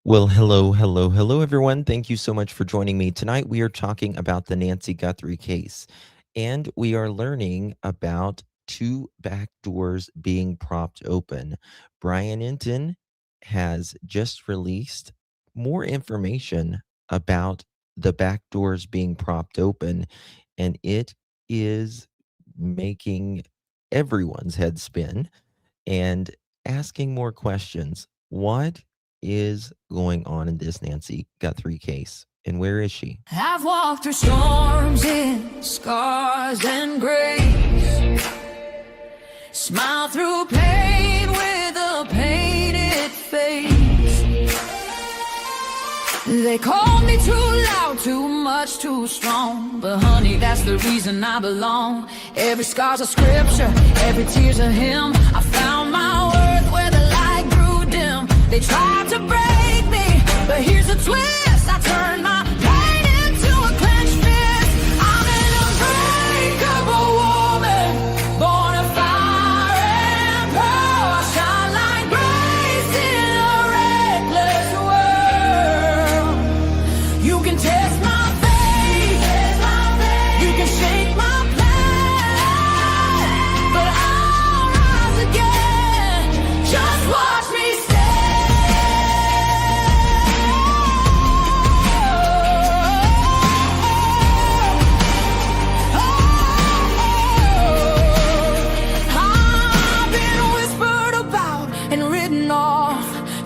Well, hello, everyone. Thank you so much for joining me. Tonight, we are talking about the Nancy Guthrie case, and we are learning about two back doors being propped open. Brian Inton has just released more information about the back doors being propped open, and it is making everyone's head spin and asking more questions. What is going on in this Nancy Guthrie case? And where is she? I've walked through storms in scars and grace, smiled through pain with a painted face. They called me too loud, too much, too strong, but honey, that's the reason I belong. Every scar's a scripture, every tear's a hymn. I found my worth where the light grew dim. They tried to break me, but here's a twist. I turned my pain into a clenched fist. I'm an unbreakable woman, born of fire and pearl. I shine like grace in a reckless world. You can test my faith, you can shake my plan, but I'll rise again. Just watch me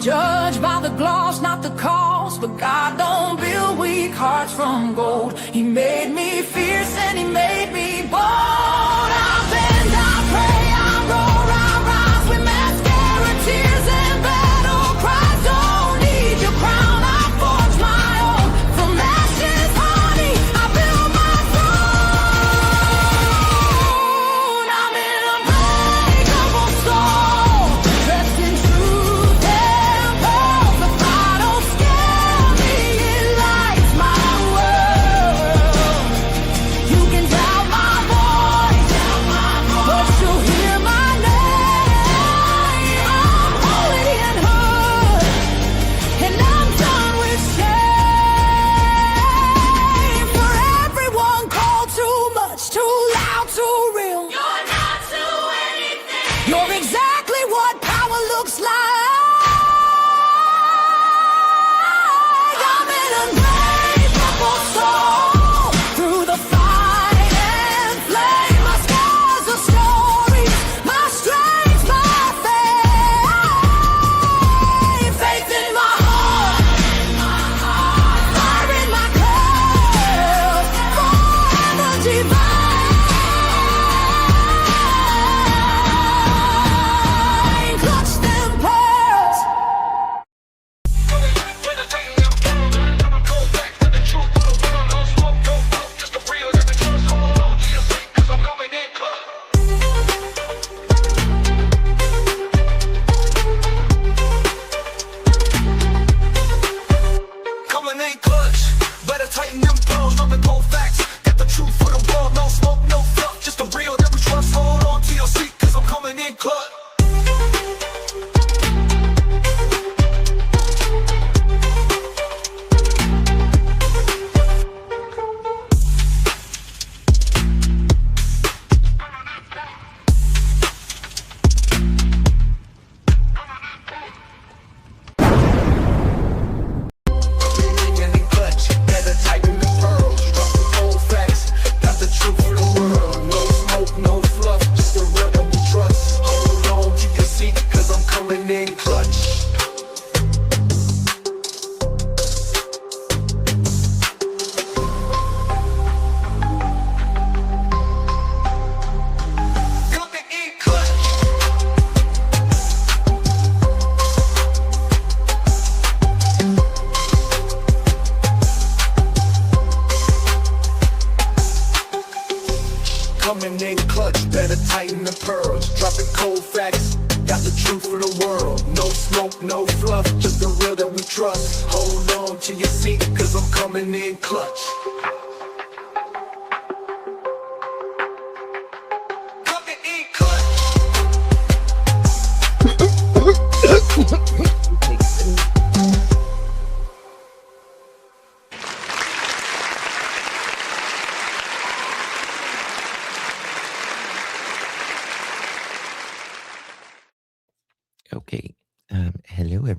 judged by the gloss, not the cost. But God don't build weak hearts from gold. He made me fierce and he made me bold. I bend, I pray, I roar, I rise with mascara, tears and battle cries. Don't need your crown, I forge my own. From ashes, honey, I build my throne. I'm an unbreakable soul, dressed in truth and pearls. The fire don't scare me, it lights my world. You can doubt my voice, but you'll hear my name. I'm holy and hood, and I'm done with shame. For everyone called too much, too loud, too real. You're not to anything. You're exactly what power looks like. I'm an unbreakable soul, through the fight and flame. My scars are stories, my strength, my faith. Faith in my heart, fire in my curls, forever divine. Clutch them pearls. Coming in clutch, better tighten them pearls, dropping cold facts. Got the truth for the world, no smoke, no fluff, just the real that we trust. Hold on to your seat, cause I'm coming in clutch. Coming in clutch, better tighten the pearls, dropping cold facts. Got the truth for the world, no smoke, no fluff, just the real that we trust. Hold on to your seat, cause I'm coming in clutch. Coming in clutch. Coming in clutch, better tighten the pearls, dropping cold facts. Got the truth for the world, no smoke, no fluff, just the real that we trust. Hold on to your seat, cause I'm coming in clutch. Coming in clutch.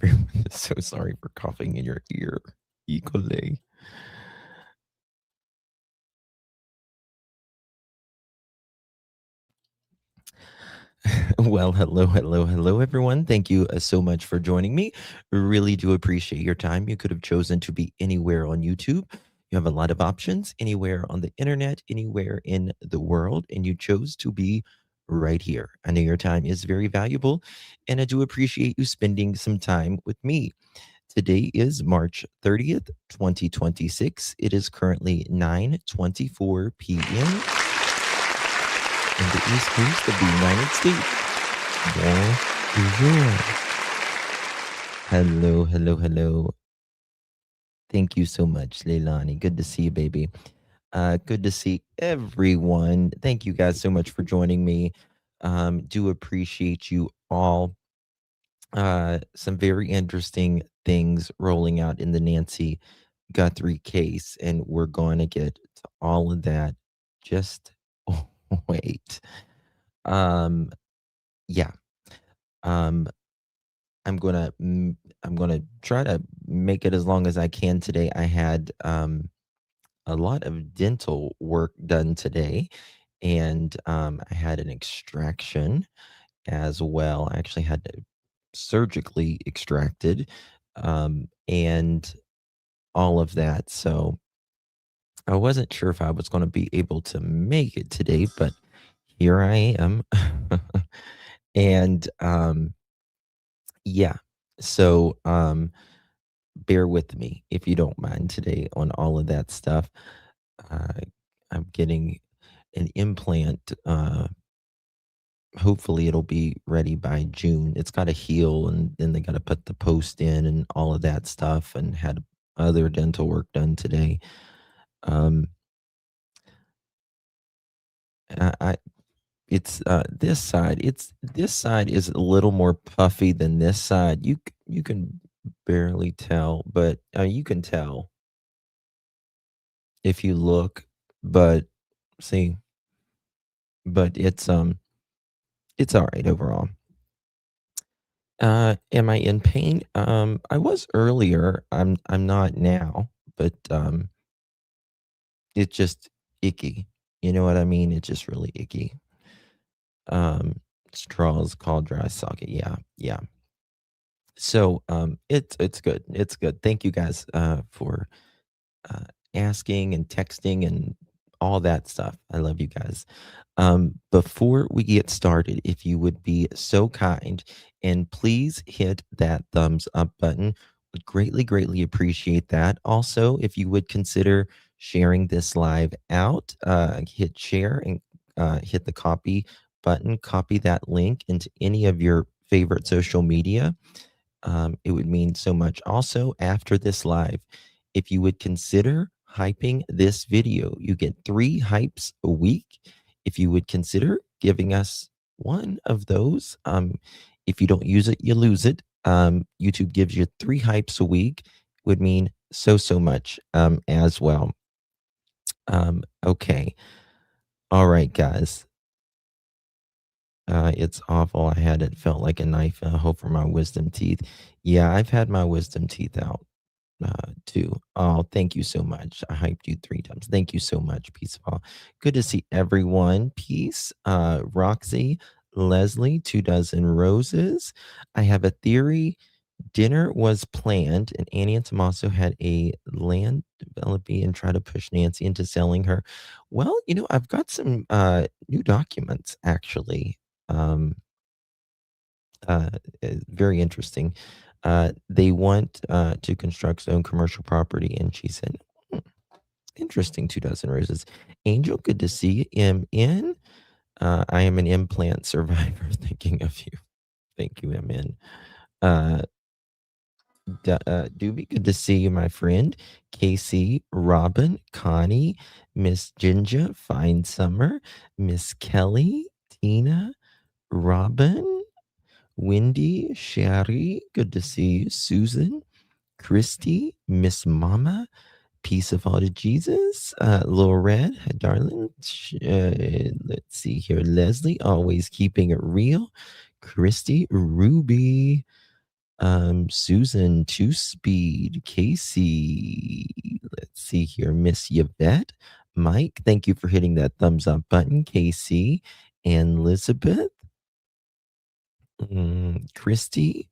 everyone. So sorry for coughing in your ear. Equally. Well, hello, hello, hello, everyone. Thank you so much for joining me. Really do appreciate your time. You could have chosen to be anywhere on YouTube. You have a lot of options anywhere on the internet, anywhere in the world, and you chose to be right here. I know your time is very valuable, and I do appreciate you spending some time with me. Today is March 30th, 2026. It is currently 9:24 p.m. in the East Coast of the United States. Bonjour. Hello, hello, hello. Thank you so much, Leilani. Good to see you, baby. Good to see everyone. Thank you guys so much for joining me. Do appreciate you all. Some very interesting things rolling out in the Nancy Guthrie case, and we're going to get to all of that. Just wait. Um, yeah. Um, I'm gonna try to make it as long as I can today. I had a lot of dental work done today, and I had an extraction as well. I actually had to surgically extracted, and all of that. So I wasn't sure if I was going to be able to make it today, but here I am. And yeah, so bear with me if you don't mind today on all of that stuff. Uh, I'm getting an implant. Hopefully, it'll be ready by June. It's got to heal, and then they got to put the post in and all of that stuff. And had other dental work done today. Um, I it's this side is a little more puffy than this side. You can barely tell, but you can tell if you look. But see, but it's all right overall. Am I in pain? I was earlier. I'm not now, but it's just icky. You know what I mean? It's just really icky. Straws called dry socket. Yeah, yeah. So it's good. It's good. Thank you guys for uh, asking and texting and all that stuff. I love you guys. Before we get started, if you would be so kind and please hit that thumbs up button, would greatly, greatly appreciate that. Also, if you would consider sharing this live out, hit share and hit the copy button, copy that link into any of your favorite social media. It would mean so much. Also, after this live, if you would consider hyping this video, you get 3 hypes a week. If you would consider giving us one of those, if you don't use it, you lose it. YouTube gives you 3 hypes a week, would mean so, so much as well. Okay. All right, guys. It's awful. I had it felt like a knife. Hope for my wisdom teeth. Yeah, I've had my wisdom teeth out too. Oh, thank you so much. I hyped you 3 times. Thank you so much. Peace of all. Good to see everyone. Peace. Roxy, Leslie, 2 dozen roses. I have a theory. Dinner was planned, and Annie and Tommaso had a land developing and try to push Nancy into selling her. Well, I've got some new documents actually. Um, Very interesting. They want to construct their own commercial property, and she said, "Hmm, interesting, 2 dozen roses. Angel, good to see you. MN, I am an implant survivor. Thinking of you. Thank you, MN. Uh, Doobie, good to see you, my friend. Casey, Robin, Connie, Miss Ginger, Fine Summer, Miss Kelly, Tina, Robin, Wendy, Sherry, good to see you. Susan, Christy, Miss Mama, Peace of all to Jesus, Little Red, hi, darling. Let's see here. Leslie, always keeping it real. Christy, Ruby, Susan, Two Speed, Casey. Let's see here, Miss Yvette, Mike. Thank you for hitting that thumbs up button, Casey, and Elizabeth, Christy.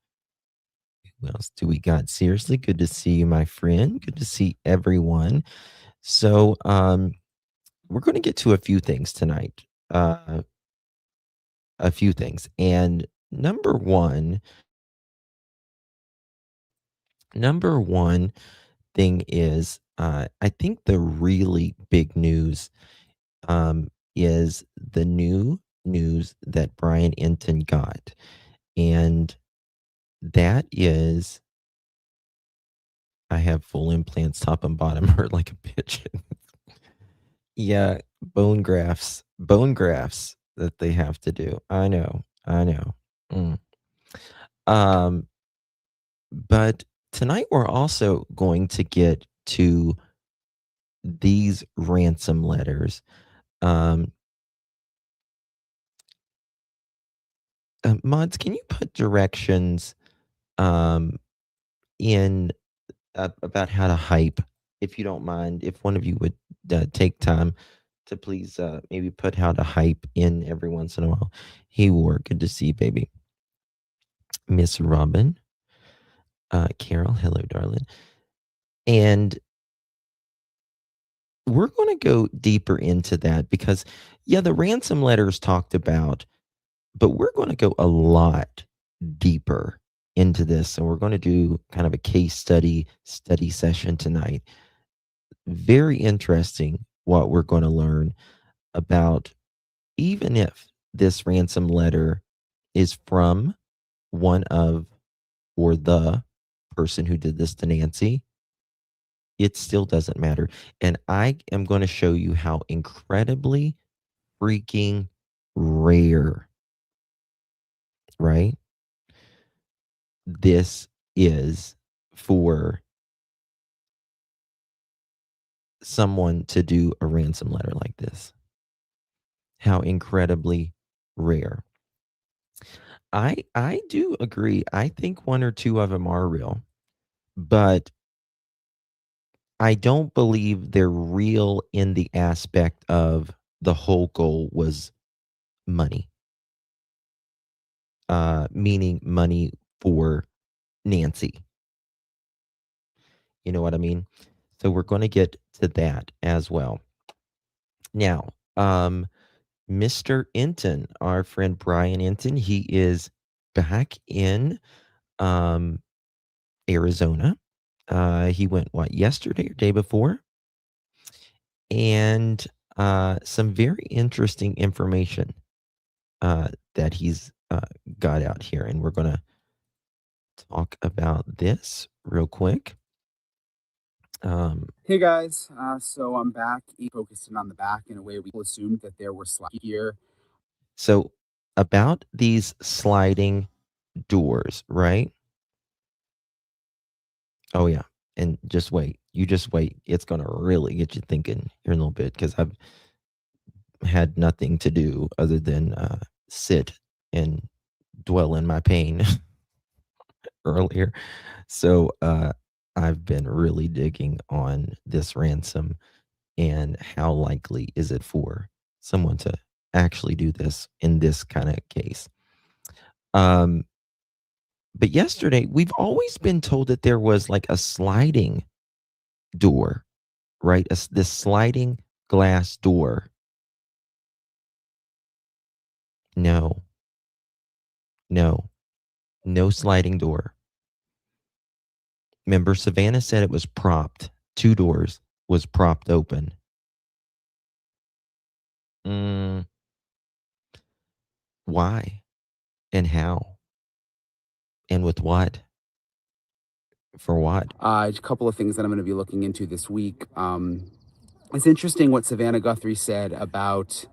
What else do we got? Seriously, good to see you, my friend. Good to see everyone. So, we're going to get to a few things tonight. A few things, and number one thing is, I think the really big news is the new news that Brian Enton got. And that is, I have full implants, top and bottom, hurt like a pigeon. Yeah, bone grafts that they have to do. I know, I know. Mm. Um, but tonight we're also going to get to these ransom letters. Um, Mods, can you put directions um, in about how to hype, if you don't mind, if one of you would take time to please maybe put how to hype in every once in a while. Hey, War, good to see you, baby. Miss Robin, Carol, hello, darling. And we're going to go deeper into that because, yeah, the ransom letters talked about, but we're going to go a lot deeper into this. And we're going to do kind of a case study session tonight. Very interesting what we're going to learn about, even if this ransom letter is from one of or the person who did this to Nancy, it still doesn't matter. And I am going to show you how incredibly freaking rare, right, this is for someone to do a ransom letter like this. How incredibly rare. I do agree. I think one or two of them are real, but I don't believe they're real in the aspect of the whole goal was money. Meaning money for Nancy. You know what I mean? So we're going to get to that as well. Now, Mr. Enton, our friend Brian Enton, he is back in Arizona. He went yesterday or day before, and some very interesting information that he's got out here, and we're gonna talk about this real quick. Hey guys, so I'm back, focusing on the back in a way we assumed that there were slides here. So about these sliding doors, right? Oh yeah, and just wait. You just wait. It's gonna really get you thinking here in a little bit because I've had nothing to do other than sit and dwell in my pain earlier. So I've been really digging on this ransom and how likely is it for someone to actually do this in this kind of case. Um, but yesterday, we've always been told that there was like a sliding door, right? This sliding glass door. No, no, no sliding door. Remember, Savannah said it was propped. Two doors was propped open. Why and how and with what? For what? A couple of things that I'm going to be looking into this week. It's interesting what Savannah Guthrie said about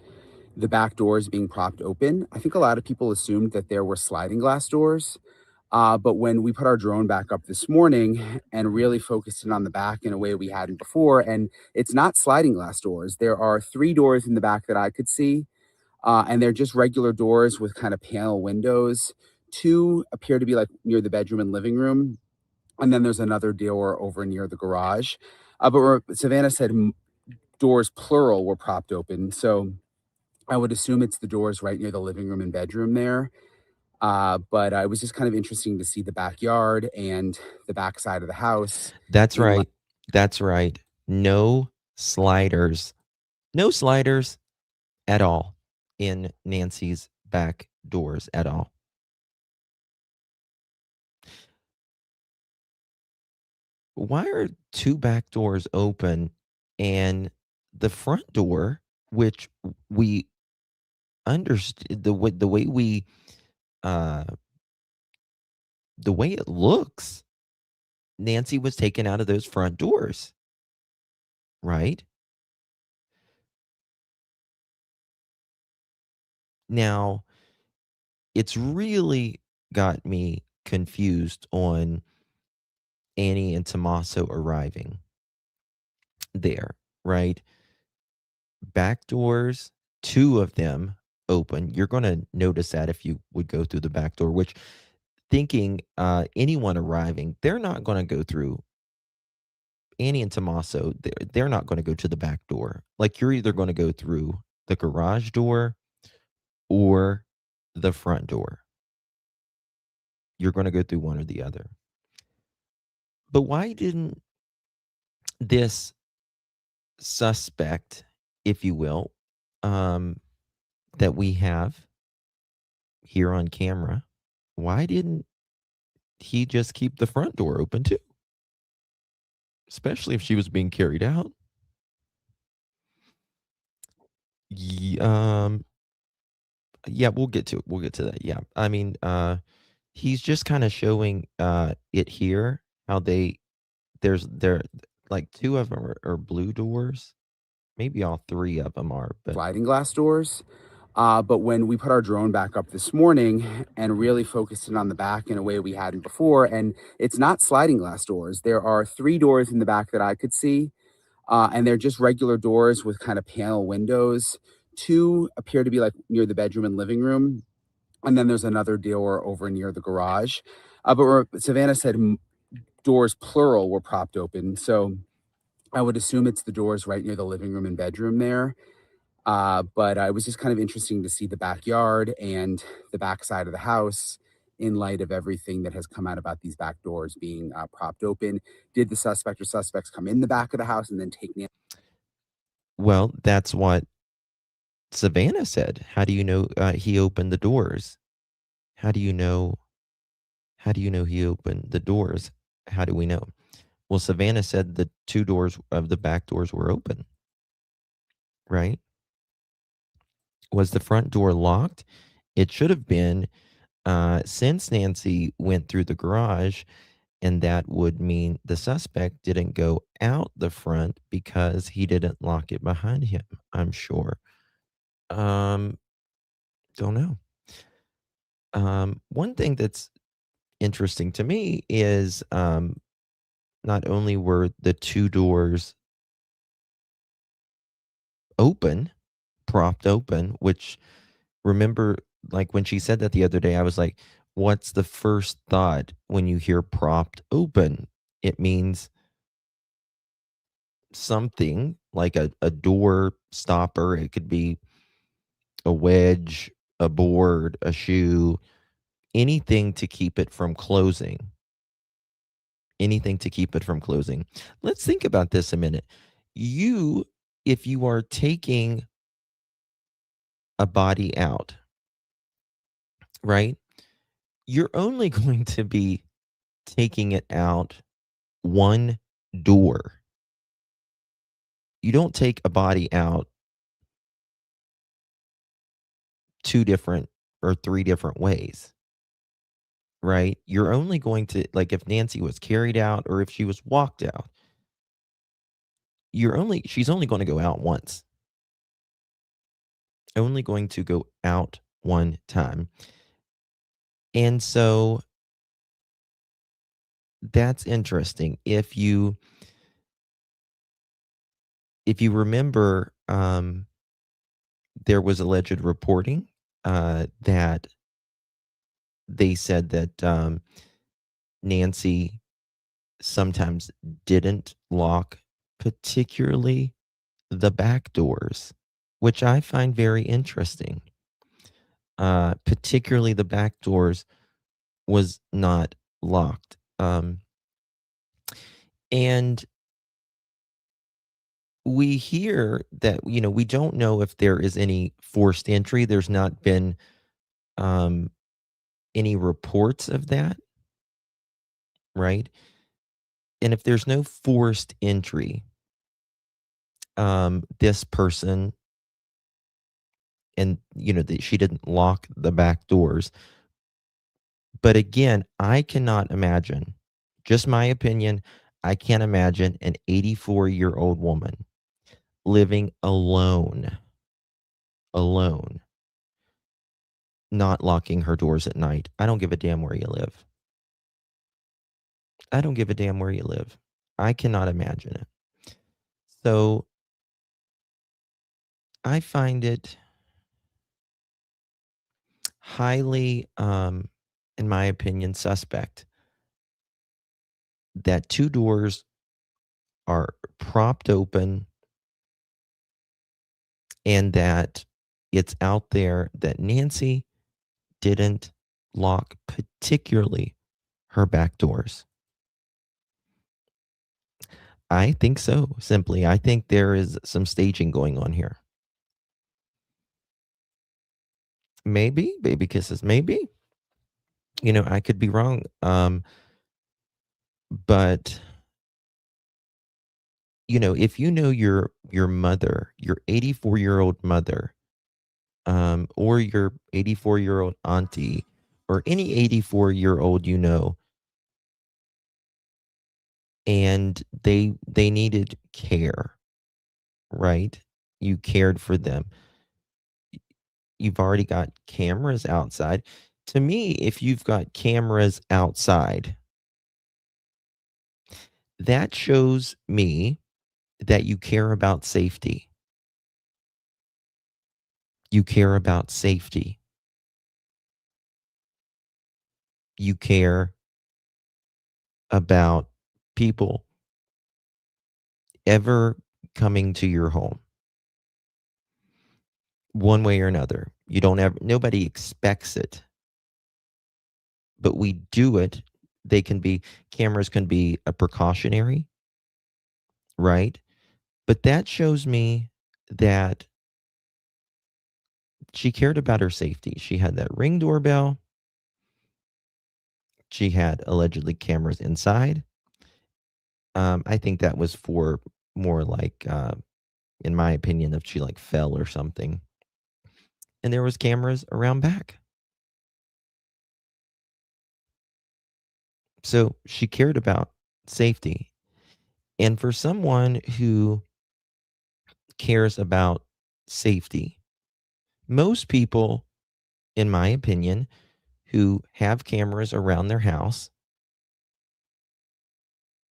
the back doors being propped open. I think a lot of people assumed that there were sliding glass doors. But when we put our drone back up this morning and really focused in on the back in a way we hadn't before, and it's not sliding glass doors, there are 3 doors in the back that I could see. And they're just regular doors with kind of panel windows Two appear to be like near the bedroom and living room, and then there's another door over near the garage. Savannah said doors plural were propped open, so I would assume it's the doors right near the living room and bedroom there. But it was just kind of interesting to see the backyard and the backside of the house That's in right. That's right. No sliders. No sliders at all in Nancy's back doors at all. Why are two back doors open and the front door, which we understood uh the way it looks, Nancy was taken out of those front doors, right? Now, it's really got me confused on Annie and Tommaso arriving there, right? Back doors, two of them open. You're going to notice that if you would go through the back door, which thinking anyone arriving, they're not going to go through Annie and Tommaso. They're not going to go to the back door. Like you're either going to go through the garage door or the front door. You're going to go through one or the other. But why didn't this suspect, if you will, um, that we have here on camera, why didn't he just keep the front door open too? Especially if she was being carried out. Ye- Um, yeah, we'll get to it. We'll get to that. Yeah. I mean, he's just kind of showing it here how there like two of them are blue doors. Maybe all three of them are, but sliding glass doors. But when we put our drone back up this morning and really focused in on the back in a way we hadn't before, and it's not sliding glass doors. There are three doors in the back that I could see, and they're just regular doors with kind of panel windows. Two appear to be like near the bedroom and living room, and then there's another door over near the garage. Savannah said doors plural were propped open, so I would assume it's the doors right near the living room and bedroom there. But it was just kind of interesting to see the backyard and the backside of the house in light of everything that has come out about these back doors being propped open. Did the suspect or suspects come in the back of the house and then take Nancy? well, that's what Savannah said. How do you know he opened the doors? How do you know? How do you know he opened the doors? How do we know? Well, Savannah said the two doors of the back doors were open, right? Was the front door locked? It should have been since Nancy went through the garage, and that would mean the suspect didn't go out the front because he didn't lock it behind him, I'm sure. Um, don't know. One thing that's interesting to me is not only were the two doors open, propped open, which remember, like when she said that the other day, I was like, what's the first thought when you hear propped open? It means something like a door stopper. It could be a wedge, a board, a shoe, anything to keep it from closing. Anything to keep it from closing. Let's think about this a minute. You, if you are taking a body out, right? You're only going to be taking it out one door. You don't take a body out two different or three different ways, right? You're only going to, like, if Nancy was carried out or if she was walked out, she's only going to go out once, only going to go out one time. And so that's interesting. If you remember, there was alleged reporting that they said that Nancy sometimes didn't lock, particularly the back doors, which I find very interesting. Particularly the back doors was not locked. And we hear that, we don't know if there is any forced entry. There's not been um, any reports of that, right? And if there's no forced entry, this person, and she didn't lock the back doors. But again, I cannot imagine, just my opinion, I can't imagine an 84-year-old woman living alone, not locking her doors at night. I don't give a damn where you live. I don't give a damn where you live. I cannot imagine it. So I find it highly, in my opinion, suspect that two doors are propped open and that it's out there that Nancy didn't lock, particularly her back doors. I think so, simply. I think there is some staging going on here. Maybe, baby kisses, maybe. I could be wrong. But if your mother, your 84-year-old mother, or your 84-year-old auntie, or any 84-year-old, and they needed care, right? You cared for them. You've already got cameras outside. To me, if you've got cameras outside, that shows me that you care about safety. You care about safety. You care about people ever coming to your home one way or another. Nobody expects it, but we do it. Cameras can be a precautionary, right? But that shows me that she cared about her safety. She had that Ring doorbell. She had allegedly cameras inside. I think that was for more like, in my opinion, if she like fell or something. And there was cameras around back. So she cared about safety. And for someone who cares about safety, most people, in my opinion, who have cameras around their house,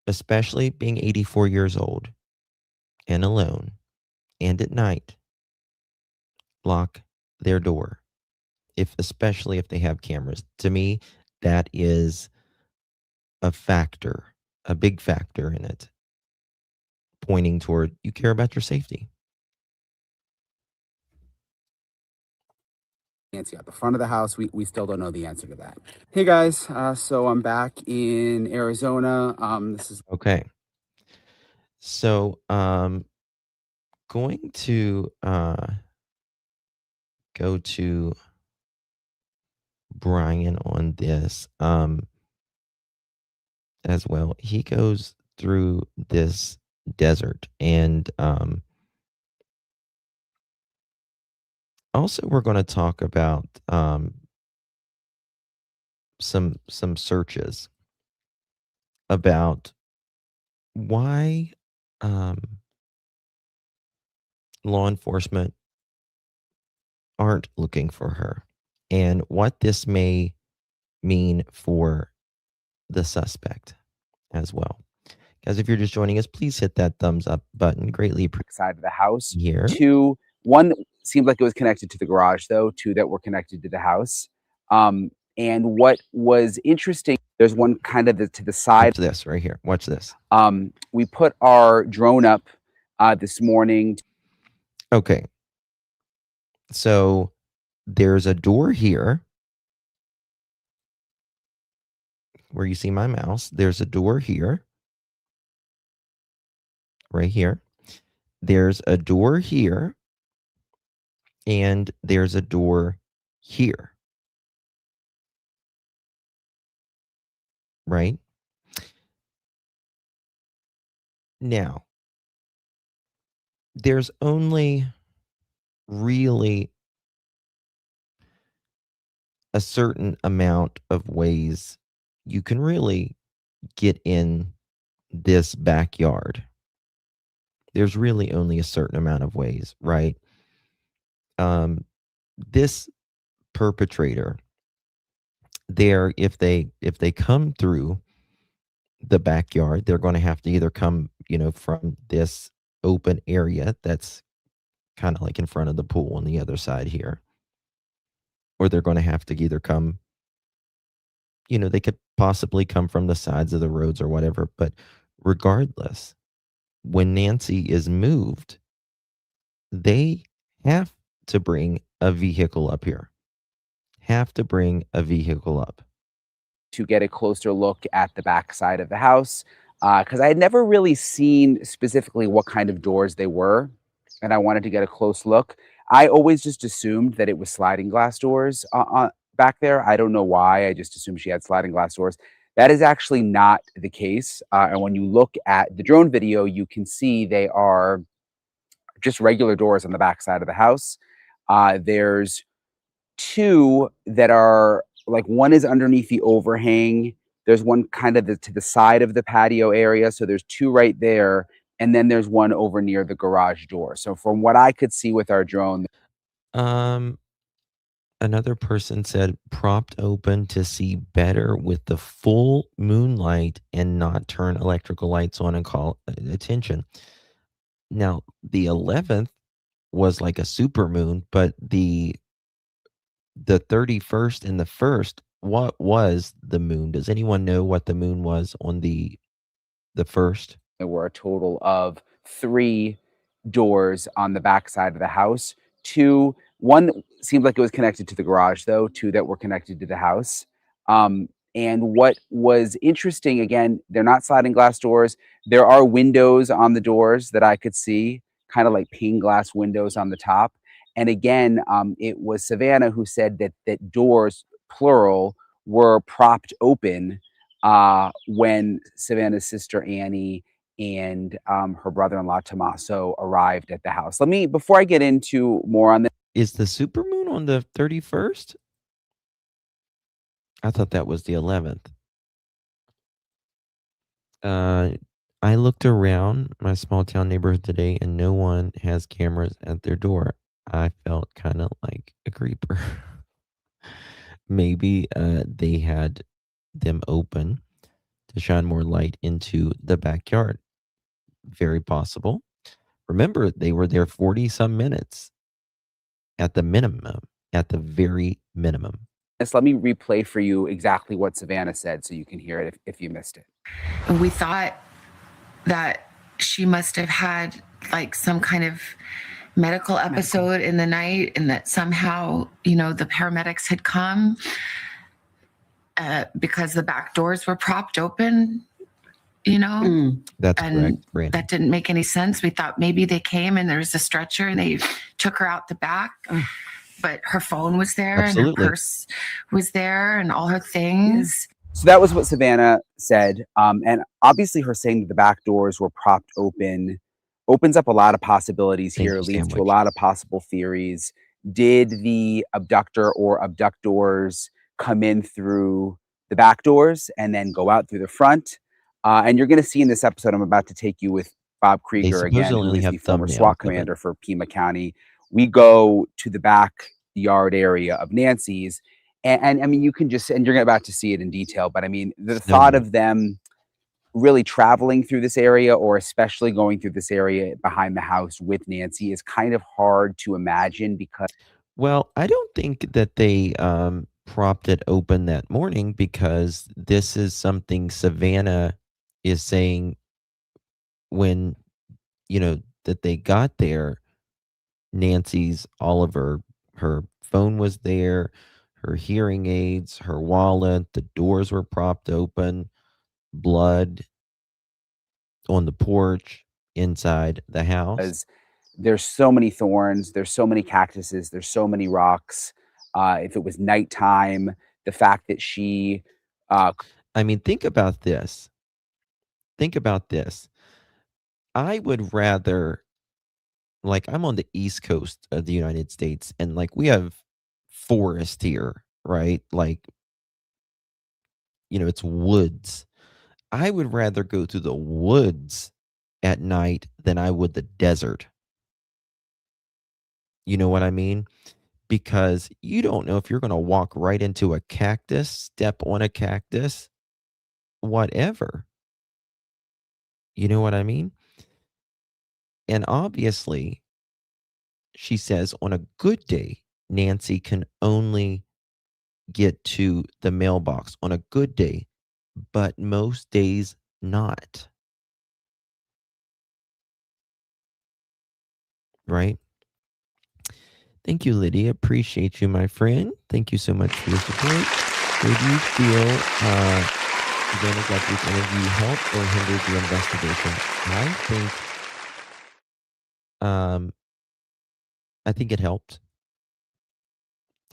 especially being 84 years old and alone and at night, lock their door, especially if they have cameras. To me, that is a factor, a big factor in it, pointing toward you care about your safety. Nancy at the front of the house. We still don't know the answer to that. Hey guys, so I'm back in Arizona. This is Okay. So, going to go to Brian on this as well. He goes through this desert, and also we're going to talk about some searches about why um, law enforcement aren't looking for her and what this may mean for the suspect as well. Guys, if you're just joining us, please hit that thumbs up button. Greatly appreciate side of the house. here. One seemed like it was connected to the garage, though. Two that were connected to the house. And what was interesting, there's one kind of to the side. Watch this right here. Watch this. We put our drone up this morning. Okay. So there's a door here where you see my mouse. There's a door here, right here. There's a door here, and there's a door here, right? Now, there's only really a certain amount of ways you can really get in this backyard. There's really only a certain amount of ways, right? This perpetrator, if they come through the backyard, they're going to have to either come, from this open area that's kind of like in front of the pool on the other side here, or they're going to have to either come, they could possibly come from the sides of the roads or whatever. But regardless, when Nancy is moved, they have to bring a vehicle up here. Have to bring a vehicle up to get a closer look at the back side of the house, because I had never really seen specifically what kind of doors they were, and I wanted to get a close look. I always just assumed that it was sliding glass doors back there. I don't know why. I just assumed she had sliding glass doors. That is actually not the case. And when you look at the drone video, you can see they are just regular doors on the back side of the house. There's two that are like, one is underneath the overhang. There's one kind of to the side of the patio area. So there's two right there. And then there's one over near the garage door. So from what I could see with our drone. Another person said propped open to see better with the full moonlight and not turn electrical lights on and call attention. Now, the 11th was like a super moon, but the 31st and the 1st, what was the moon? Does anyone know what the moon was on the 1st? There were a total of 3 doors on the back side of the house. One seemed like it was connected to the garage, though. 2 that were connected to the house. And what was interesting, again, they're not sliding glass doors. There are windows on the doors that I could see, kind of like pane glass windows on the top. And again, it was Savannah who said that doors, plural, were propped open when Savannah's sister Annie and her brother-in-law Tommaso arrived at the house. Before I get into more on this. Is the supermoon on the 31st? I thought that was the 11th. I looked around my small town neighborhood today and no one has cameras at their door. I felt kind of like a creeper. Maybe they had them open to shine more light into the backyard. Very possible. Remember, they were there 40 some minutes at the minimum, at the very minimum. Let me replay for you exactly what Savannah said so you can hear it if you missed it. We thought that she must have had like some kind of medical episode in the night, and that somehow, the paramedics had come because the back doors were propped open, That's and correct, Brandy. that didn't make any sense. We thought maybe they came and there was a stretcher and they took her out the back, but her phone was there. Absolutely. And her purse was there and all her things. So that was what Savannah said. And obviously her saying that the back doors were propped open opens up a lot of possibilities here, leads to a lot of possible theories. Did the abductor or abductors come in through the back doors and then go out through the front? And you're going to see in this episode, I'm about to take you with Bob Krieger again, who is the former SWAT commander for Pima County. We go to the backyard area of Nancy's. And I mean, you can just, and you're about to see it in detail, but I mean, the thought of them really traveling through this area, or especially going through this area behind the house with Nancy, is kind of hard to imagine because. Well, I don't think that they propped it open that morning because this is something Savannah is saying when, that they got there. Nancy's Oliver, her phone was there, her hearing aids, her wallet, the doors were propped open, blood on the porch, inside the house. Because there's so many thorns, there's so many cactuses, there's so many rocks. If it was nighttime, the fact that she I mean, think about this. Think about this. I would rather, like, I'm on the East Coast of the United States, and like we have forest here, right? Like, it's woods. I would rather go through the woods at night than I would the desert. You know what I mean? Because you don't know if you're going to walk right into a cactus, step on a cactus, whatever. You know what I mean? And obviously, she says on a good day, Nancy can only get to the mailbox on a good day, but most days not. Right? Thank you, Lydia. Appreciate you, my friend. Thank you so much for your support. Where do you feel Savannah Guthrie's interview helped or hindered the investigation? Um, I think it helped.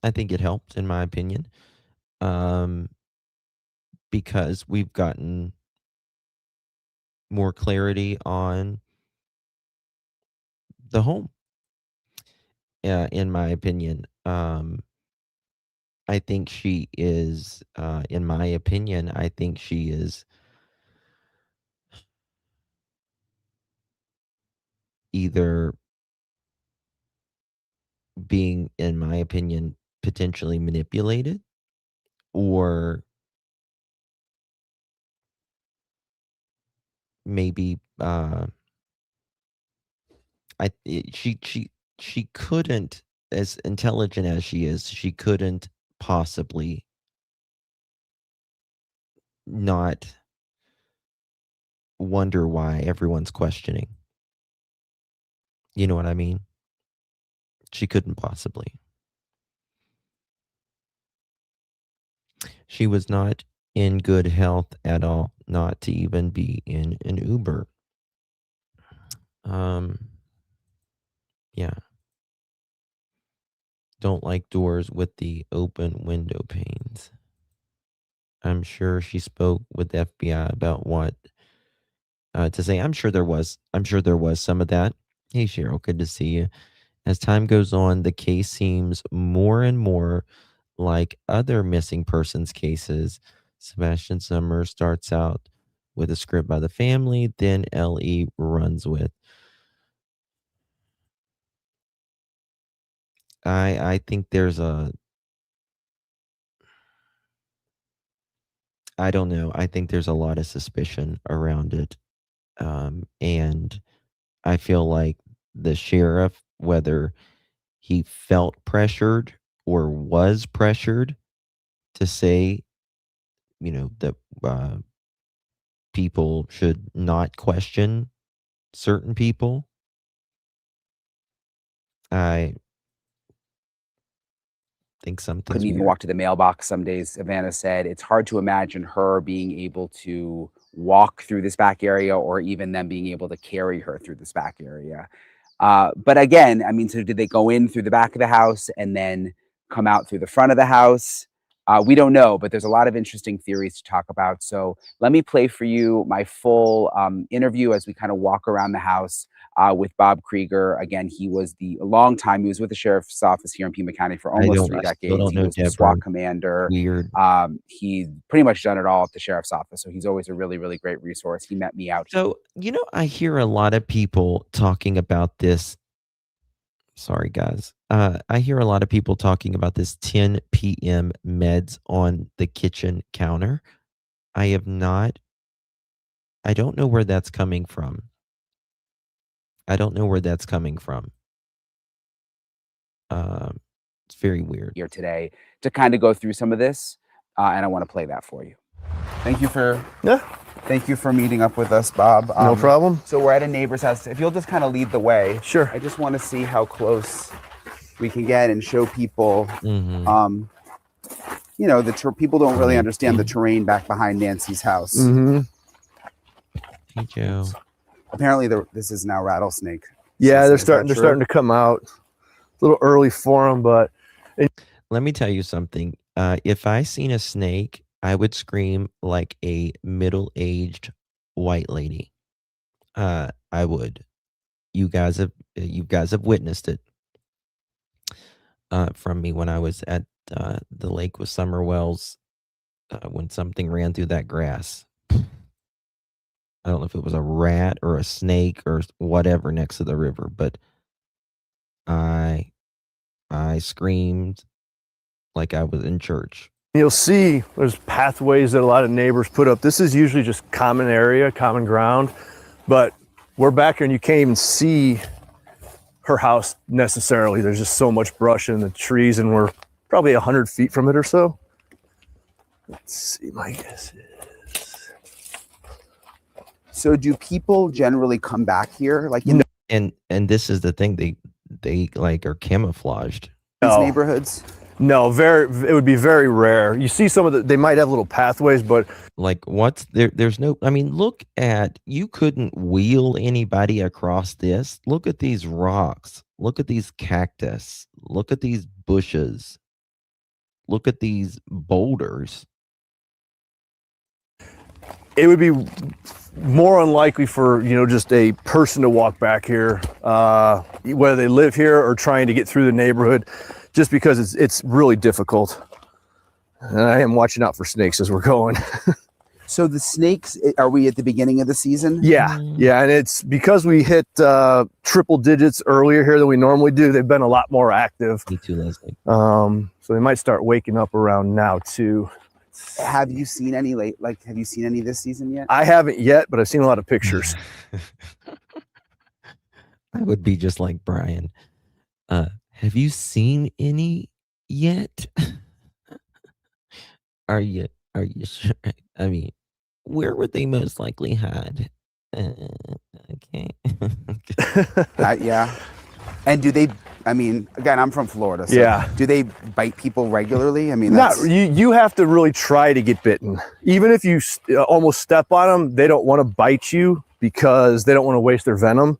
I think it helped, in my opinion, um, because we've gotten more clarity on the home. In my opinion, I think she is. In my opinion, I think she is either being, in my opinion, potentially manipulated, or maybe she couldn't, as intelligent as she is, she couldn't possibly not wonder why everyone's questioning. You know what I mean? She couldn't possibly. She was not in good health at all, not to even be in an Uber. Yeah. Don't like doors with the open window panes. I'm sure she spoke with the FBI about what to say. I'm sure there was some of that. Hey Cheryl, good to see you. As time goes on, the case seems more and more like other missing persons cases. Sebastian Summer starts out with a script by the family, then LE runs with. I think there's a I don't know. I think there's a lot of suspicion around it. And I feel like the sheriff, whether he felt pressured or was pressured to say, that people should not question certain people. I think couldn't something's even weird. walk to the mailbox some days. Savannah said it's hard to imagine her being able to walk through this back area or even them being able to carry her through this back area. But again, I mean, so did they go in through the back of the house and then come out through the front of the house? We don't know, but there's a lot of interesting theories to talk about. So let me play for you my full interview as we kind of walk around the house with Bob Krieger. Again, he was a long time. He was with the sheriff's office here in Pima County for almost three I still decades. don't He know was the Deborah. SWAT commander. Weird. He's pretty much done it all at the sheriff's office. So he's always a really, really great resource. He met me out. So, I hear a lot of people talking about this. Sorry, guys. I hear a lot of people talking about this 10 p.m. meds on the kitchen counter. I have not, I don't know where that's coming from. I don't know where that's coming from. Um, It's very weird. Here today to kind of go through some of this, and I want to play that for you. Thank you for meeting up with us, Bob. No problem. So we're at a neighbor's house. If you'll just kind of lead the way. Sure. I just want to see how close we can get and show people. Mm-hmm. You know, people don't really understand the terrain back behind Nancy's house. Mm-hmm. Hey, Joe. Apparently, this is now rattlesnake. Yeah, Is they're that starting to come out. A little early for them, but Let me tell you something. If I seen a snake, I would scream like a middle-aged white lady. I would. You guys have witnessed it from me when I was at the lake with Summer Wells when something ran through that grass. I don't know if it was a rat or a snake or whatever next to the river, but I screamed like I was in church. you'll see there's pathways that a lot of neighbors put up. This is usually just common area, common ground, but we're back here and you can't even see her house necessarily. There's just so much brush in the trees and we're probably 100 feet from it or so. Let's see, my guess is. So do people generally come back here? Like in And this is the thing, they like are camouflaged. these No. neighborhoods? No, it would be very rare. You see some of they might have little pathways, but Like what's there? There's no. I mean, look at you couldn't wheel anybody across this. Look at these rocks. Look at these cactus. Look at these bushes. Look at these boulders. it would be more unlikely for just a person to walk back here, whether they live here or trying to get through the neighborhood, just because it's really difficult. And I am watching out for snakes as we're going. So the snakes, are we at the beginning of the season? Yeah, and it's because we hit triple digits earlier here than we normally do. They've been a lot more active. Me too, Leslie. So they might start waking up around now too. Have you seen any have you seen any this season yet? I haven't yet, but I've seen a lot of pictures. I would be just like Brian. Have you seen any yet? Are you sure? I mean, where would they most likely hide? Okay. Yeah. And do they? I mean, again, I'm from Florida. So Yeah. Do they bite people regularly? I mean, Not that's, you have to really try to get bitten. Even if you almost step on them, they don't want to bite you because they don't want to waste their venom.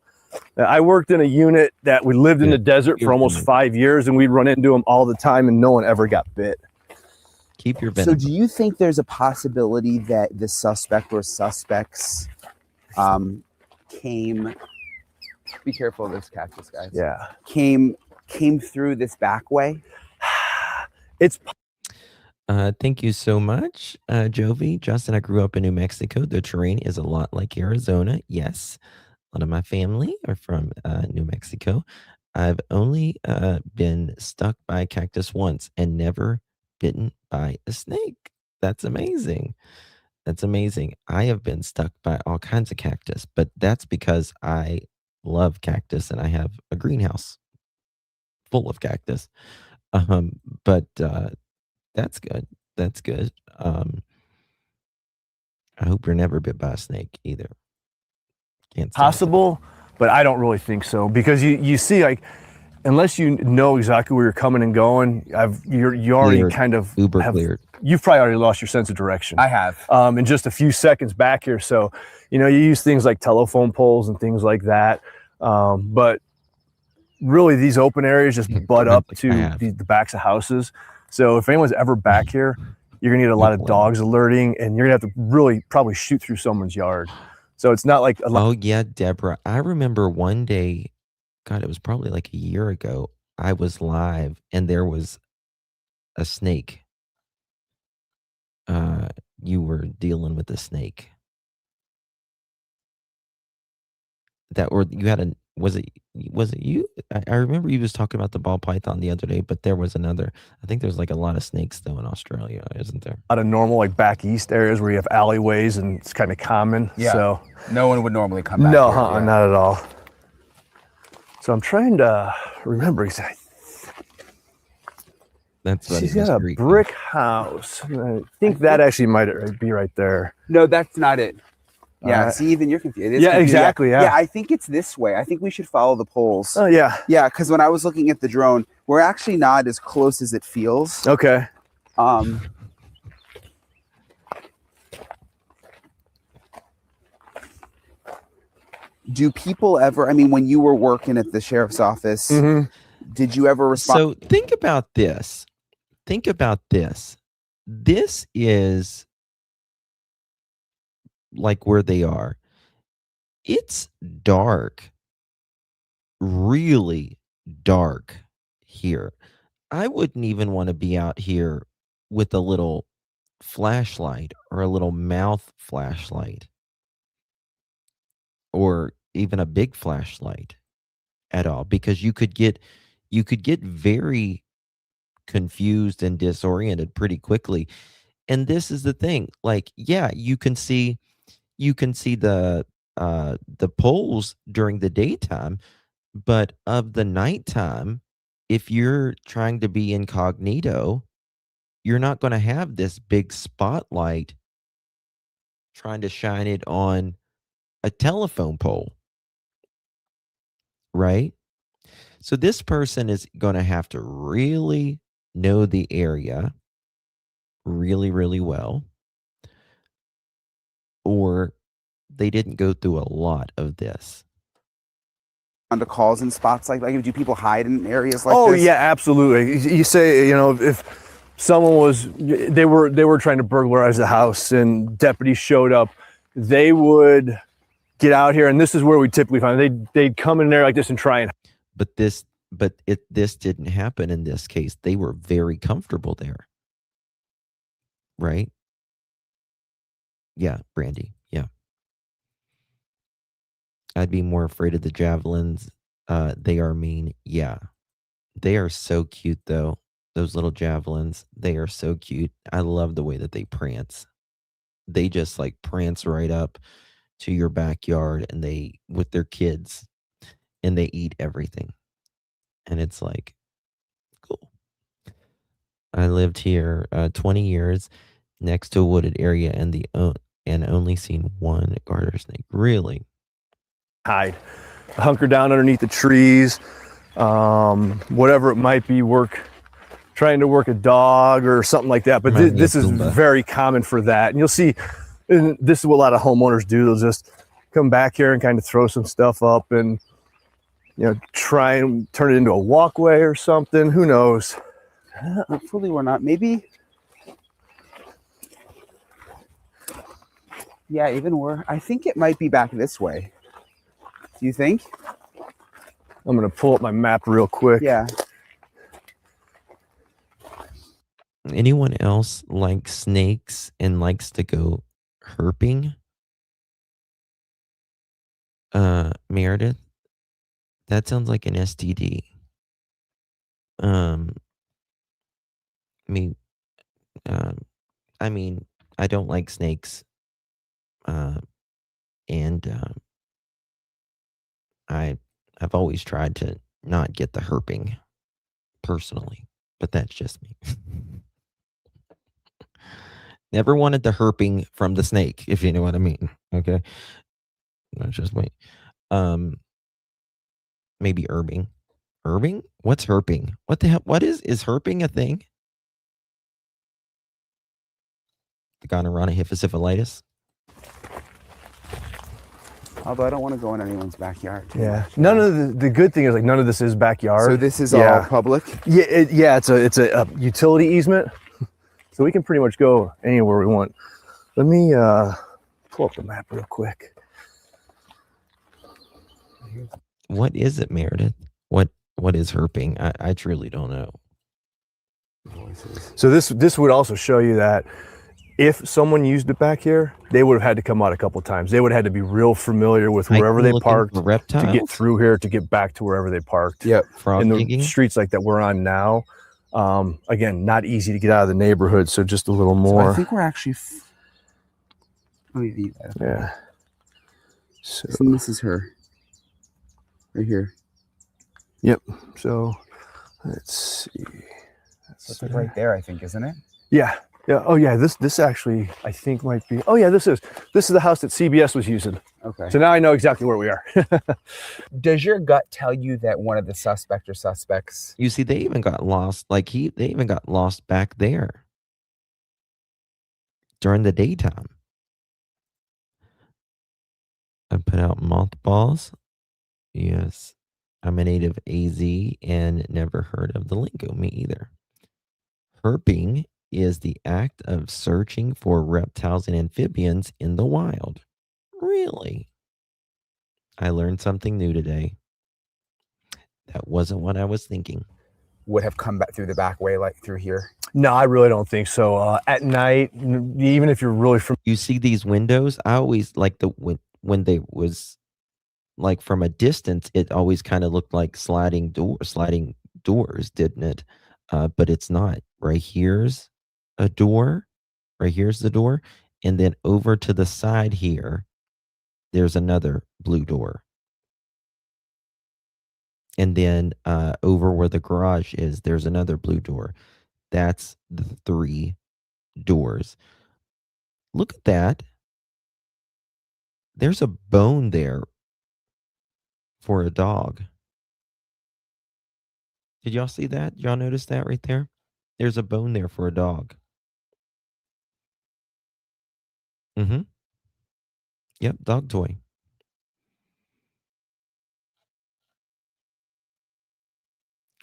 I worked in a unit that we lived in the desert for almost 5 years, and we'd run into them all the time, and no one ever got bit. Keep your so venom. do you think there's a possibility that the suspect or suspects came? Be careful of this cactus, guys. Yeah. Came through this back way. It's Thank you so much, Jovi. Justin, I grew up in New Mexico. The terrain is a lot like Arizona. Yes. A lot of my family are from New Mexico. I've only been stuck by a cactus once and never bitten by a snake. That's amazing. That's amazing. I have been stuck by all kinds of cactus, but that's because I love cactus and I have a greenhouse full of cactus. But that's good. That's good. I hope you're never bit by a snake either. Can't say that. possible, but I don't really think so, because you see, like, unless you know exactly where you're coming and going, you already You're kind of uber have, cleared. you've probably already lost your sense of direction. I have. In just a few seconds back here. So, you use things like telephone poles and things like that. But really these open areas just butt up like to I have. the backs of houses. So if anyone's ever back here, you're gonna need a lot of dogs alerting, and you're gonna have to really probably shoot through someone's yard. So it's not like a lot. Oh yeah, Deborah. I remember one day, God, it was probably like a year ago. I was live and there was a snake. You were dealing with a snake. Or you had was it you? I remember you was talking about the ball python the other day, but there was another. I think there's like a lot of snakes though in Australia, isn't there? Of normal like back east areas where you have alleyways and it's kind of common. Yeah. So No one would normally come back. no, here, yeah. not at all. So I'm trying to remember exactly. That's funny, She's got a Mr. brick house. I think that actually might be right there. No, that's not it. Yeah, Alright. see, even you're confused. It is Yeah, confusing. exactly, yeah. Yeah, I think it's this way. I think we should follow the poles. Oh, yeah. Yeah, because when I was looking at the drone, we're actually not as close as it feels. Okay. Do people ever, I mean, when you were working at the sheriff's office, did you ever respond? So think about this. Think about this. This is like where they are. It's dark, really dark here. I wouldn't even want to be out here with a little flashlight or a little mouth flashlight or even a big flashlight at all, because you could get very confused and disoriented pretty quickly. And this is the thing, like, yeah, you can see the poles during the daytime, but of the nighttime, if you're trying to be incognito, you're not going to have this big spotlight trying to shine it on a telephone pole, right? So this person is going to have to really know the area really, really well, or they didn't go through a lot of this. On the calls in spots like do people hide in areas like Oh this? yeah, absolutely. You say, you know, if someone was, they were trying to burglarize the house and deputies showed up, they would get out here, and this is where we typically find they'd come in there like this and try and. But this didn't happen in this case. They were very comfortable there, right? Yeah, Brandy. Yeah, I'd be more afraid of the javelins. They are mean. Yeah, they are so cute though. Those little javelins, they are so cute. I love the way that they prance. They just like prance right up to your backyard, and they with their kids, and they eat everything. And it's like, cool. I lived here 20 years next to a wooded area and only seen one garter snake. Really? Hide, hunker down underneath the trees, whatever it might be, trying to work a dog or something like that. But this is very common for that. And you'll see, and this is what a lot of homeowners do. They'll just come back here and kind of throw some stuff up and, you know, try and turn it into a walkway or something. Who knows? Hopefully we're not. Maybe. Yeah, even we're. I think it might be back this way. Do you think? I'm going to pull up my map real quick. Yeah. Anyone else like snakes and likes to go herping? Meredith? That sounds like an STD. Me, I mean, I don't like snakes. And I've always tried to not get the herping personally, but that's just me. Never wanted the herping from the snake, if you know what I mean. Okay. That's just me. Maybe herbing. Herbing? What's herping? What the hell? What is herping a thing? The gonorrhea syphilis? Although I don't want to go in anyone's backyard. Yeah. None of the good thing is like none of this is backyard. So this is all public? Yeah. It's a utility easement. So we can pretty much go anywhere we want. Let me pull up the map real quick. What is it, Meredith? What is herping? I truly don't know. So this would also show you that if someone used it back here, they would have had to come out a couple times. They would have had to be real familiar with wherever they parked to get through here to get back to wherever they parked. Yep. Frog in the digging? streets like that we're on now. Again, not easy to get out of the neighborhood, so just a little more. So I think we're actually. Let me view that. Yeah. So this is her. Right here. Yep. So let's see. It's like right there, I think, isn't it? Yeah. Yeah. Oh yeah. This actually I think might be. Oh yeah. This is the house that CBS was using. Okay. So now I know exactly where we are. Does your gut tell you that one of the suspects? You see, they even got lost. Like they even got lost back there during the daytime. I put out mothballs. Yes, I'm a native AZ and never heard of the lingo. Me either. Herping is the act of searching for reptiles and amphibians in the wild. Really? I learned something new today. That wasn't what I was thinking. Would have come back through the back way, like through here. No, I really don't think so. At night, even if you're really from, You see these windows? I always like when they was like from a distance, it always kind of looked like sliding doors, didn't it? But it's not. Right here's a door. Right here's the door, and then over to the side here, there's another blue door. And then over where the garage is, there's another blue door. That's the 3 doors. Look at that. There's a bone there for a dog. Did y'all see that? Y'all notice that right there? There's a bone there for a dog. Mm-hmm. Yep, dog toy.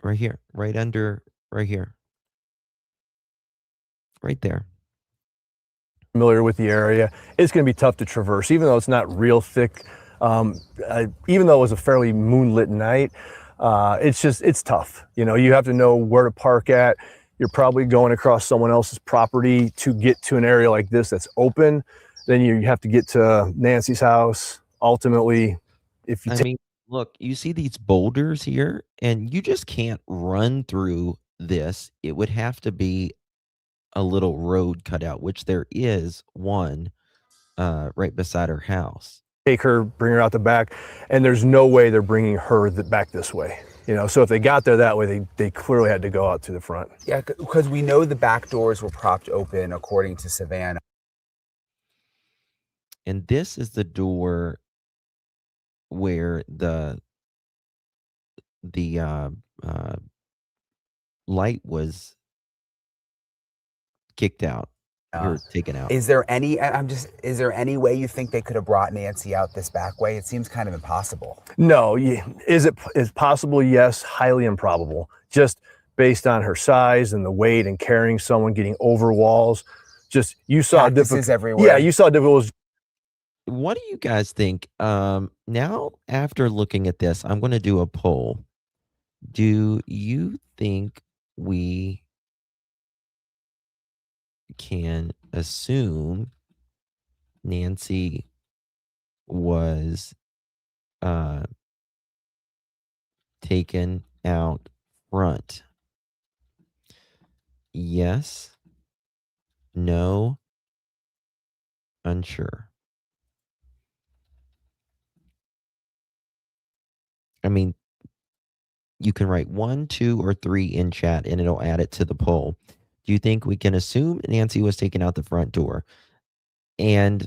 Right here. Right under, right here. Right there. familiar with the area, it's going to be tough to traverse, even though it's not real thick. Even though it was a fairly moonlit night, it's tough. You know, you have to know where to park at. You're probably going across someone else's property to get to an area like this that's open. Then you have to get to Nancy's house. Ultimately, if you I mean, look, you see these boulders here, and you just can't run through this. It would have to be a little road cut out, which there is one right beside her house. take her, bring her out the back, and there's no way they're bringing her back this way. You know, so if they got there that way, they clearly had to go out to the front. Yeah, because we know the back doors were propped open, according to Savannah. And this is the door where the light was kicked out or taken out. Is there any way you think they could have brought Nancy out this back way? It seems kind of impossible. No, is it possible? Yes, highly improbable. Just based on her size and the weight and carrying someone, getting over walls. Just you saw Cactuses everywhere. Yeah, you saw difficult. What do you guys think? Now, after looking at this, I'm going to do a poll. Do you think we can assume Nancy was taken out front? Yes, no, unsure. I mean, you can write 1, 2, or 3 in chat and it'll add it to the poll. Do you think we can assume Nancy was taken out the front door? And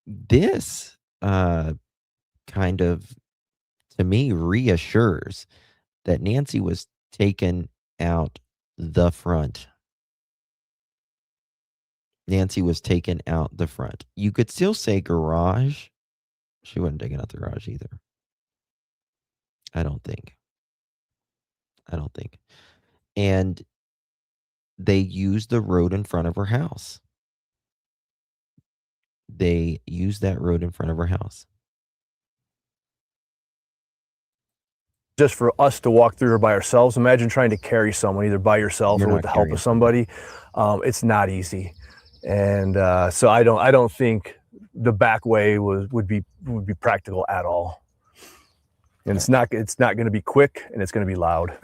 this kind of, to me, reassures that Nancy was taken out the front. Nancy was taken out the front. You could still say garage. She wasn't taken out the garage either. I don't think. And they used the road in front of her house. They used that road in front of her house. Just for us to walk through her by ourselves. Imagine trying to carry someone either by yourself or with the help of somebody. It's not easy, and so I don't think the back way would be practical at all. And it's not going to be quick, and it's going to be loud.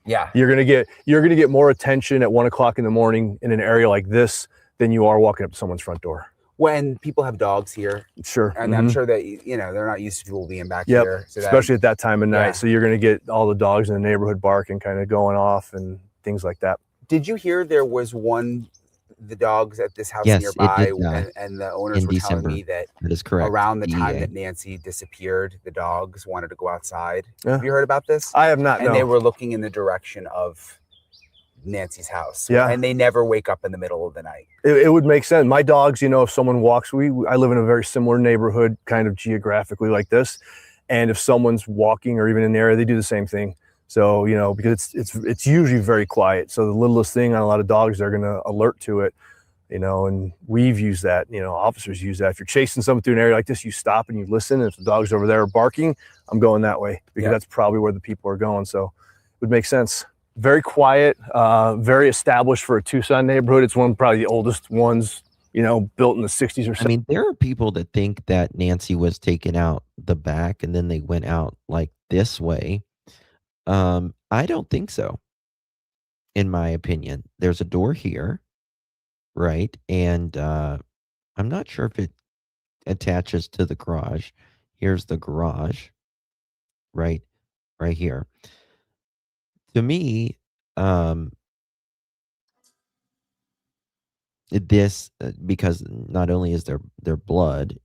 Yeah, you're going to get more attention at 1 o'clock in the morning in an area like this than you are walking up to someone's front door. When people have dogs here, sure, and I'm sure that they're not used to people being back here, so especially at that time of night. Yeah. So you're going to get all the dogs in the neighborhood barking, kind of going off, and things like that. Did you hear there was the dogs at this house Yes, it nearby, did die and the owners in were telling December. me that That is correct. around the time DEA. that Nancy disappeared, the dogs wanted to go outside. Yeah. Have you heard about this? I have not. And No. they were looking in the direction of Nancy's house. Yeah. And they never wake up in the middle of the night. It would make sense. My dogs, if someone walks, I live in a very similar neighborhood, kind of geographically like this. And if someone's walking or even in the area, they do the same thing. So, because it's usually very quiet. So the littlest thing on a lot of dogs, they're going to alert to it, and we've used that, officers use that. If you're chasing someone through an area like this, you stop and you listen. And if the dogs over there are barking, I'm going that way because that's probably where the people are going. So it would make sense. Very quiet, very established for a Tucson neighborhood. It's probably the oldest ones, built in the 60s or 70s. I mean, there are people that think that Nancy was taken out the back and then they went out like this way. I don't think so. In my opinion, there's a door here, right? And I'm not sure if it attaches to the garage. Here's the garage, right here. To me, this because not only is there blood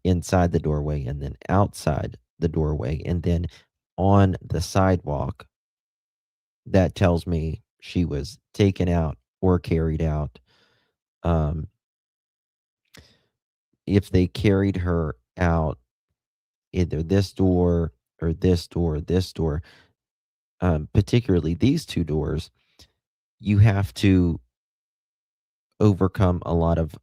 inside the doorway and then outside the doorway and then on the sidewalk, that tells me she was taken out or carried out. If they carried her out either this door or this door, particularly these two doors, you have to overcome a lot of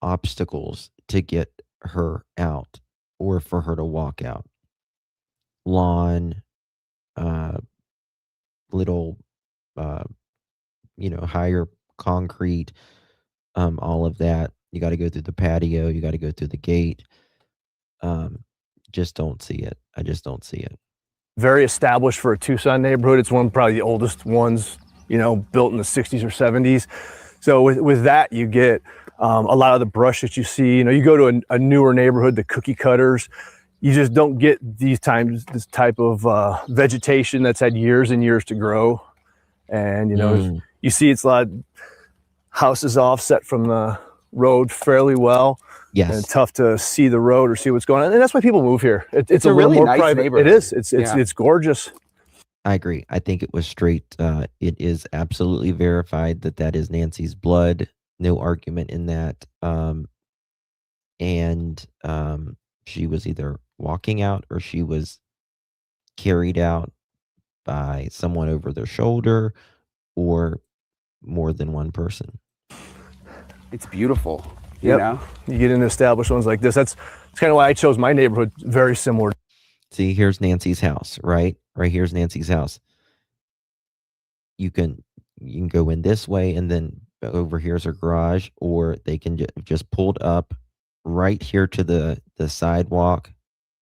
obstacles to get her out or for her to walk out. Lawn, little, higher concrete, all of that. You got to go through the patio. You got to go through the gate. Just don't see it. I just don't see it. Very established for a Tucson neighborhood. It's probably the oldest ones, built in the 60s or 70s. So with that, you get a lot of the brush that you see. You go to a newer neighborhood, the cookie cutters. You just don't get this type of vegetation that's had years and years to grow. And, you see it's a lot of houses offset from the road fairly well. Yes. And tough to see the road or see what's going on. And that's why people move here. It's a really more nice private neighborhood. It is. It's gorgeous. I agree. I think it was straight. It is absolutely verified that is Nancy's blood. No argument in that. And she was either walking out or she was carried out by someone over their shoulder or more than one person. It's beautiful. You get into established ones like this. That's kind of why I chose my neighborhood. Very similar. See, here's Nancy's house, right? Right here's Nancy's house. You can go in this way, and then over here's her garage, or they can just pulled up right here to the sidewalk,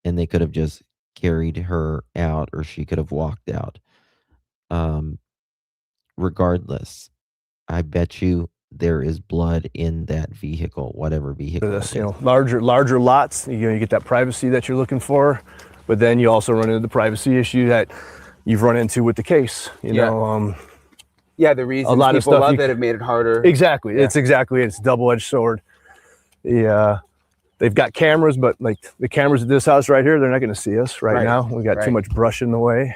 and they could have just carried her out, or she could have walked out. Regardless, I bet you there is blood in that vehicle, whatever vehicle. This, larger lots. You get that privacy that you're looking for, but then you also run into the privacy issue that you've run into with the case. The reasons a lot people of stuff love that have made it harder. Exactly. Yeah. It's a double-edged sword. They've got cameras, but like the cameras at this house right here, they're not going to see us right now. We got too much brush in the way.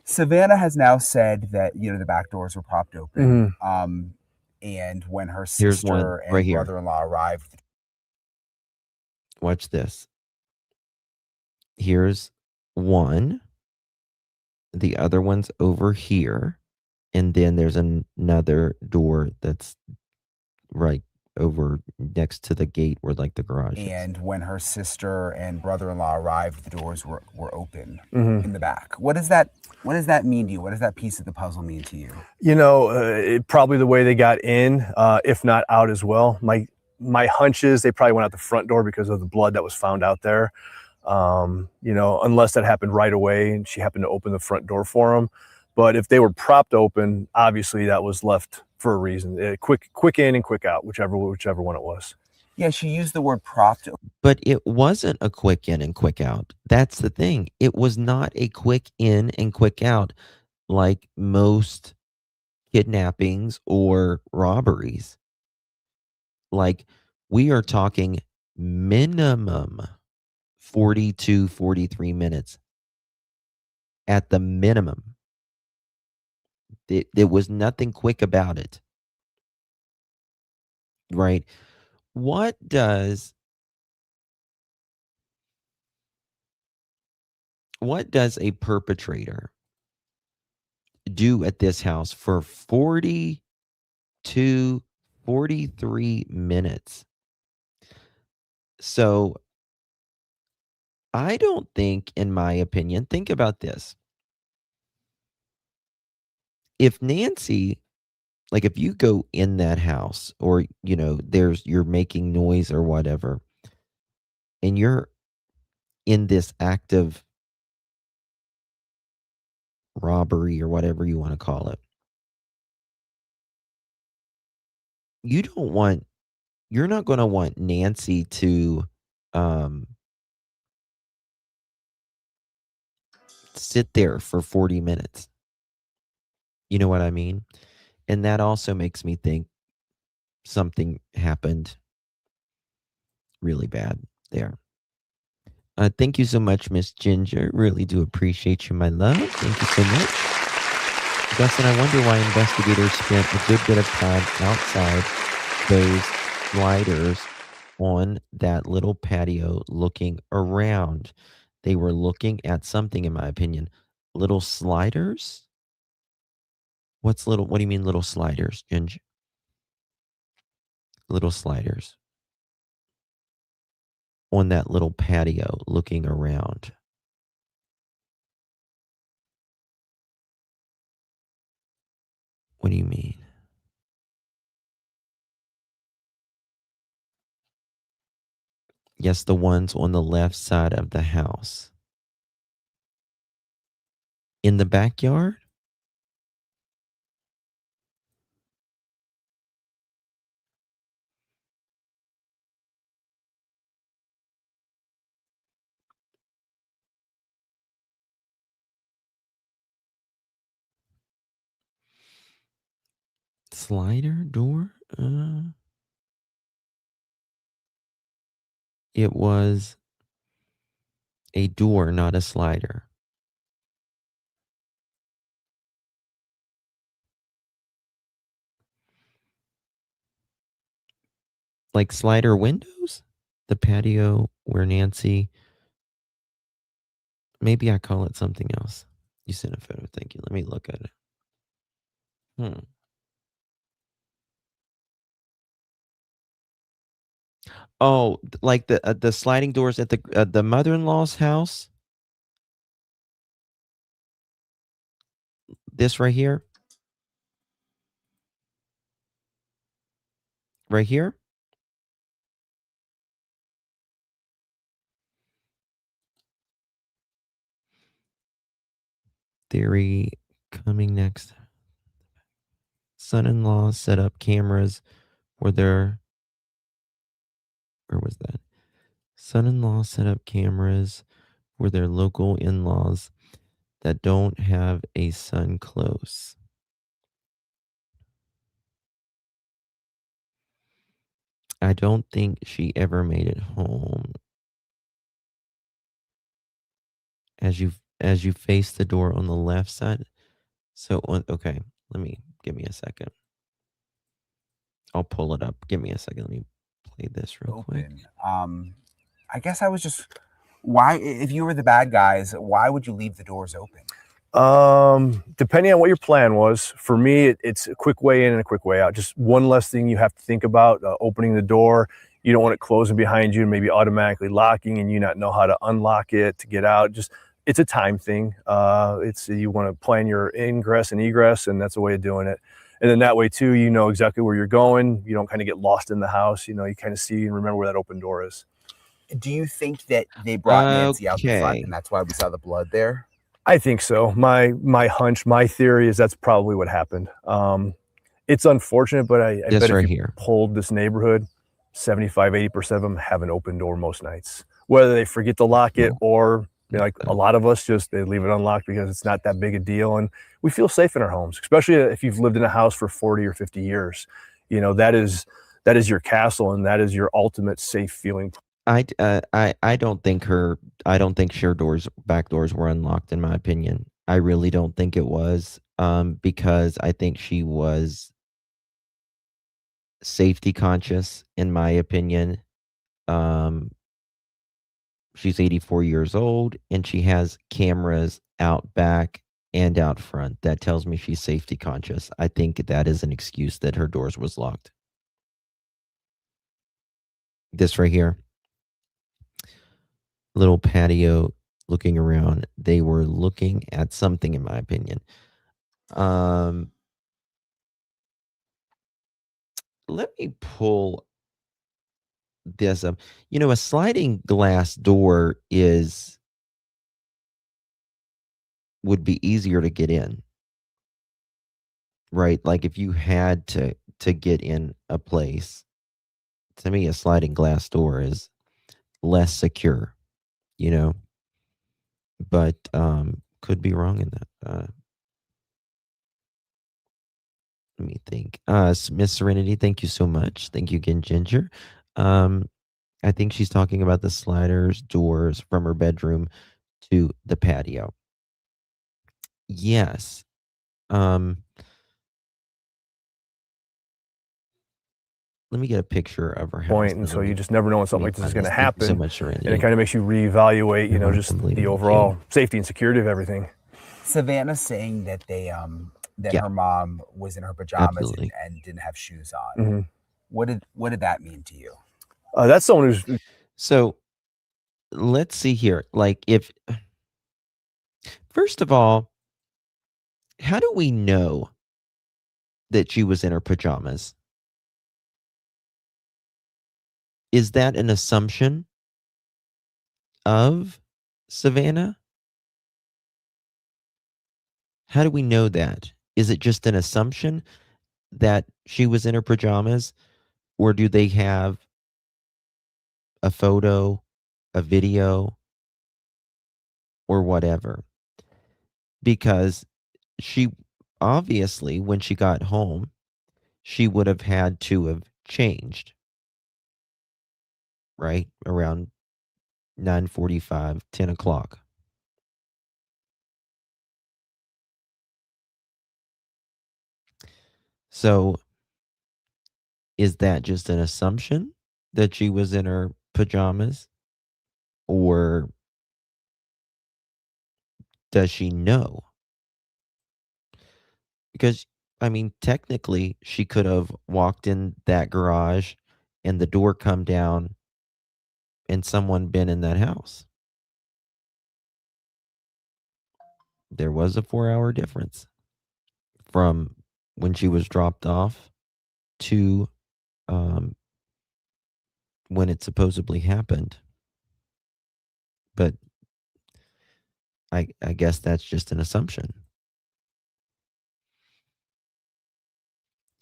Savannah has now said that the back doors were propped open. And when her sister and brother-in-law arrived. Watch this. Here's one. The other one's over here. And then there's another door that's right over next to the gate where like the garage is. And when her sister and brother-in-law arrived, the doors were open in the back. What does that mean to you? What does that piece of the puzzle mean to you? Probably the way they got in, if not out as well. My hunch is they probably went out the front door because of the blood that was found out there. Unless that happened right away and she happened to open the front door for them. But if they were propped open, obviously that was left for a reason. Quick in and quick out, whichever one it was. Yeah, she used the word propped. But it wasn't a quick in and quick out. That's the thing. It was not a quick in and quick out like most kidnappings or robberies. Like, we are talking minimum 42, 43 minutes at the minimum. There was nothing quick about it, right? What does a perpetrator do at this house for 42, 43 minutes? So I don't think, in my opinion, think about this. If Nancy, like if you go in that house or, you're making noise or whatever, and you're in this act of robbery or whatever you want to call it, you're not going to want Nancy to sit there for 40 minutes. You know what I mean? And that also makes me think something happened really bad there. Thank you so much, Miss Ginger. Really do appreciate you, my love. Thank you so much. Dustin, I wonder why investigators spent a good bit of time outside those sliders on that little patio looking around. They were looking at something, in my opinion. Little sliders? What do you mean little sliders, Ginger? Little sliders on that little patio looking around. What do you mean? Yes, the ones on the left side of the house. In the backyard? Slider door? It was a door, not a slider. Like slider windows? The patio where Nancy. Maybe I call it something else. You sent a photo. Thank you. Let me look at it. Oh, like the sliding doors at the mother-in-law's house? This right here? Right here? Theory coming next. Son-in-law set up cameras where where was that? Son-in-law set up cameras where their local in-laws that don't have a son close. I don't think she ever made it home. As you face the door on the left side. So okay, give me a second. I'll pull it up. Give me a second. Let me play this real quick. I guess I was just, why, if you were the bad guys, why would you leave the doors open? Depending on what your plan was, for me, it's a quick way in and a quick way out. Just one less thing you have to think about, opening the door. You don't want it closing behind you and maybe automatically locking and you not know how to unlock it to get out. Just, it's a time thing. You want to plan your ingress and egress, and that's a way of doing it. And then that way too, you know exactly where you're going. You don't kind of get lost in the house. You know, you kind of see and remember where that open door is. Do you think that they brought Nancy out the front and that's why we saw the blood there? I think so. My hunch, my theory is that's probably what happened. It's unfortunate, but I bet if you polled this neighborhood, 75, 80% of them have an open door most nights. Whether they forget to lock it or I mean, like a lot of us just they leave it unlocked because it's not that big a deal, and we feel safe in our homes, especially if you've lived in a house for 40 or 50 years. You know, that is your castle, and that is your ultimate safe feeling. I don't think back doors were unlocked, in my opinion. I really don't think it was, because I think she was safety conscious, in my opinion. Um, she's 84 years old, and she has cameras out back and out front. That tells me she's safety conscious. I think that is an excuse that her doors was locked. This right here, little patio looking around. They were looking at something, in my opinion. Let me pull this up. You know, a sliding glass door would be easier to get in, right? Like if you had to get in a place, to me, a sliding glass door is less secure, you know, but could be wrong in that. Let me think. Miss Serenity, thank you so much. Thank you again, Ginger. Um, I think she's talking about the sliders doors from her bedroom to the patio. Yes. Let me get a picture of her house. Point, and so you just never know when something like this is going to happen. Thank you so much, Serenity. And it kind of makes you reevaluate, you know, just the overall safety and security of everything. Savannah saying that Yeah. her mom was in her pajamas Absolutely. and didn't have shoes on. Mhm. What did that mean to you? That's someone who's So let's see here. Like, if first of all, how do we know that she was in her pajamas? Is that an assumption of Savannah? How do we know that? Is it just an assumption that she was in her pajamas? Or do they have a photo, a video, or whatever? Because she obviously, when she got home, she would have had to have changed, right? Around 9:45, 10 o'clock. So is that just an assumption that she was in her pajamas? Or does she know? Because, I mean, technically, she could have walked in that garage and the door come down and someone been in that house. There was a 4-hour difference from when she was dropped off to when it supposedly happened. But I guess that's just an assumption.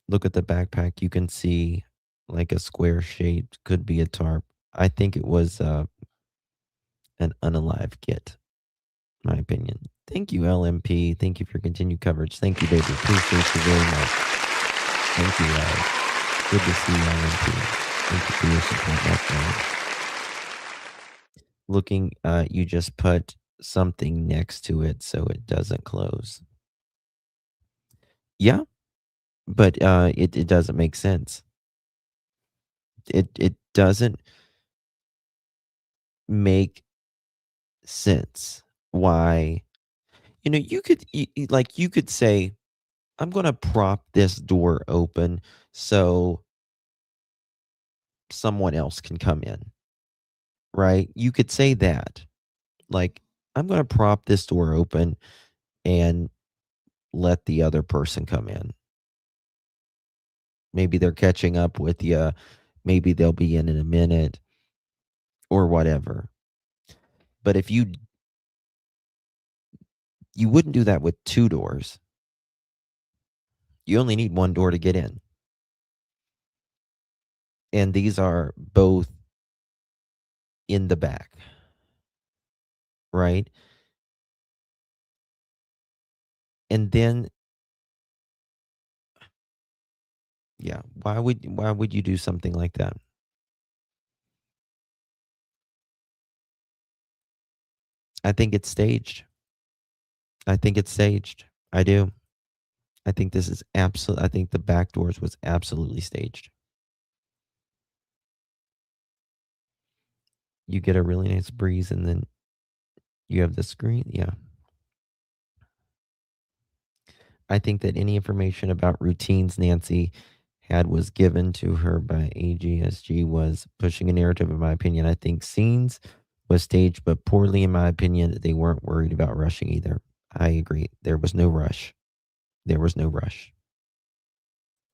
Look at the backpack. You can see like a square shape, could be a tarp. I think it was an unalive kit, my opinion. Thank you, LMP. Thank you for continued coverage. Thank you, baby. Appreciate you very much. Thank you, guys. Good to see you, LMP. Thank you for your support, my friend. Looking, you just put something next to it so it doesn't close. Yeah, but it doesn't make sense. It doesn't make sense why, you could say, I'm going to prop this door open so someone else can come in, right? You could say that, like, I'm going to prop this door open and let the other person come in. Maybe they're catching up with you. Maybe they'll be in a minute or whatever. But if you wouldn't do that with two doors. You only need one door to get in. And these are both in the back. right? And then, yeah, why would you do something like that? I think it's staged. I think it's staged. I do. I think this is absolute. I think the back doors was absolutely staged. You get a really nice breeze, and then you have the screen. Yeah, I think that any information about routines Nancy had was given to her by AGSG was pushing a narrative, in my opinion. I think scenes was staged, but poorly, in my opinion. They weren't worried about rushing either. I agree. There was no rush. There was no rush.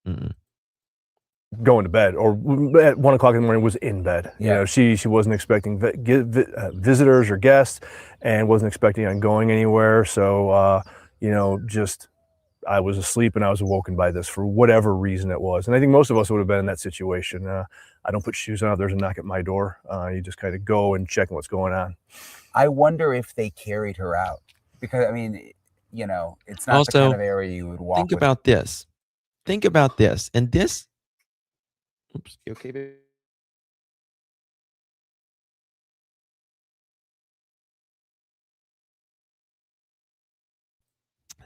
Mm-mm. Going to bed, or at 1 o'clock in the morning was in bed. You know, she wasn't expecting visitors or guests, and wasn't expecting on going anywhere. So just I was asleep and I was awoken by this for whatever reason it was. And I think most of us would have been in that situation. I don't put shoes on if there's a knock at my door. You just kind of go and check what's going on. I wonder if they carried her out, because I mean, it's not the Also, kind of area you would walk. think about this. Think about this. And this. Oops. You okay, babe?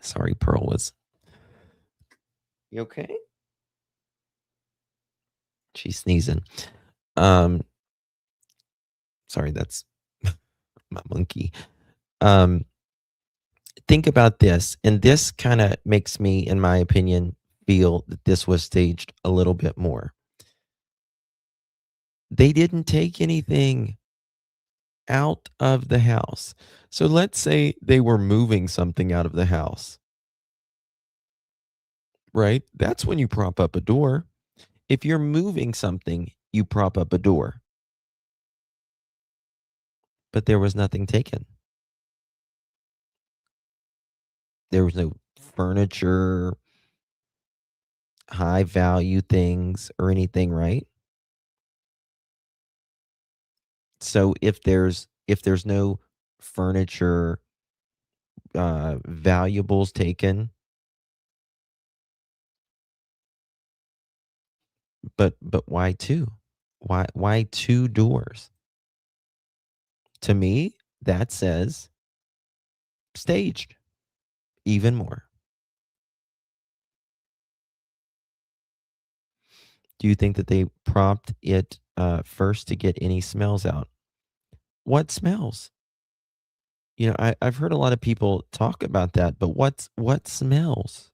Sorry, Pearl was. You okay? She's sneezing. Sorry, that's my monkey. Think about this, and this kind of makes me, in my opinion, feel that this was staged a little bit more. They didn't take anything out of the house. So let's say they were moving something out of the house, right? That's when you prop up a door. If you're moving something, you prop up a door. But there was nothing taken. There was no furniture, high value things, or anything, right? So if there's no furniture, valuables taken, but why two? Why two doors? To me, that says staged even more. Do you think that they propped it first to get any smells out? What smells? I've heard a lot of people talk about that, but what smells?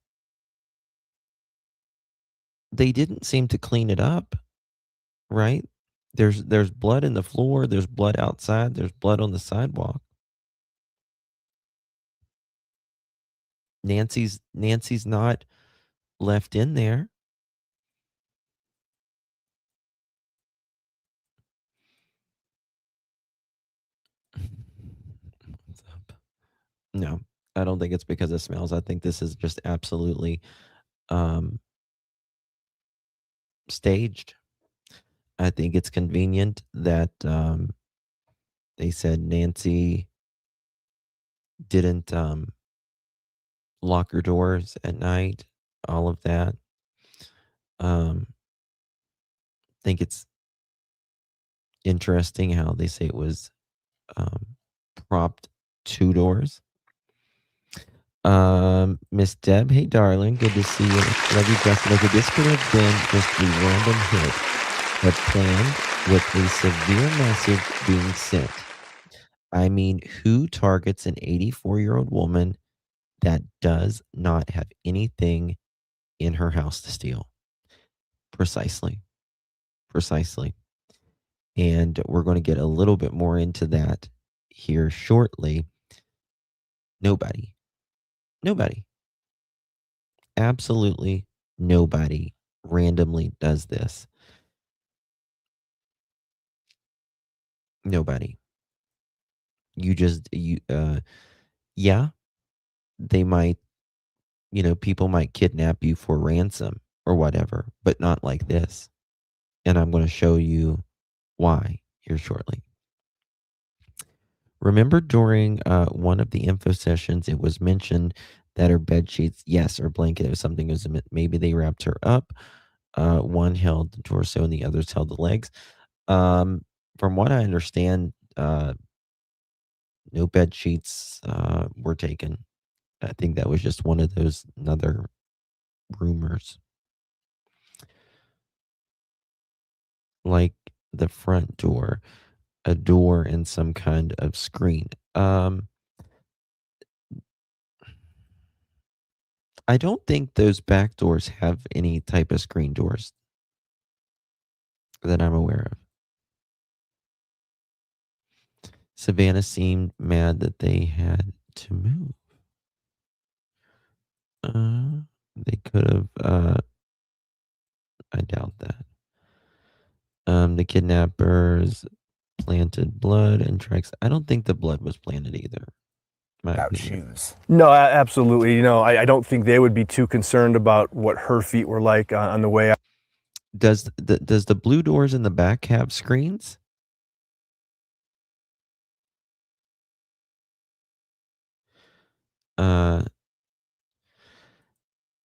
They didn't seem to clean it up, right? There's blood in the floor, there's blood outside, there's blood on the sidewalk. Nancy's not left in there. What's up? No, I don't think it's because of smells. I think this is just absolutely um staged. I think it's convenient that they said Nancy didn't lock her doors at night, all of that. Um, think it's interesting how they say it was propped two doors. Miss Deb, hey darling, good to see you. Love you, Justin. Okay, this could have been just a random hit, but planned with a severe message being sent. I mean, who targets an 84-year-old woman that does not have anything in her house to steal? Precisely. Precisely. And we're going to get a little bit more into that here shortly. Nobody. Nobody. Absolutely nobody randomly does this. Nobody. Yeah, they might, people might kidnap you for ransom or whatever, but not like this. And I'm going to show you why here shortly. Remember during one of the info sessions, it was mentioned that her bed sheets, yes, or blanket, it was something, it was maybe they wrapped her up. One held the torso and the others held the legs. From what I understand, no bed sheets were taken. I think that was just one of those other rumors. Like the front door, a door and some kind of screen. I don't think those back doors have any type of screen doors that I'm aware of. Savannah seemed mad that they had to move. They could have, I doubt that. The kidnappers planted blood and tracks. I don't think the blood was planted either. My About opinion. shoes. No, absolutely. You know, I don't think they would be too concerned about what her feet were like on the way out. Does the blue doors in the back have screens? Uh,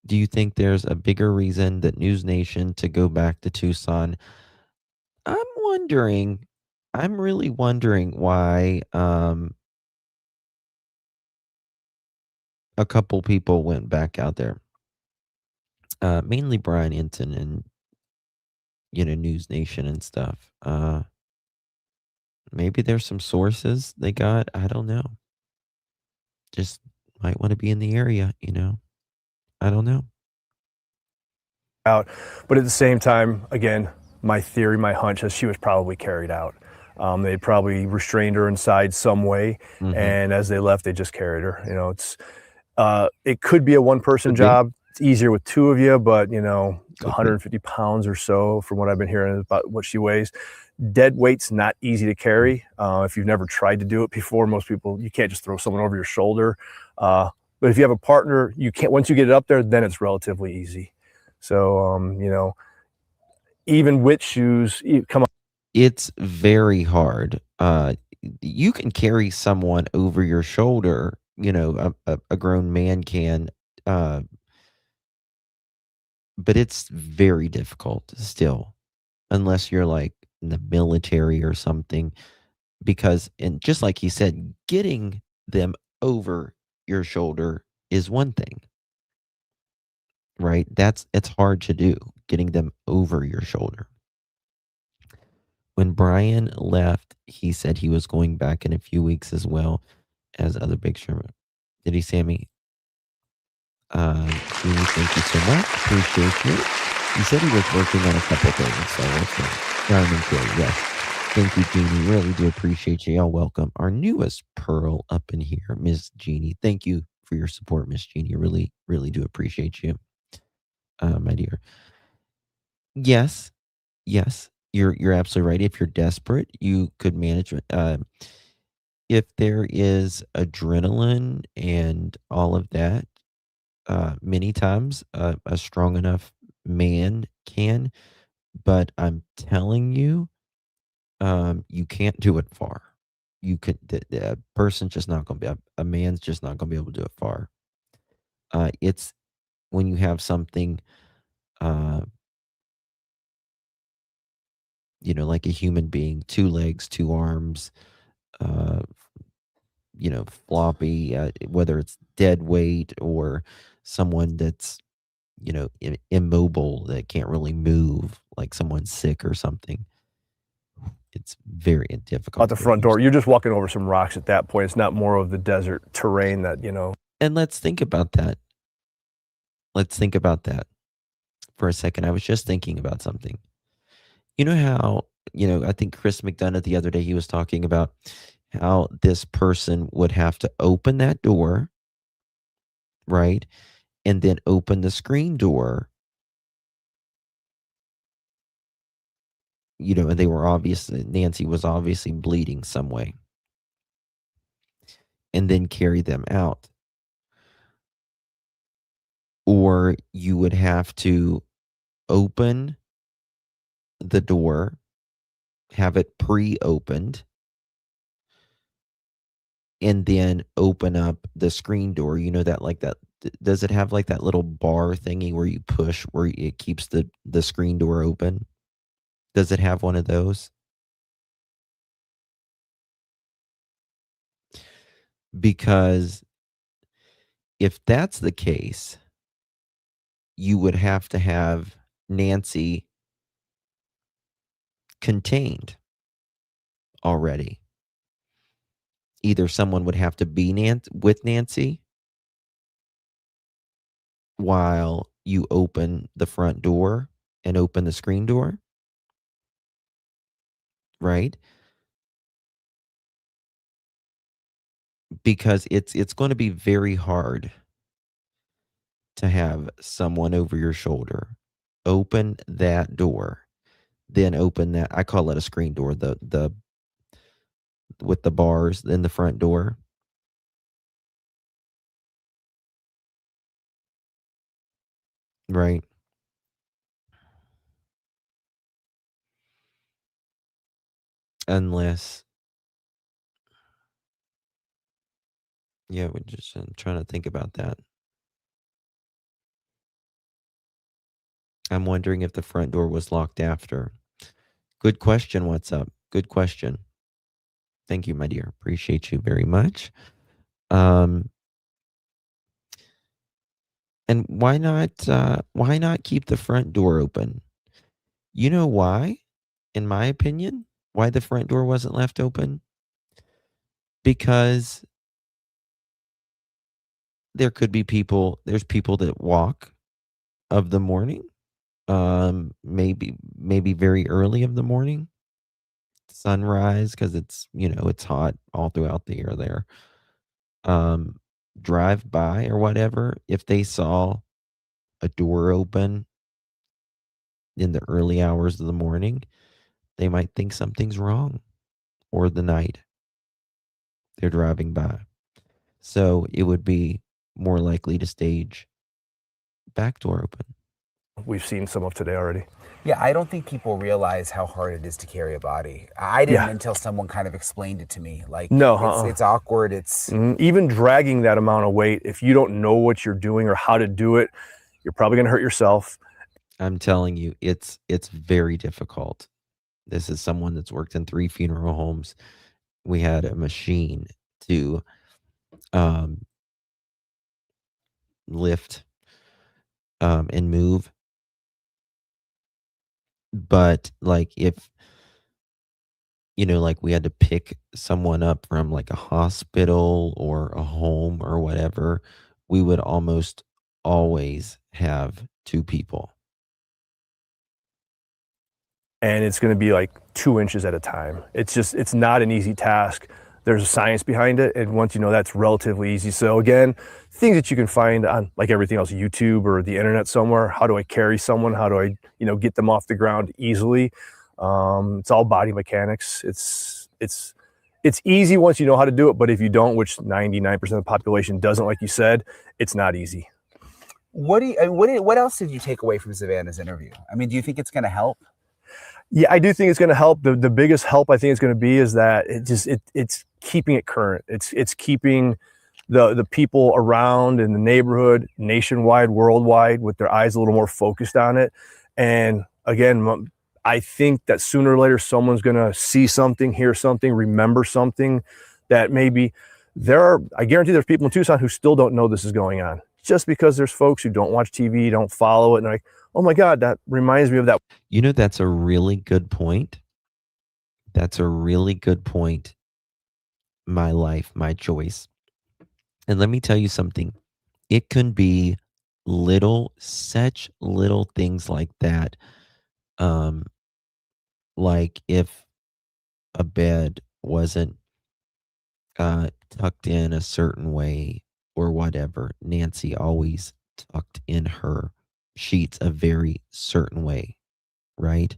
do you think there's a bigger reason that News Nation to go back to Tucson? I'm wondering. I'm really wondering why a couple people went back out there. Mainly Brian Enton and News Nation and stuff. Maybe there's some sources they got. I don't know. Just might want to be in the area. I don't know. Out. But at the same time, again, my theory, my hunch is she was probably carried out. They probably restrained her inside some way, Mhm. and as they left, they just carried her. You know, it could be a one-person Could be. job. It's easier with two of you, but Could be. 150 pounds or so, from what I've been hearing, is about what she weighs. Dead weight's not easy to carry. If you've never tried to do it before, most people, you can't just throw someone over your shoulder. But if you have a partner, you can't. Once you get it up there, then it's relatively easy. So, even with shoes, come on. It's very hard. You can carry someone over your shoulder. A grown man can, uh, but it's very difficult still, unless you're like in the military or something. Because, and just like he said, getting them over your shoulder is one thing, right? It's hard to do, getting them over your shoulder. When Brian left, he said he was going back in a few weeks as well as other big streamer. Did he, Sammy? Jeannie, thank you so much. Appreciate you. He said he was working on a couple things, so let's go. Diamond Kill, yes. Thank you, Jeannie. Really do appreciate you. Y'all welcome our newest Pearl up in here, Miss Jeannie. Thank you for your support, Miss Jeannie. Really, really do appreciate you, my dear. Yes, yes, you're absolutely right. If you're desperate, you could manage it. If there is adrenaline and all of that, many times a strong enough man can. But I'm telling you, you can't do it far. You could the person's just not going to be a man's just not going to be able to do it far. It's when you have something, uh, like a human being, two legs, two arms, uh, floppy, whether it's dead weight or someone that's, immobile that can't really move, like someone's sick or something. It's very difficult. At the front door, you're just walking over some rocks at that point. It's not more of the desert terrain that, And let's think about that. Let's think about that for a second. I was just thinking about something. You know how, I think Chris McDonough the other day, he was talking about how this person would have to open that door, right? And then open the screen door. And they were obviously, Nancy was obviously bleeding some way. And then carry them out. Or you would have to open the door, have it pre-opened, and then open up the screen door. You know that like that does it have like that little bar thingy where you push where it keeps the screen door open? Does it have one of those? Because if that's the case, you would have to have Nancy contained already. Either someone would have to be with Nancy while you open the front door and open the screen door, right? Because it's going to be very hard to have someone over your shoulder open that door, then open that, I call it a screen door, the with the bars in the front door. Right. Unless, yeah, we just, I'm trying to think about that. I'm wondering if the front door was locked after. Good question. What's up? Good question. Thank you, my dear. Appreciate you very much. And why not keep the front door open? You know why? In my opinion, why the front door wasn't left open? Because there could be there's people that walk of the morning, maybe very early of the morning, sunrise, because it's, it's hot all throughout the year there. Drive by or whatever, if they saw a door open in the early hours of the morning, they might think something's wrong, or the night they're driving by. So it would be more likely to stage back door open. We've seen some of today already. Yeah, I don't think people realize how hard it is to carry a body. I didn't until someone kind of explained it to me. Like, no, it's awkward. It's even dragging that amount of weight. If you don't know what you're doing or how to do it, you're probably going to hurt yourself. I'm telling you, it's very difficult. This is someone that's worked in 3 funeral homes. We had a machine to lift and move. But like if like we had to pick someone up from like a hospital or a home or whatever, we would almost always have 2 people. And it's going to be like 2 inches at a time. It's not an easy task. There's a science behind it. And once you know, that's relatively easy. So again, things that you can find on, like everything else, YouTube or the internet somewhere. How do I carry someone? How do I, get them off the ground easily? It's all body mechanics. It's easy once you know how to do it. But if you don't, which 99% of the population doesn't, like you said, it's not easy. What else did you take away from Savannah's interview? I mean, do you think it's going to help? Yeah, I do think it's going to help. The biggest help I think it's going to be is that it's keeping it current. It's keeping the people around in the neighborhood, nationwide, worldwide, with their eyes a little more focused on it. And again, I think that sooner or later someone's going to see something, hear something, remember something that maybe I guarantee there's people in Tucson who still don't know this is going on, just because there's folks who don't watch TV, don't follow it, and they're like, oh my God, that reminds me of that. That's a really good point. That's a really good point. My life, my choice. And let me tell you something. It can be such little things like that. Like if a bed wasn't tucked in a certain way or whatever, Nancy always tucked in her sheets a very certain way, right?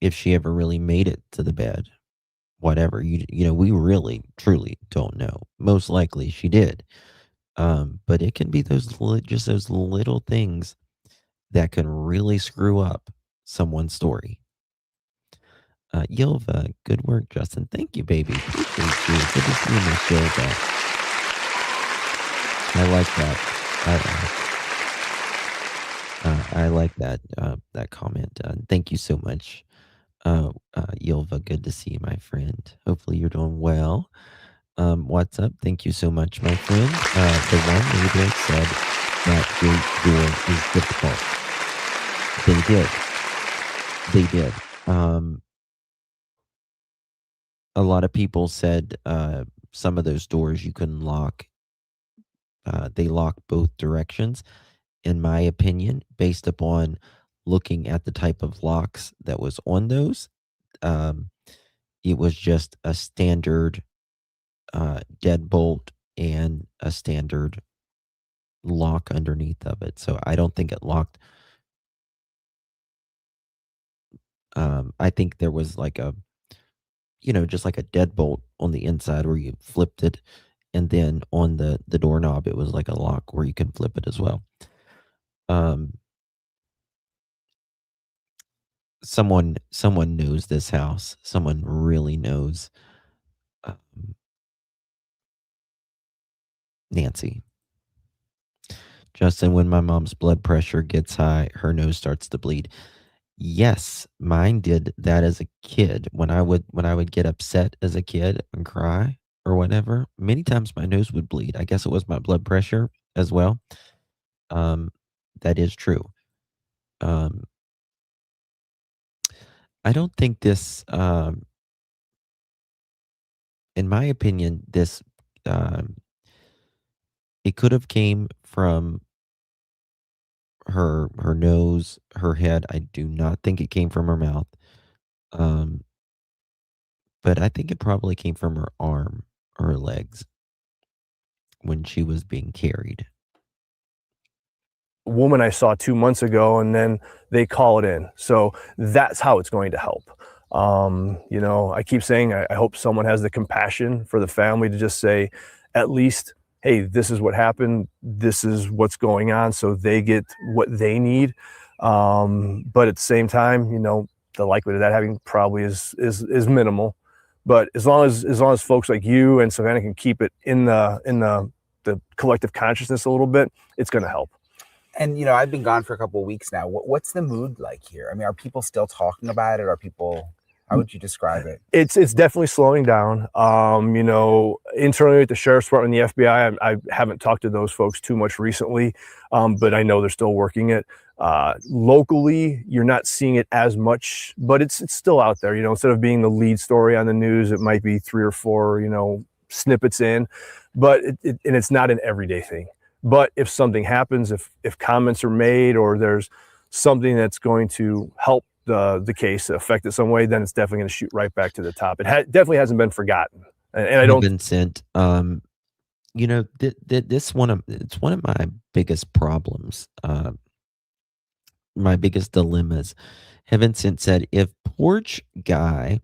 If she ever really made it to the bed, whatever, we really truly don't know. Most likely she did. But it can be those little things that can really screw up someone's story. Yilva, good work, Justin. Thank you, baby. Appreciate you. Good to see you, Miss Yilva. I like that. I like that that comment. Thank you so much, Yilva. Good to see you, my friend. Hopefully, you're doing well. What's up? Thank you so much, my friend. The one neighbor said that your door is difficult. They did. They did. A lot of people said some of those doors you can lock. They lock both directions. In my opinion, based upon looking at the type of locks that was on those, um, it was just a standard deadbolt and a standard lock underneath of it. So I don't think it locked. I think there was like a, just like a deadbolt on the inside where you flipped it, and then on the doorknob it was like a lock where you can flip it as well. Um, someone knows this house. Someone really knows um, Nancy. Justin, when my mom's blood pressure gets high, her nose starts to bleed. Yes, mine did that as a kid. When I would get upset as a kid and cry or whatever, many times my nose would bleed. I guess it was my blood pressure as well. Um, that is true. Um, I don't think this, in my opinion, this, um, it could have came from her nose, her head. I do not think it came from her mouth. Um, but I think it probably came from her arm or her legs when she was being carried. Woman I saw 2 months ago, and then they call it in. So that's how it's going to help. I keep saying I hope someone has the compassion for the family to just say, at least, hey, this is what happened. This is what's going on, so they get what they need. But at the same time, the likelihood of that having probably is minimal. But as long as folks like you and Savannah can keep it in the collective consciousness a little bit, it's going to help. And I've been gone for a couple of weeks now. What's the mood like here? I mean, are people still talking about it? Are people? How would you describe it? It's definitely slowing down. Internally at the sheriff's department and the FBI, I haven't talked to those folks too much recently, but I know they're still working it. Locally, you're not seeing it as much, but it's still out there. Instead of being the lead story on the news, it might be 3 or 4, snippets in, but and it's not an everyday thing. But if something happens, if comments are made or there's something that's going to help the case affect it some way, then it's definitely going to shoot right back to the top. It definitely hasn't been forgotten, and I don't. Vincent, this it's one of my biggest problems, my biggest dilemmas. Vincent said, if Porch Guy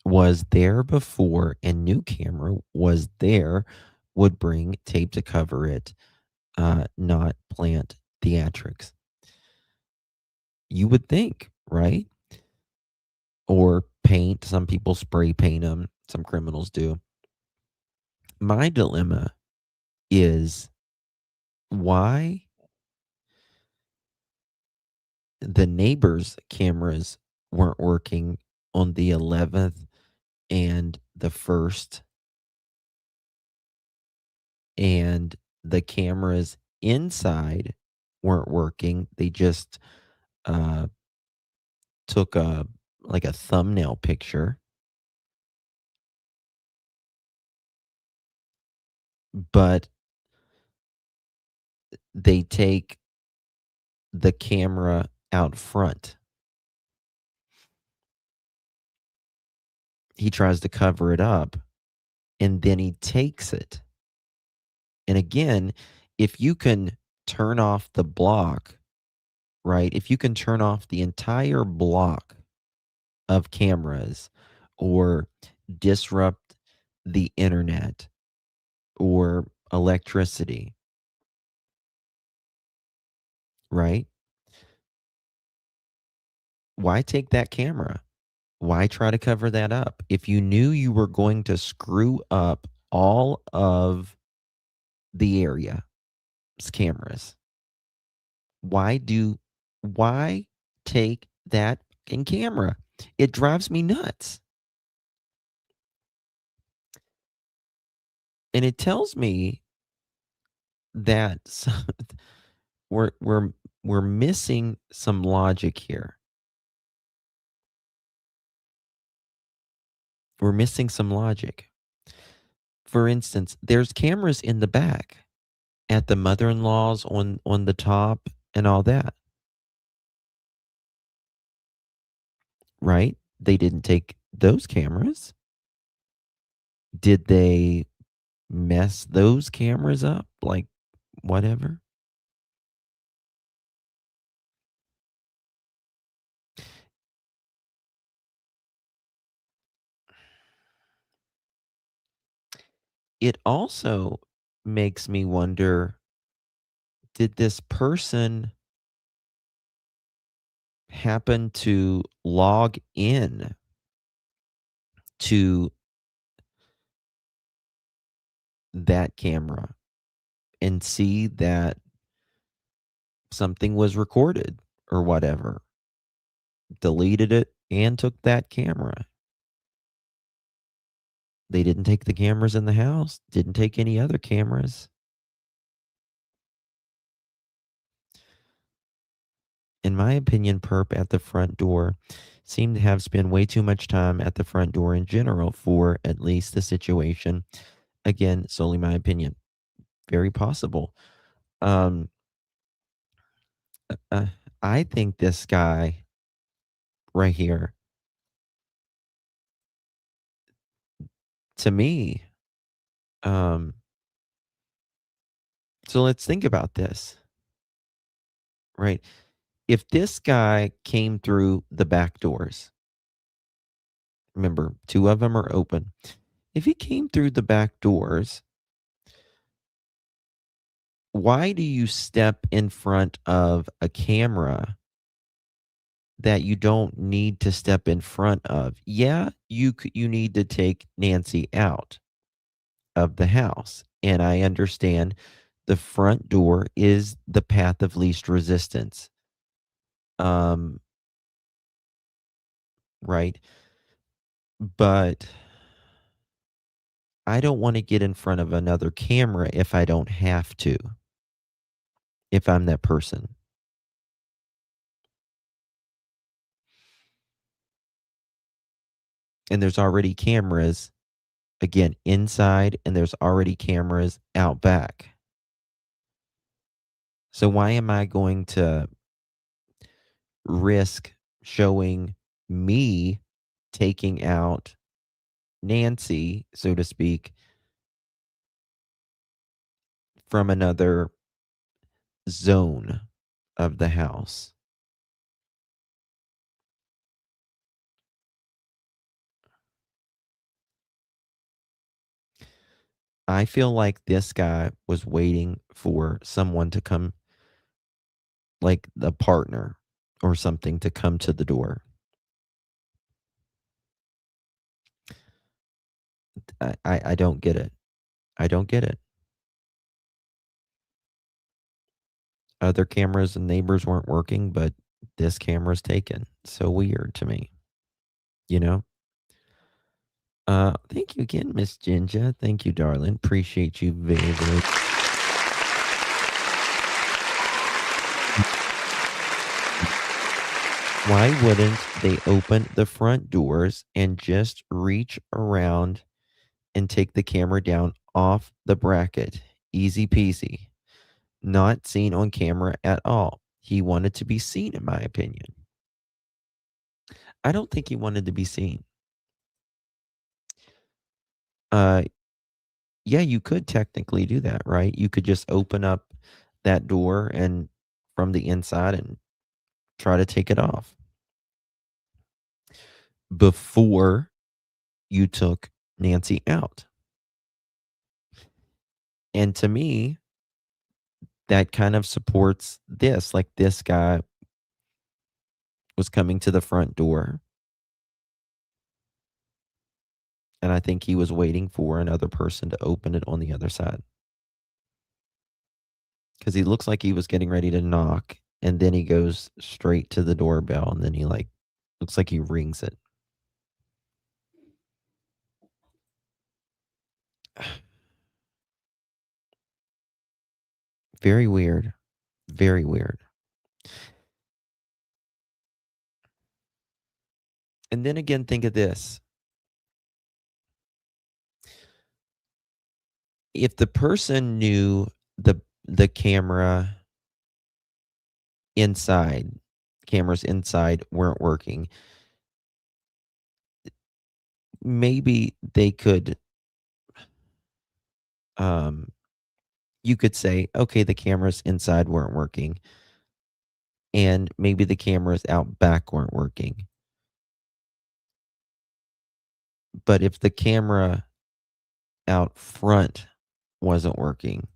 was there before and new camera was there, would bring tape to cover it, not plant theatrics. You would think, right? Or paint. Some people spray paint them. Some criminals do. My dilemma is why the neighbors' cameras weren't working on the 11th and the 1st, and the cameras inside weren't working. They just uh, took a thumbnail picture, but they take the camera out front. He tries to cover it up, and then he takes it. And again, if you can turn off the block, right? If you can turn off the entire block of cameras or disrupt the internet or electricity, right? Why take that camera? Why try to cover that up? If you knew you were going to screw up all of the area's cameras, why take that in camera? It drives me nuts. And it tells me that we're we're we're missing some logic here. We're missing some logic. For instance, there's cameras in the back at the mother-in-law's on the top and all that, right? They didn't take those cameras. Did they mess those cameras up? Like whatever. It also makes me wonder, did this person happen to log in to that camera and see that something was recorded or whatever, deleted it, and took that camera? They didn't take the cameras in the house, didn't take any other cameras. In my opinion, perp at the front door seemed to have spent way too much time at the front door in general for at least the situation. Again, solely my opinion. Very possible. Um, uh, I think this guy right here, to me, um, so let's think about this, right? If this guy came through the back doors, remember, two of them are open. If he came through the back doors, why do you step in front of a camera that you don't need to step in front of? Yeah, you need to take Nancy out of the house, and I understand the front door is the path of least resistance. Um, right? But I don't want to get in front of another camera if I don't have to, if I'm that person. And there's already cameras, again, inside, and there's already cameras out back. So why am I going to risk showing me taking out Nancy, so to speak, from another zone of the house? I feel like this guy was waiting for someone to come, like the partner or something, to come to the door. I don't get it. I don't get it. Other cameras and neighbors weren't working, but this camera's taken. So weird to me, you know? Thank you again, Miss Ginger. Thank you, darling. Appreciate you very, very. Why wouldn't they open the front doors and just reach around and take the camera down off the bracket? Easy peasy. Not seen on camera at all. He wanted to be seen, in my opinion. I don't think he wanted to be seen. Uh, yeah, you could technically do that, right? You could just open up that door and from the inside and try to take it off before you took Nancy out. And to me, that kind of supports this. Like this guy was coming to the front door And I think he was waiting for another person to open it on the other side. Because he looks like he was getting ready to knock, and then he goes straight to the doorbell, and then he looks like he rings it. Very weird. Very weird. And then again, think of this. If the person knew the cameras inside weren't working, maybe they could you could say, okay, the cameras inside weren't working, and maybe the cameras out back weren't working. But if the camera out front wasn't working,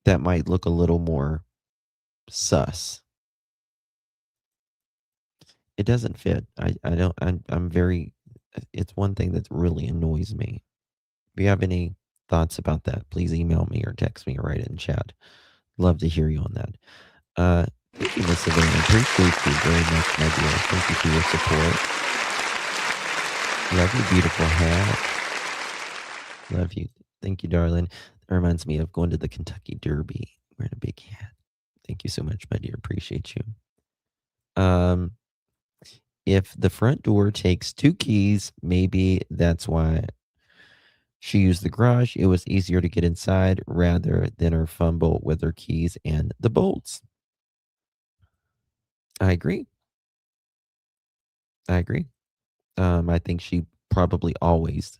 that might look a little more sus. It doesn't fit. I don't, I'm very, it's one thing that really annoys me. If you have any thoughts about that, please email me or text me or write it in chat. Love to hear you on that. Thank you, Miss Savannah. Appreciate you very much, my dear. Thank you for your support. Love your beautiful hat. Love you. Thank you, darling. That reminds me of going to the Kentucky Derby wearing a big hat. Thank you so much, my dear. Appreciate you. If the front door takes 2 keys, maybe that's why she used the garage. It was easier to get inside rather than her fumble with her keys and the bolts. I agree. I think she probably always.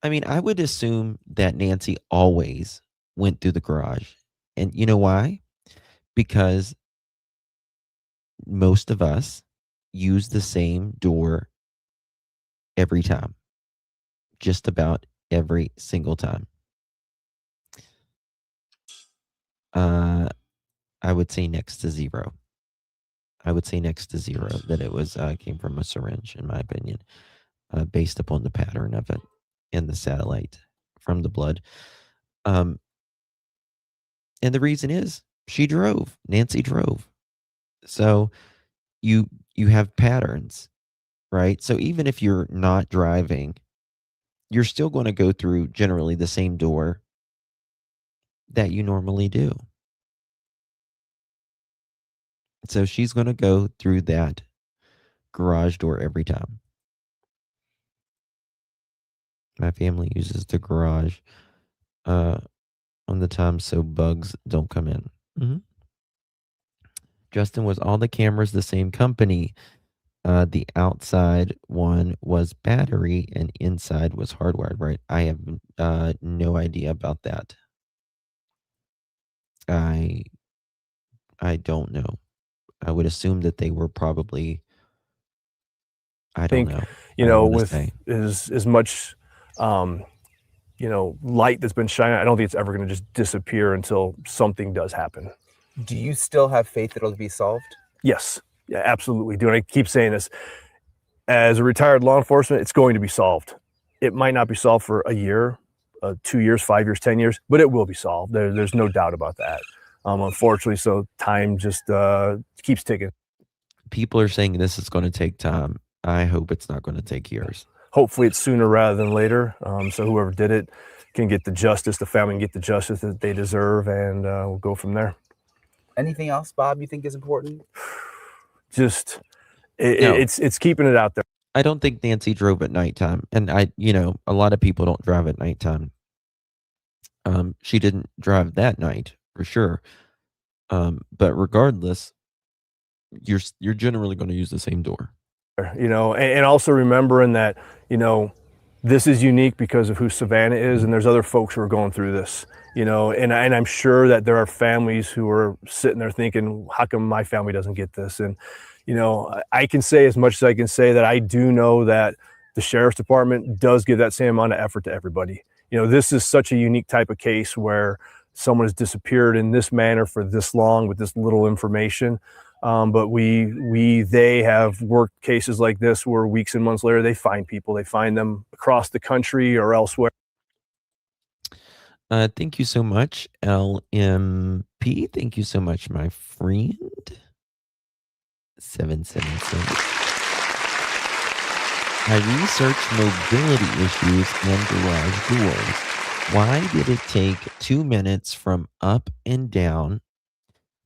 I mean, I would assume that Nancy always went through the garage. And you know why? Because most of us use the same door every time. Just about every single time. I would say next to zero. That it was came from a syringe, in my opinion, based upon the pattern of it and the satellite from the blood. And the reason is she drove. Nancy drove. So you have patterns, right? So even if you're not driving, you're still going to go through generally the same door that you normally do. So she's going to go through that garage door every time. My family uses the garage on the time so bugs don't come in. Mm-hmm. Justin, was all the cameras the same company? The outside one was battery and inside was hardwired, right? I have no idea about that. I don't know. I would assume that they were probably. I don't know. You know, with as much, you know, light that's been shining, I don't think it's ever going to just disappear until something does happen. Do you still have faith that it'll be solved? Yes. Yeah, absolutely do. And I keep saying this. As a retired law enforcement, it's going to be solved. It might not be solved for a year, 2 years, 5 years, 10 years, but it will be solved. There's no doubt about that. Unfortunately, so time just keeps ticking. People are saying this is going to take time. I hope it's not going to take years. Hopefully it's sooner rather than later. So whoever did it can get the justice, the family can get the justice that they deserve, and we'll go from there. Anything else, Bob, you think is important? Just, it's keeping it out there. I don't think Nancy drove at nighttime. And a lot of people don't drive at nighttime. She didn't drive that night for sure. But regardless, you're generally going to use the same door. You know, and also remembering that, you know, this is unique because of who Savannah is, and there's other folks who are going through this, you know, and I'm sure that there are families who are sitting there thinking, how come my family doesn't get this? And, you know, I can say as much as I can say that I do know that the sheriff's department does give that same amount of effort to everybody. You know, this is such a unique type of case where someone has disappeared in this manner for this long with this little information. But they have worked cases like this where weeks and months later they find people. They find them across the country or elsewhere. Thank you so much, LMP. Thank you so much, my friend. 777. I researched mobility issues and garage doors. Why did it take 2 minutes from up and down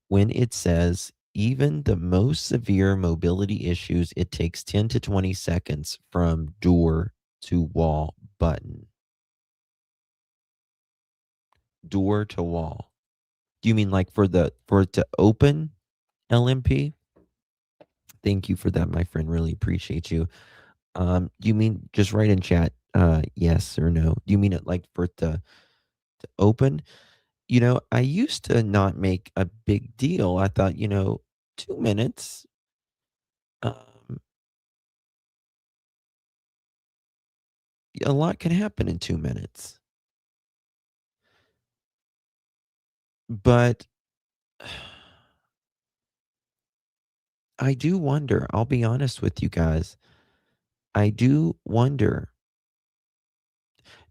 when it says even the most severe mobility issues, it takes 10 to 20 seconds from door to wall button? Door to wall. Do you mean like for it to open, LMP? Thank you for that, my friend. Really appreciate you. Do you mean just write in chat yes or no? Do you mean it like for it to open? I used to not make a big deal. I thought, 2 minutes. Um, a lot can happen in 2 minutes. But I do wonder, I'll be honest with you guys. I do wonder.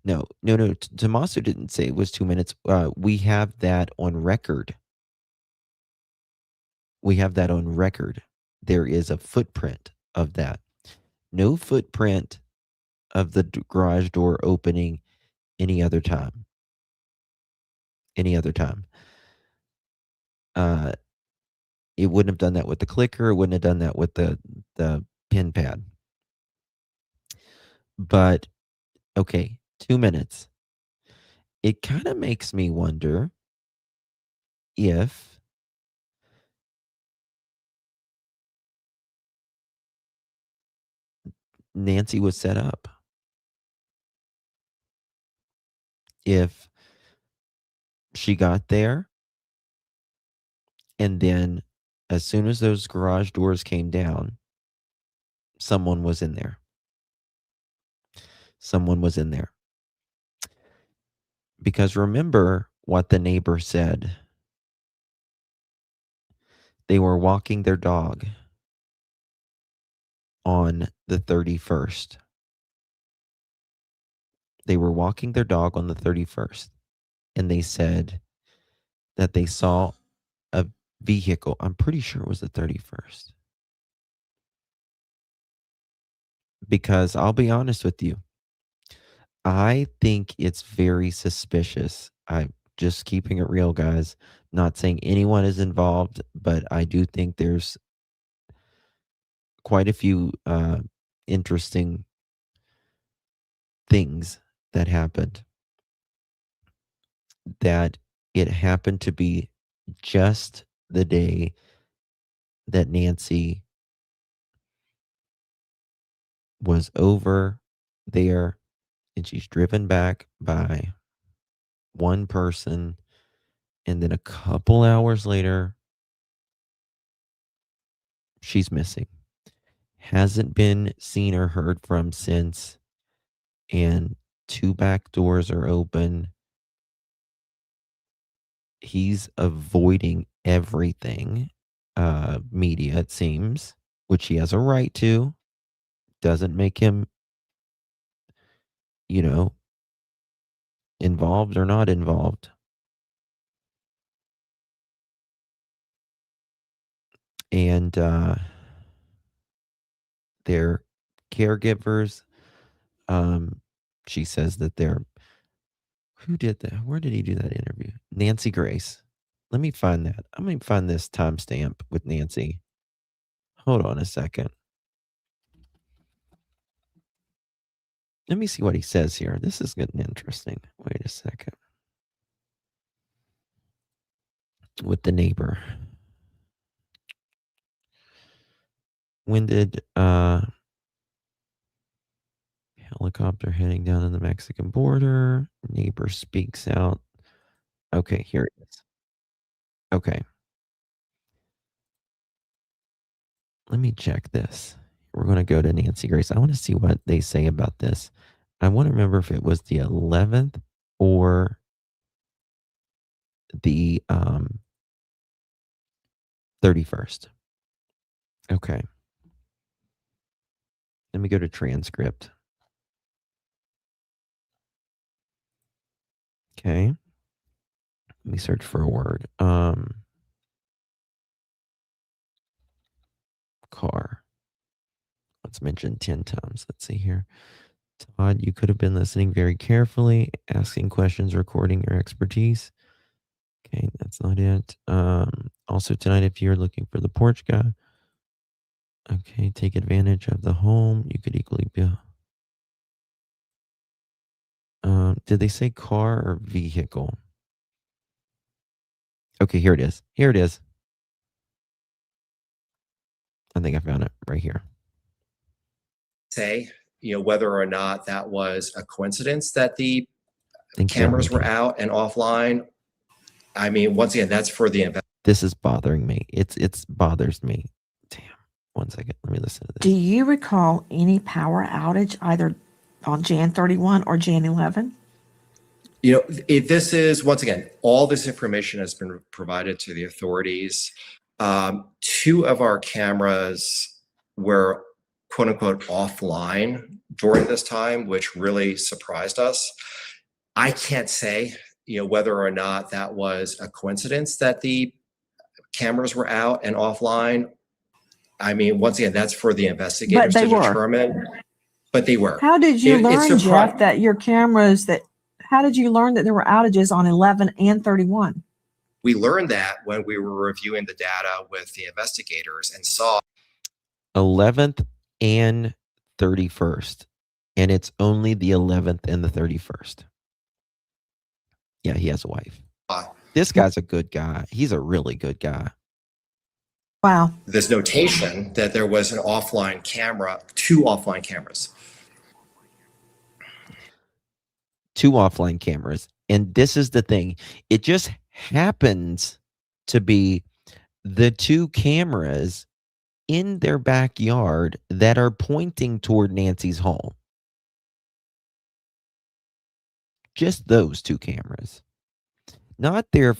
No, no, no. Tommaso didn't say it was 2 minutes. We have that on record. We have that on record. There is a footprint of that. No footprint of the garage door opening any other time. Any other time. It wouldn't have done that with the clicker. It wouldn't have done that with the pin pad. But okay, 2 minutes. It kind of makes me wonder if Nancy was set up. If she got there and then as soon as those garage doors came down, someone was in there. Someone was in there. Because remember what the neighbor said. They were walking their dog on the 31st. They were walking their dog on the 31st. And they said that they saw a vehicle. I'm pretty sure it was the 31st. Because I'll be honest with you, I think it's very suspicious. I'm just keeping it real, guys. Not saying anyone is involved, but I do think there's quite a few interesting things that happened. That it happened to be just the day that Nancy was over there and she's driven back by one person. And then a couple hours later, she's missing. Hasn't been seen or heard from since. And 2 back doors are open. He's avoiding everything, media, it seems, which he has a right to. Doesn't make him, you know, involved or not involved. And their caregivers, she says that they're, who did that? Where did he do that interview? Nancy Grace. Let me find that. I'm going to find this timestamp with Nancy. Hold on a second. Let me see what he says here. This is getting interesting. Wait a second. With the neighbor. When did helicopter heading down to the Mexican border? Neighbor speaks out. Okay, here it is. Okay. Let me check this. We're going to go to Nancy Grace. I want to see what they say about this. I want to remember if it was the 11th or the 31st. Okay. Let me go to transcript. Okay. Let me search for a word. Car. Let's mention 10 times. Let's see here. Todd, you could have been listening very carefully, asking questions, recording your expertise. Okay, that's not it. Also tonight, if you're looking for the porch guy, okay, take advantage of the home. You could equally be. Did they say car or vehicle? Okay, here it is. Here it is. I think I found it right here. Say, whether or not that was a coincidence that the Think so, cameras were Mickey. out and offline. I mean, once again, that's for the This is bothering me. It's bothers me. Damn. 1 second. Let me listen to Do this. you recall any power outage either on Jan 31 or Jan 11? This is, once again, all this information has been provided to the authorities. 2 of our cameras were quote unquote offline during this time, which really surprised us. I can't say, whether or not that was a coincidence that the cameras were out and offline. I mean, once again, that's for the investigators But they to were. determine. But they were. How did you learn, Jeff, surprised. that your cameras how did you learn that there were outages on 11 and 31? We learned that when we were reviewing the data with the investigators and saw 11th and 31st. And it's only the 11th and the 31st. Yeah, he has a wife. This guy's a good guy. He's a really good guy. Wow. this notation that there was an offline camera, 2 offline cameras. 2 offline cameras. And this is the thing. It just happens to be the 2 cameras in their backyard that are pointing toward Nancy's home. Just those 2 cameras. Not their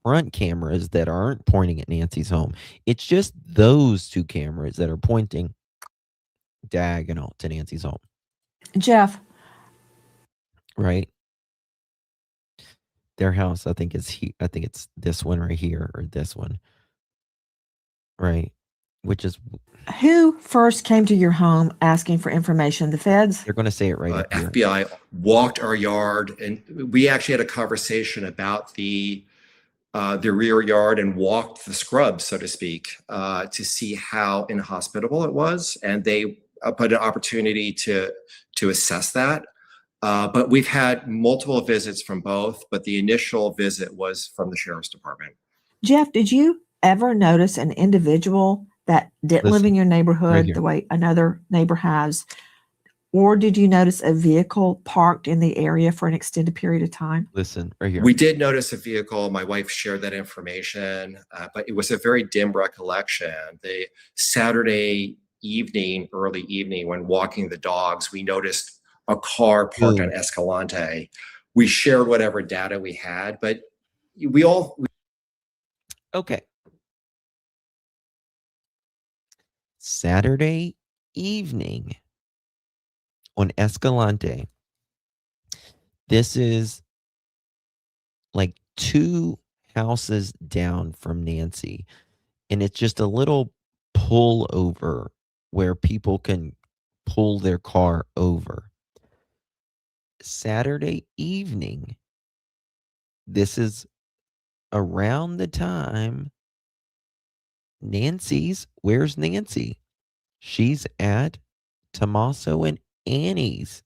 front cameras that aren't pointing at Nancy's home. It's just those 2 cameras that are pointing diagonal to Nancy's home. Jeff. Right? Their house, I think it's this one right here or this one. Right? Which is Who first came to your home asking for information? The feds? They're going to say it right up here. FBI walked our yard, and we actually had a conversation about the rear yard and walked the scrub, so to speak, to see how inhospitable it was, and they put an opportunity to assess that. But we've had multiple visits from both, but the initial visit was from the sheriff's department. Jeff, did you ever notice an individual that didn't live in your neighborhood the way another neighbor has? Or did you notice a vehicle parked in the area for an extended period of time? Listen, right here. We did notice a vehicle. My wife shared that information, but it was a very dim recollection. The Saturday evening, early evening, when walking the dogs, we noticed a car parked on Escalante. We shared whatever data we had, but Okay. Saturday evening on Escalante. This is like 2 houses down from Nancy. And it's just a little pull over where people can pull their car over. Saturday evening, this is around the time where's Nancy? She's at Tommaso and Annie's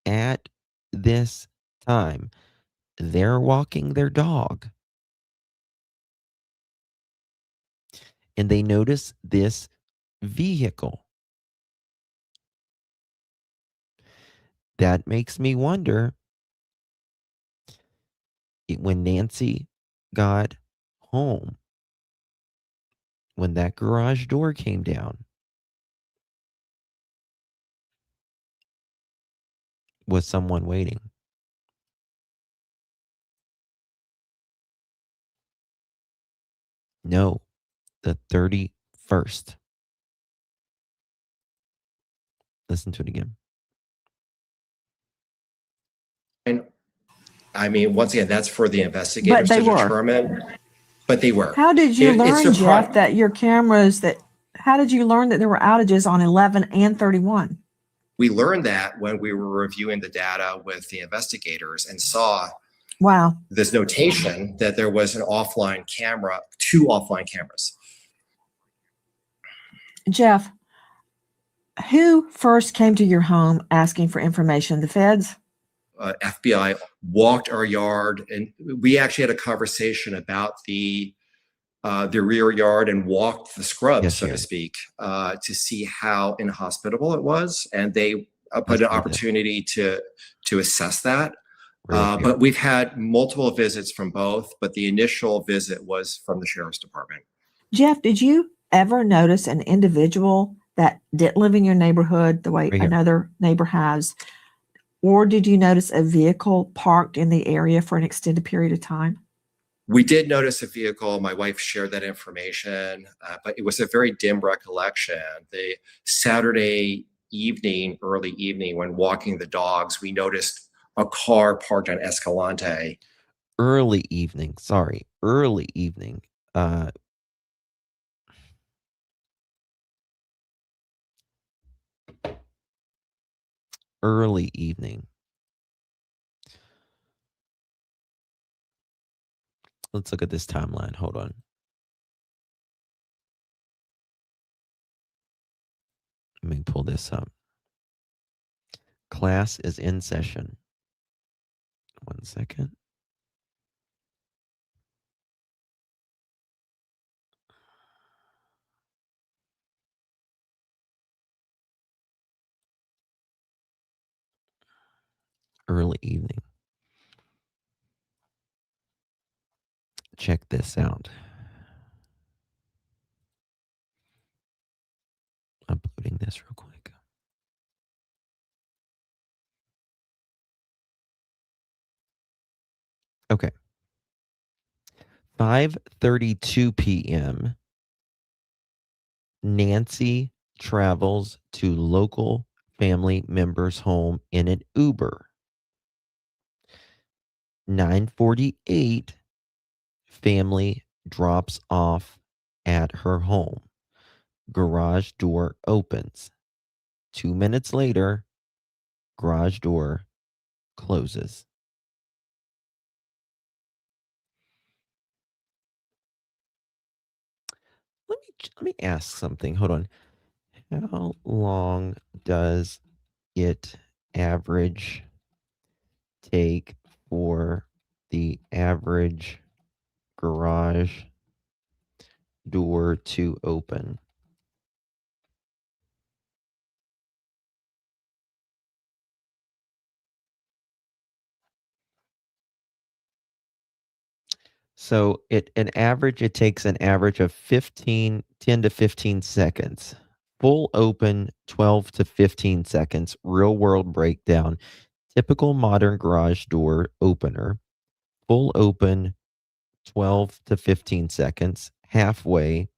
at this time. They're walking their dog. And they notice this vehicle. That makes me wonder, when Nancy got home, when that garage door came down, was someone waiting? No, The 31st. Listen to it again. And I mean, once again, that's for the investigators to determine. But they were. How did you learn, it's Jeff, that your cameras how did you learn that there were outages on 11 and 31? We learned that when we were reviewing the data with the investigators and saw this notation that there was an offline camera, 2 offline cameras. Jeff, who first came to your home asking for information? The feds? FBI walked our yard, and we actually had a conversation about the rear yard and walked the scrub, so to speak, to see how inhospitable it was, and they put an opportunity to assess that. But we've had multiple visits from both, but the initial visit was from the sheriff's department. Jeff, did you ever notice an individual that didn't live in your neighborhood the way another neighbor has? Or did you notice a vehicle parked in the area for an extended period of time? We did notice a vehicle. My wife shared that information, but it was a very dim recollection. The Saturday evening, early evening, when walking the dogs, we noticed a car parked on Escalante. Early evening. Sorry. Early evening. Early evening. Let's look at this timeline. Hold on. Let me pull this up. Class is in session. 1 second. Early evening. Check this out. Uploading this real quick. Okay. 5:32 p.m. Nancy travels to local family member's home in an Uber. 9:48, family drops off at her home. Garage door opens. 2 minutes later, garage door closes. Let me ask something. Hold on. How long does it average take for the average garage door to open? So it takes an average of 10 to 15 seconds. Full open, 12 to 15 seconds. Real world breakdown. Typical modern garage door opener. Full open, 12 to 15 seconds. Halfway,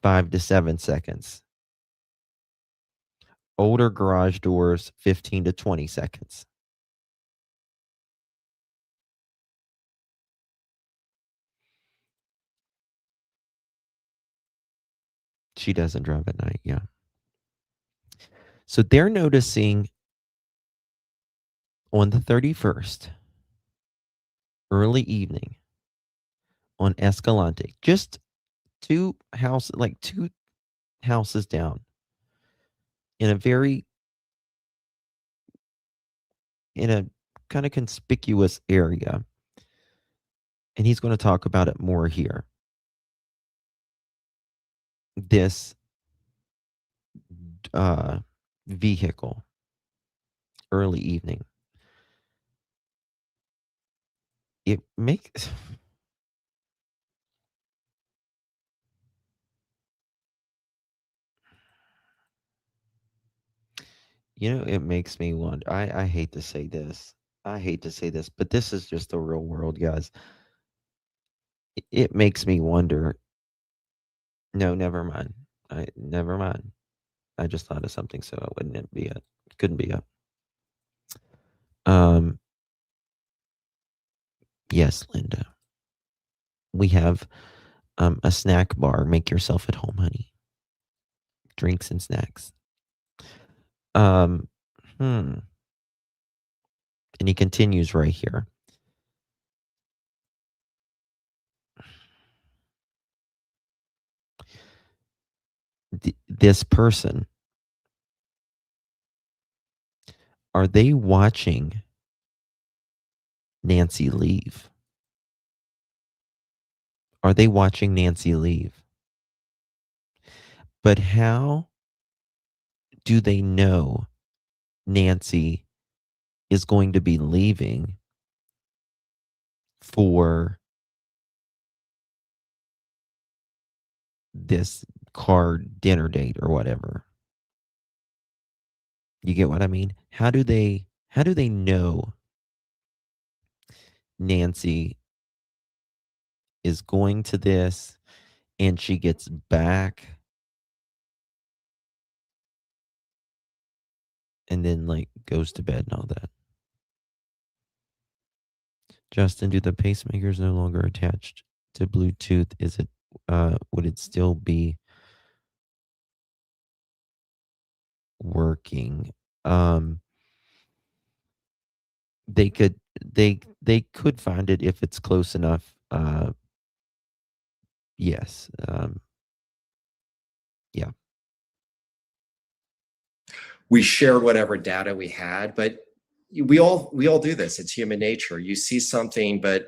5 to 7 seconds. Older garage doors, 15 to 20 seconds. She doesn't drive at night, yeah. So they're noticing on the 31st, early evening, on Escalante, just two houses down, in a kind of conspicuous area. And he's going to talk about it more here. This vehicle, early evening. It makes it makes me wonder. I hate to say this. But this is just the real world, guys. It makes me wonder, No, never mind. Never mind. I just thought of something, so it wouldn't be it. Couldn't be it. Yes, Linda. We have a snack bar. Make yourself at home, honey. Drinks and snacks. And he continues right here. This person, are they watching Nancy leave? Are they watching Nancy leave? But how do they know Nancy is going to be leaving for this car dinner date or whatever? You get what I mean? How do they know Nancy is going to this and she gets back and then like goes to bed and all that? Justin, do the pacemakers no longer attached to Bluetooth? Is it would it still be working? They could they could find it if it's close enough. Yes. Yeah. We shared whatever data we had, but we all do this. It's human nature. You see something, but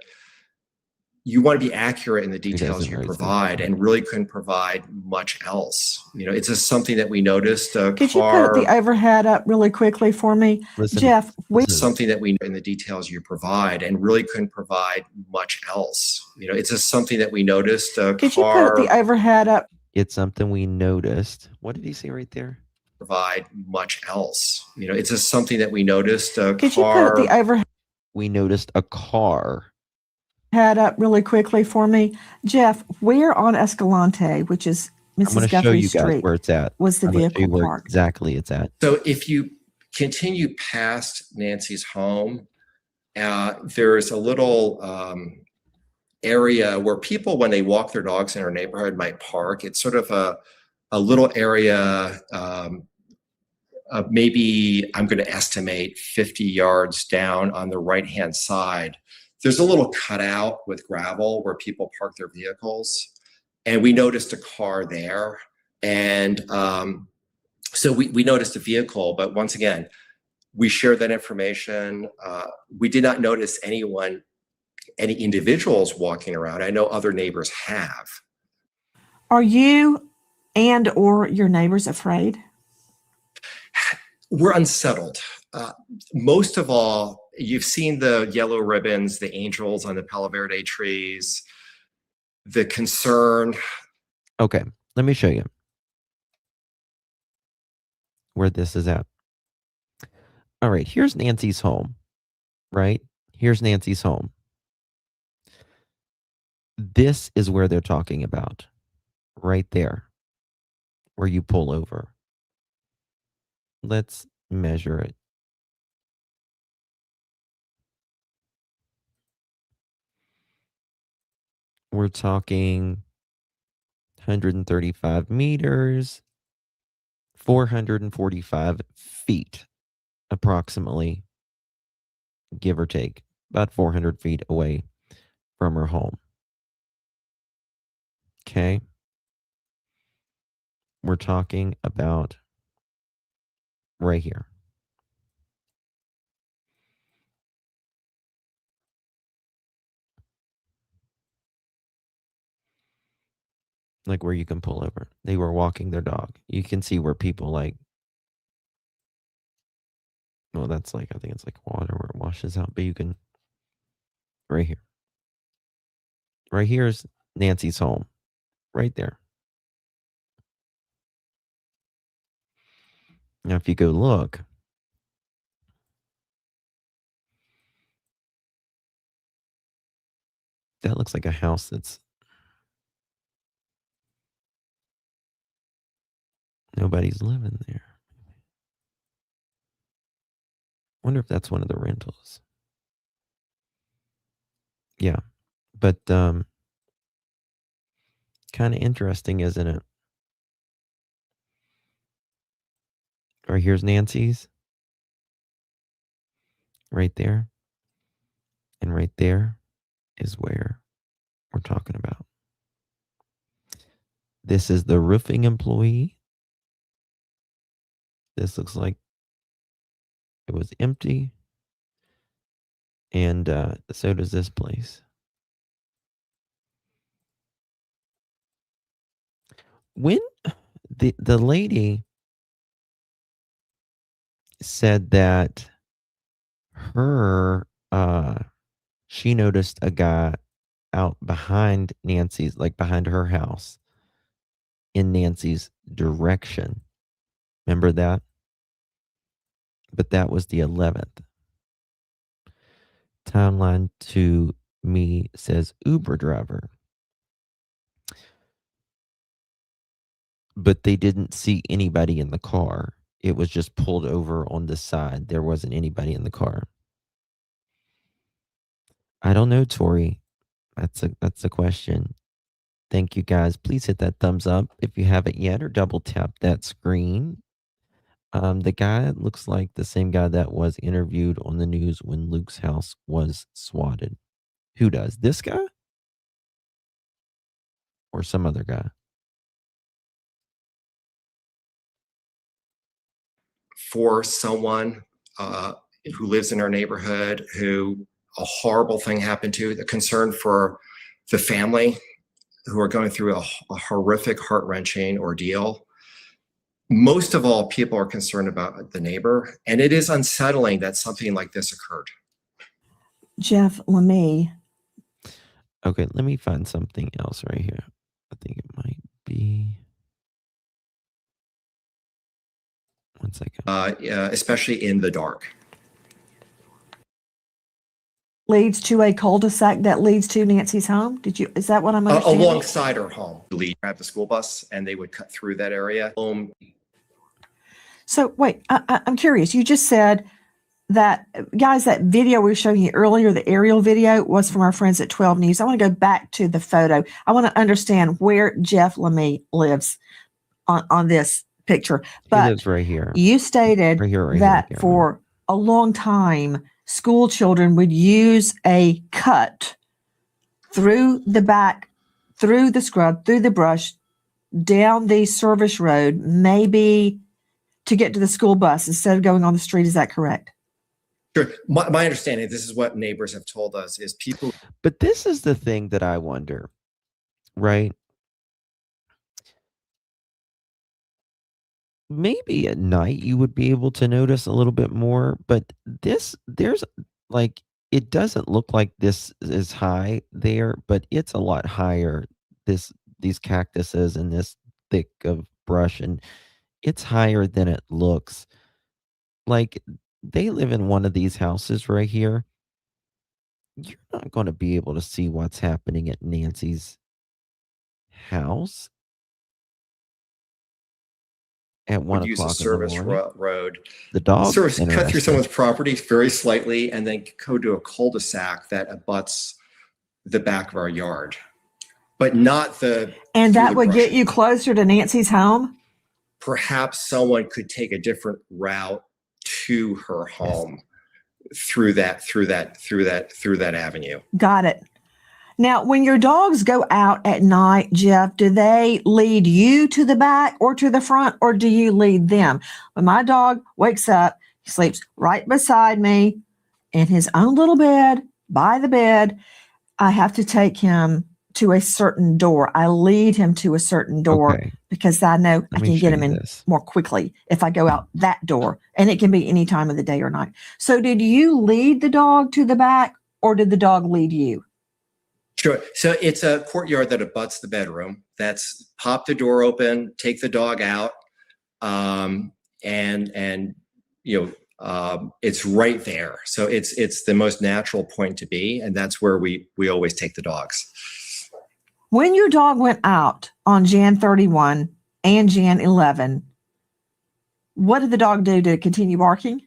you want to be accurate in the details you provide, and really couldn't provide much else. It's just something that we noticed. Could you put the overhead up really quickly for me, Jeff? Something that we in the details you provide, and really couldn't provide much else. It's just something that we noticed. Could you put the overhead up? It's something we noticed. What did he say right there? Provide much else. It's just something that we noticed. Could you put the overhead? We noticed a car. Head up really quickly for me, Jeff. Where on Escalante, which is Mrs. Guthrie's street, where it's at, was the vehicle parked? Exactly, it's at. So if you continue past Nancy's home, there's a little area where people, when they walk their dogs in our neighborhood, might park. It's sort of a little area, maybe I'm going to estimate 50 yards down on the right-hand side. There's a little cutout with gravel where people park their vehicles. And we noticed a car there. And so we noticed a vehicle, but once again, we shared that information. We did not notice any individuals walking around. I know other neighbors have. Are you and or your neighbors afraid? We're unsettled. Most of all, you've seen the yellow ribbons, the angels on the Palo Verde trees, the concern. Okay, let me show you where this is at. All right, here's Nancy's home, right? Here's Nancy's home. This is where they're talking about, right there, where you pull over. Let's measure it. We're talking 135 meters, 445 feet, approximately, give or take, about 400 feet away from her home. Okay. We're talking about right here. Like where you can pull over. They were walking their dog. You can see where people like, well, that's like, I think it's like water where it washes out, but you can, right here. Right here is Nancy's home. Right there. Now, if you go look, that looks like a house that's Nobody's living there. Wonder if that's one of the rentals. Yeah. But kind of interesting, isn't it? Or here's Nancy's. Right there. And right there is where we're talking about. This is the roofing employee. This looks like it was empty. And so does this place. When the lady said that she noticed a guy out behind Nancy's, like behind her house, in Nancy's direction. Remember that? But that was the 11th. Timeline to me says Uber driver. But they didn't see anybody in the car. It was just pulled over on the side. There wasn't anybody in the car. I don't know, Tori. That's a question. Thank you, guys. Please hit that thumbs up if you haven't yet, or double tap that screen. The guy looks like the same guy that was interviewed on the news when Luke's house was swatted. Who does? This guy? Or some other guy? For someone who lives in our neighborhood, who a horrible thing happened to, the concern for the family who are going through a horrific, heart-wrenching ordeal. Most of all, people are concerned about the neighbor, and it is unsettling that something like this occurred. Jeff Lemay. Okay, let me find something else right here. I think it might be. One second. Especially in the dark. Leads to a cul-de-sac that leads to Nancy's home. Is that what I'm understanding? Alongside her home. Grab the school bus and they would cut through that area. So wait, I'm curious. You just said that, guys, that video we were showing you earlier, the aerial video, was from our friends at 12 News. I want to go back to the photo. I want to understand where Jeff Lemay lives on this picture. But he lives right here. You stated that for a long time, school children would use a cut through the back, through the scrub, through the brush, down the service road, maybe to get to the school bus instead of going on the street. Is that correct? Sure. My understanding, this is what neighbors have told us, is people. But this is the thing that I wonder, right? Maybe at night you would be able to notice a little bit more, but there's like, it doesn't look like this is high there, but it's a lot higher. These cactuses and this thick of brush, and it's higher than it looks. Like, they live in one of these houses right here. You're not going to be able to see what's happening at Nancy's house at 1 use o'clock a service in the morning. road. The dog cut through someone's property very slightly and then go to a cul-de-sac that abuts the back of our yard, but not the. And that would get you closer to Nancy's home? Perhaps someone could take a different route to her home through that avenue. Got it. Now, when your dogs go out at night, Jeff, do they lead you to the back or to the front, or do you lead them? When my dog wakes up, he sleeps right beside me in his own little bed, by the bed. I have to take him to a certain door. I lead him to a certain door because I know I can get him in more quickly if I go out that door, and it can be any time of the day or night. So did you lead the dog to the back, or did the dog lead you? Sure. So it's a courtyard that abuts the bedroom. That's pop the door open, take the dog out, and it's right there. So it's the most natural point to be, and that's where we always take the dogs. When your dog went out on Jan 31 and Jan 11, What did the dog do to continue barking?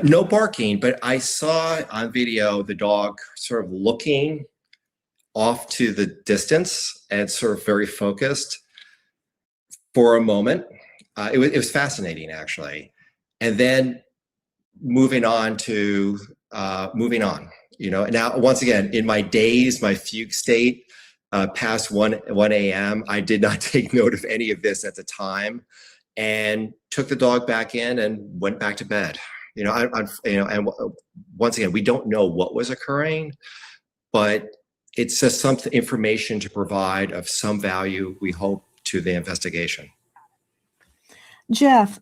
No barking, but I saw on video the dog sort of looking off to the distance and sort of very focused for a moment. It was fascinating, actually. And then moving on. Now, once again, in my daze, my fugue state, past 1 a.m., I did not take note of any of this at the time, and took the dog back in and went back to bed. And once again, we don't know what was occurring, but it's just some information to provide of some value, we hope, to the investigation. Jeff,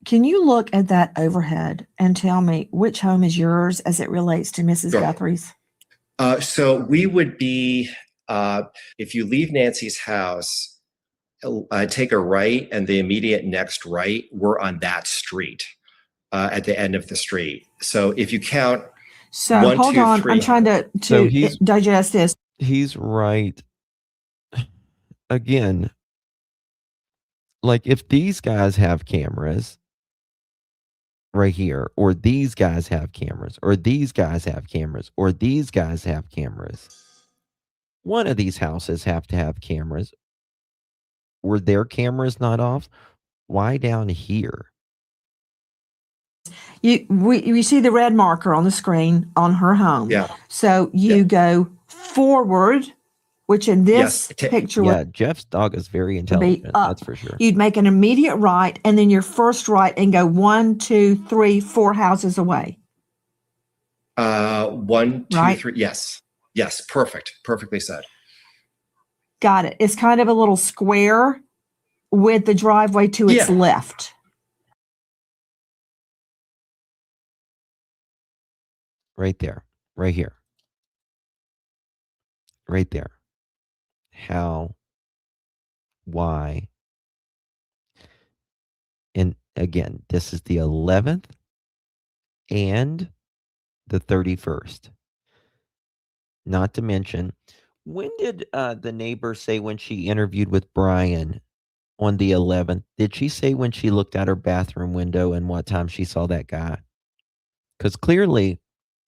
can you look at that overhead and tell me which home is yours as it relates to Mrs. Sure. Guthrie's? So we would be, if you leave Nancy's house, take a right, and the immediate next right, we're on that street, at the end of the street. So if you count, So 1, hold 2, on, 3. I'm trying to digest this. He's right. Again, like if these guys have cameras right here, or these guys have cameras, or these guys have cameras, or these guys have cameras, one of these houses have to have cameras. Were their cameras not off? Why down here? You see the red marker on the screen on her home. Yeah. So you go forward, which in this picture would Jeff's dog is very intelligent. That's for sure. You'd make an immediate right, and then your first right, and go 1, 2, 3, 4 houses away. 1, 2, Right? 3. Yes. Perfect. Perfectly said. Got it. It's kind of a little square with the driveway to its left. Right there. Right here. Right there. How? Why? And again, this is the 11th and the 31st. Not to mention, when did the neighbor say when she interviewed with Brian on the 11th? Did she say when she looked out her bathroom window and what time she saw that guy? Because clearly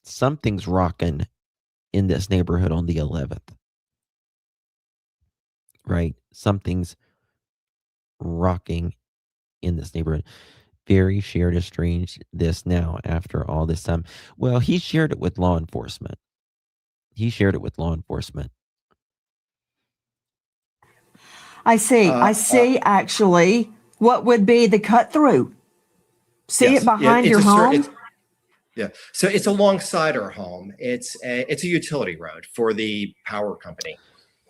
something's rocking in this neighborhood on the 11th. Right? Something's rocking in this neighborhood. Barry shared a strange this now after all this time. Well, he shared it with law enforcement. I see actually what would be the cut through. See it behind your home? So it's alongside our home. It's a utility road for the power company.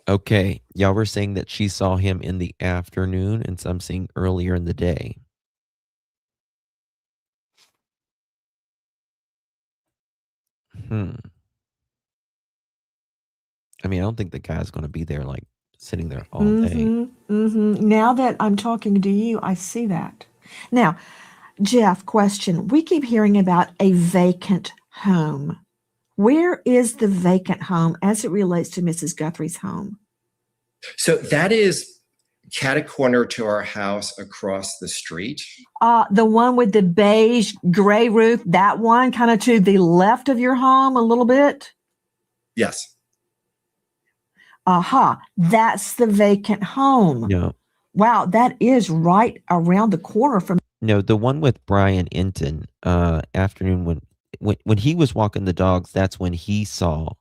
Okay. Y'all were saying that she saw him in the afternoon, and some saying earlier in the day. I mean, I don't think the guy's going to be there, like, sitting there all day. Now that I'm talking to you, I see that. Now, Jeff, question. We keep hearing about a vacant home. Where is the vacant home as it relates to Mrs. Guthrie's home? So that is catty-corner to our house across the street. The one with the beige gray roof, that one kind of to the left of your home a little bit? Yes. That's the vacant home. No. Wow, that is right around the corner from. No, the one with Brian Inton, afternoon when he was walking the dogs, that's when he saw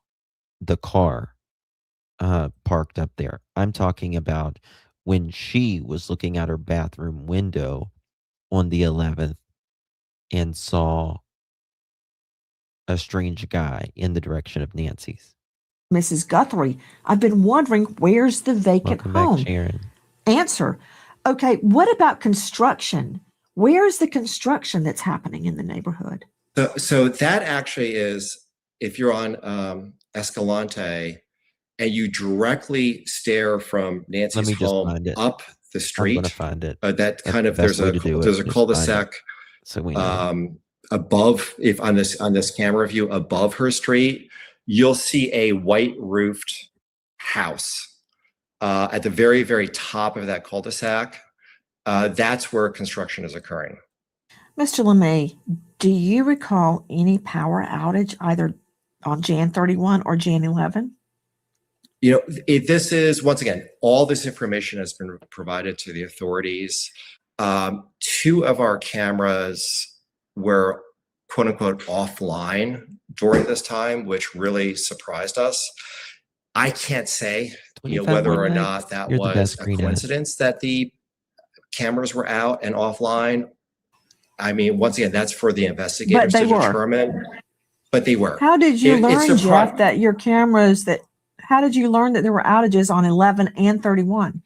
the car parked up there. I'm talking about when she was looking out her bathroom window on the 11th and saw a strange guy in the direction of Nancy's. Mrs. Guthrie, I've been wondering, where's the vacant Welcome home? back, Sharon. Answer. Okay, what about construction? Where's the construction that's happening in the neighborhood? So that actually is, if you're on Escalante and you directly stare from Nancy's home up the street, I'm gonna find it. That kind of there's a cul-de-sac so we know. Above, if on this camera view above her street, you'll see a white roofed house at the very, very top of that cul-de-sac. That's where construction is occurring. Mr. LeMay, do you recall any power outage either on Jan 31 or Jan 11? This is, once again, all this information has been provided to the authorities. 2 of our cameras were quote unquote offline during this time, which really surprised us. I can't say, whether or not that was a coincidence that the cameras were out and offline. I mean, once again, that's for the investigators to determine. But they were. How did you learn, Jeff, that your cameras how did you learn that there were outages on 11 and 31?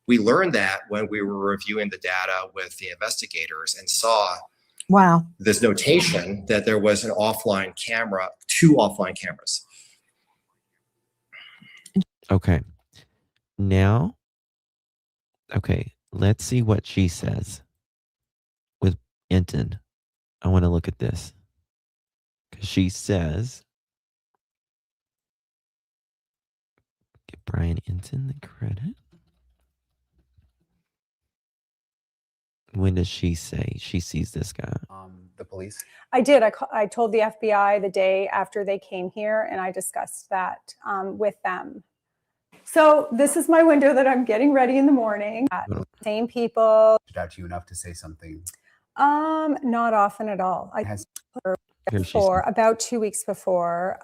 We learned that when we were reviewing the data with the investigators and saw this notation that there was an offline camera, 2 offline cameras. Okay. Now, let's see what she says with Enton. I want to look at this. Because she says, give Brian Enton the credit. When does she say she sees this guy? The police. I did. I told the FBI the day after they came here, and I discussed that with them. So this is my window that I'm getting ready in the morning. Same people. Stood out to you enough to say something? Not often at all. About 2 weeks before,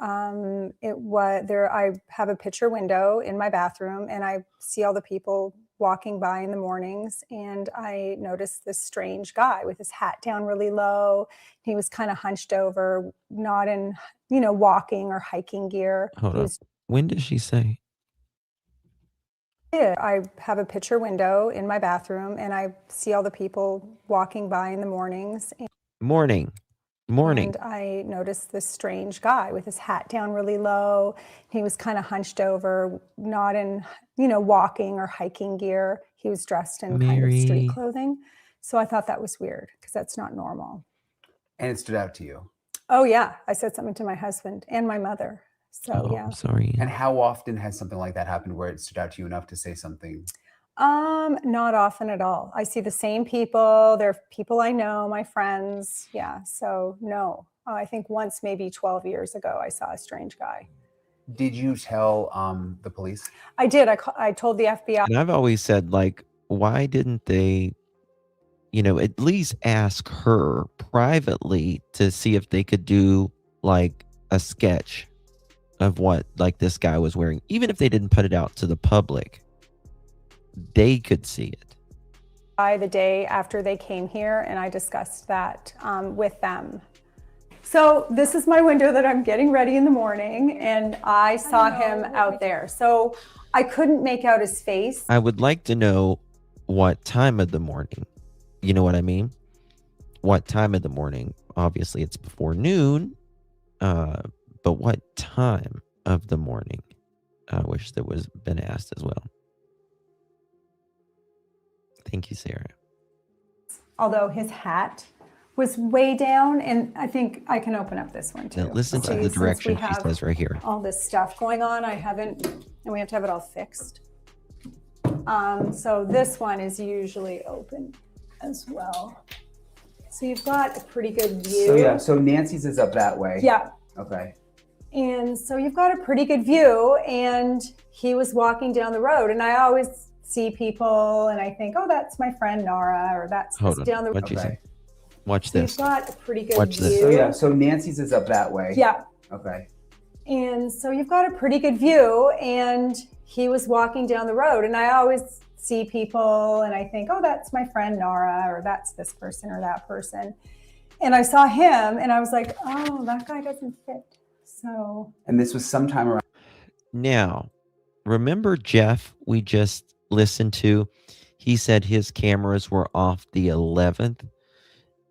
it was there. I have a picture window in my bathroom, and I see all the people walking by in the mornings, and I noticed this strange guy with his hat down really low. He was kind of hunched over, not in, walking or hiking gear. Hold on. When does she say? Yeah, I have a picture window in my bathroom, and I see all the people walking by in the mornings. Morning. And I noticed this strange guy with his hat down really low. He was kind of hunched over, not in, walking or hiking gear. He was dressed in kind of street clothing. So I thought that was weird because that's not normal. And it stood out to you? Oh, yeah. I said something to my husband and my mother. So, yeah. I'm sorry. And how often has something like that happened where it stood out to you enough to say something? Not often at all. I see the same people. They're people I know, my friends. Yeah. So no, I think once, maybe 12 years ago, I saw a strange guy. Did you tell the police? I did. I told the FBI. And I've always said, why didn't they, at least ask her privately to see if they could do a sketch of what this guy was wearing, even if they didn't put it out to the public. They could see it. The day after they came here, and I discussed that with them. So this is my window that I'm getting ready in the morning, and I saw him out there. So I couldn't make out his face. I would like to know what time of the morning. You know what I mean? What time of the morning? Obviously, it's before noon. But what time of the morning? I wish that was been asked as well. Thank you, Sarah. Although his hat was way down, and I think I can open up this one too. Now listen to the direction she says right here. All this stuff going on, and we have to have it all fixed. So this one is usually open as well. So you've got a pretty good view. So Nancy's is up that way. Yeah. Okay. And so you've got a pretty good view, and he was walking down the road, and I always see people and I think, oh, that's my friend Nora, or that's down the road. What'd you say? Watch this. You've got a pretty good Watch view. this. So Nancy's is up that way. Yeah. Okay. And so you've got a pretty good view, and he was walking down the road, and I always see people and I think, oh, that's my friend Nora, or that's this person or that person. And I saw him and I was like, oh, that guy doesn't fit. So. And this was sometime around. Now, remember Jeff we just listened to? He said his cameras were off the 11th.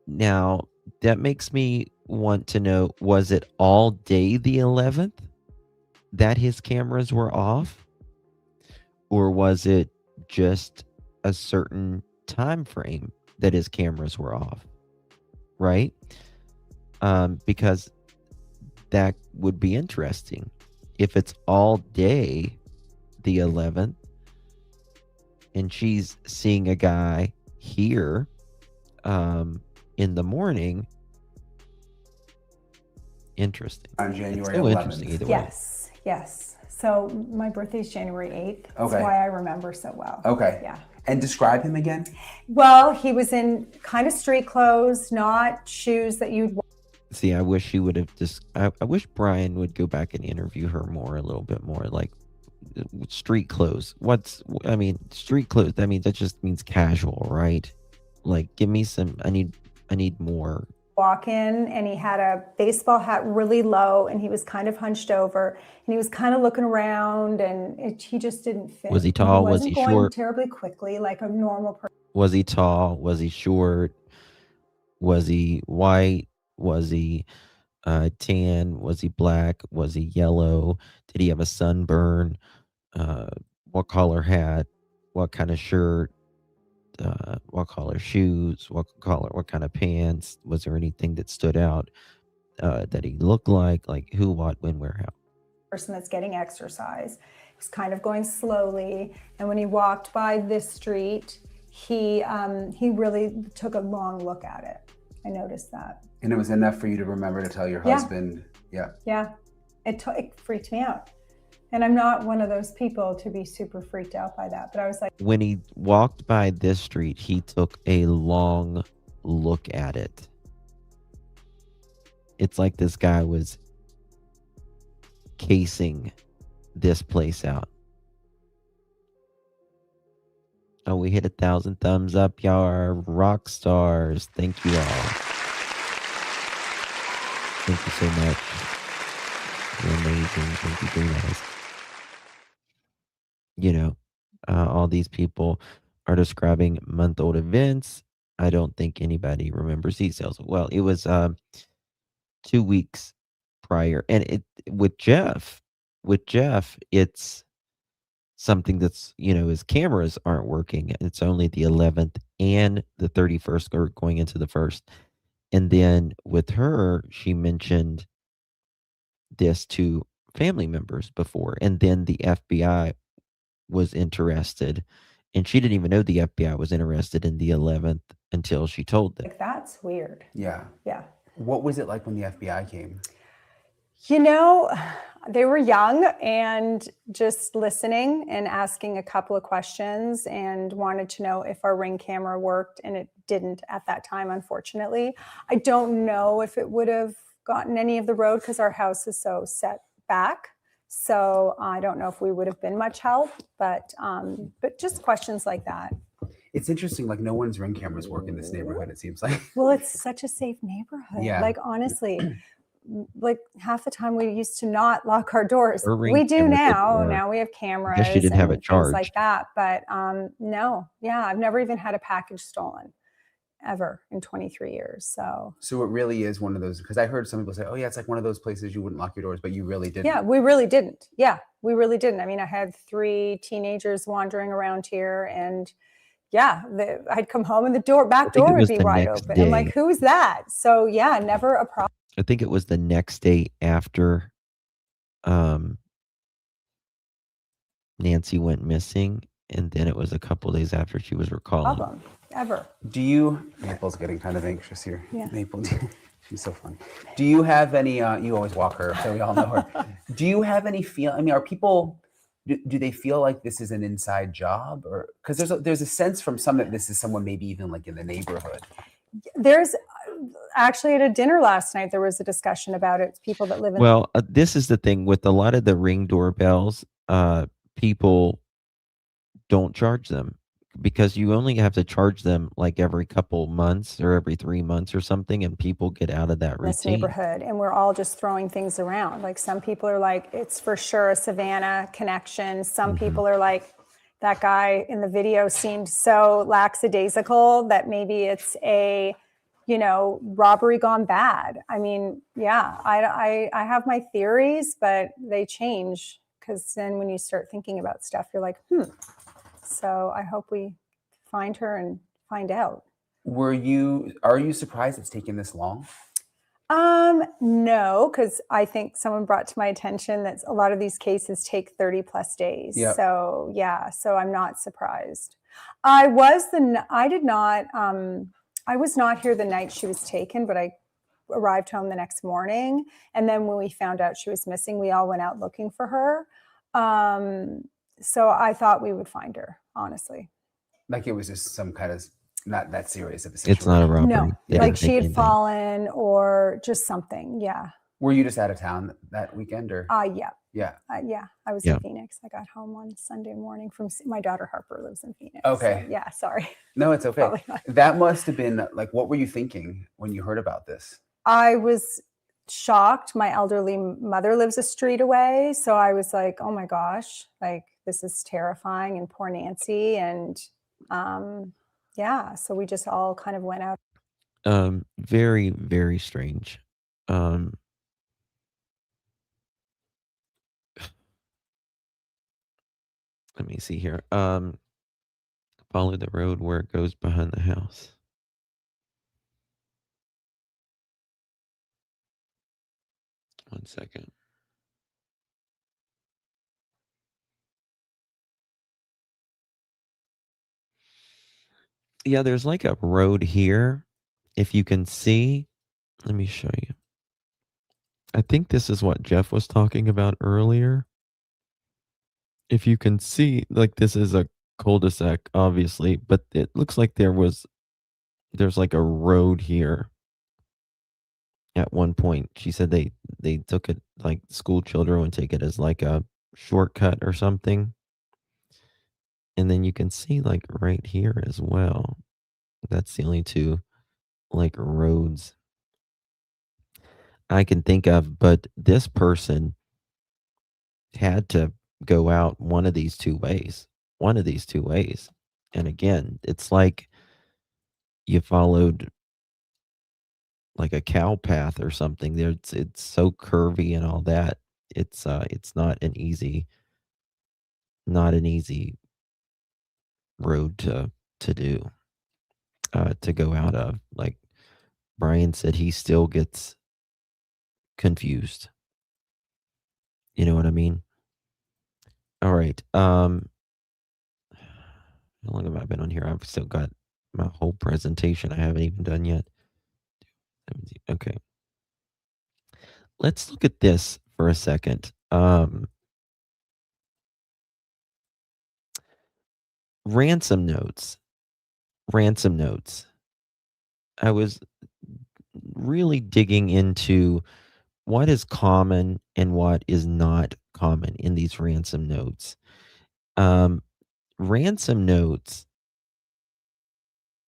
Now, that makes me want to know, was it all day the 11th that his cameras were off? Or was it just a certain time frame that his cameras were off? Right? Because that would be interesting. If it's all day the 11th, and she's seeing a guy, here in the morning. Interesting. On It's January so 11th. interesting either way. Yes, yes. So my birthday's January 8th. That's Okay. why I remember so well. Okay. Yeah. And describe him again. Well, he was in kind of street clothes, not shoes that you'd. See, I wish he would have just. I wish Brian would go back and interview her a little bit more. Like street clothes. I mean, street clothes. I mean, that just means casual, right? Like, give me some. I need more. Walk in, and he had a baseball hat really low, and he was kind of hunched over, and he was kind of looking around, and he just didn't fit. Was he tall? Was he going short? terribly quickly, like a normal person. Was he tall? Was he short? Was he white? Was he tan? Was he black? Was he yellow? Did he have a sunburn? What color hat? What kind of shirt? What color shoes? What kind of pants? Was there anything that stood out that he looked like who, what, when, where, how? Person that's getting exercise. He was kind of going slowly, and when he walked by this street, he really took a long look at it. I noticed that. And it was enough for you to remember to tell your husband. Yeah. Yeah. It freaked me out. And I'm not one of those people to be super freaked out by that. But I was like, when he walked by this street, he took a long look at it. It's like this guy was casing this place out. Oh, we hit 1,000 thumbs up. Y'all are rock stars. Thank you all. Thank you so much. You're amazing. Thank you very much. You know, all these people are describing month-old events. I don't think anybody remembers details. Well, it was 2 weeks prior, and with Jeff, it's something that's, his cameras aren't working. It's only the 11th and the 31st are going into the 1st. And then with her, she mentioned this to family members before, and then the FBI was interested, and she didn't even know the FBI was interested in the 11th until she told them. like, that's weird. Yeah. Yeah. What was it like when the FBI came? They were young and just listening and asking a couple of questions and wanted to know if our Ring camera worked, and it didn't at that time, unfortunately. I don't know if it would have gotten any of the road because our house is so set back. So I don't know if we would have been much help, but just questions like that. It's interesting, like no one's Ring cameras work in this neighborhood, it seems like. Well, it's such a safe neighborhood. Yeah. Like, honestly, like half the time we used to not lock our doors. Her Ring We do cameras now. didn't work. Now we have I cameras guess she didn't have and it things like charged. that. But no, yeah, I've never even had a package stolen ever in 23 years. So it really is one of those, because I heard some people say, oh yeah, it's like one of those places you wouldn't lock your doors, but you really didn't. yeah, we really didn't. Yeah, we really didn't. I mean, I had 3 teenagers wandering around here, and yeah, I'd come home and the back door would be wide open. I'm like, who's that? So yeah, never a problem. I think it was the next day after Nancy went missing, and then it was a couple days after she was recalling. Problem ever. Maple's getting kind of anxious here. Yeah. Maple, she's so funny. Do you have any, you always walk her, so we all know her. Do you have any are people, do they feel like this is an inside job? Or, because there's a sense from some that this is someone maybe even like in the neighborhood. There's actually at a dinner last night, there was a discussion about it. People that live in. Well, this is the thing with a lot of the Ring doorbells, people don't charge them because you only have to charge them like every couple months or every 3 months or something, and people get out of that this routine. Neighborhood, and we're all just throwing things around. Like, some people are like, it's for sure a Savannah connection. Some people are like, that guy in the video seemed so lackadaisical that maybe it's a, robbery gone bad. I mean, yeah, I have my theories, but they change because then when you start thinking about stuff, you're like, So I hope we find her and find out. Are you surprised it's taken this long? No, because I think someone brought to my attention that a lot of these cases take 30 plus days. Yep. So yeah, so I'm not surprised. I did not, I was not here the night she was taken, but I arrived home the next morning. And then when we found out she was missing, we all went out looking for her. So I thought we would find her, honestly. Like it was just some kind of not that serious of a It's not a situation. robbery. No, They like didn't she take had anything. fallen or just something. Yeah. Were you just out of town that weekend or? Yeah. Yeah. Yeah. I was Yeah. in Phoenix. I got home on Sunday morning from my daughter Harper lives in Phoenix. Okay. So, yeah. Sorry. No, it's okay. Probably not. That must have been like, what were you thinking when you heard about this? I was shocked. My elderly mother lives a street away. So I was like, oh my gosh, like this is terrifying, and poor Nancy. And yeah, so we just all kind of went out. Very, very strange. Let me see here. Follow the road where it goes behind the house. One second. Yeah, there's like a road here. If you can see, let me show you. I think this is what Jeff was talking about earlier. If you can see, like this is a cul-de-sac, obviously, but it looks like there's like a road here. At one point, she said they took it, like school children would take it as like a shortcut or something. And then you can see like right here as well. That's the only two like roads I can think of, but this person had to go out one of these two ways. One of these two ways. And again, it's like you followed like a cow path or something. There it's so curvy and all that. It's not an easy road to do to go out of. Like Brian said, he still gets confused. You know what I mean? All right. How long have I been on here? I've still got my whole presentation I haven't even done yet. Okay. Let's look at this for a second. Ransom notes. Ransom notes. I was really digging into what is common and what is not common in these ransom notes. Ransom notes,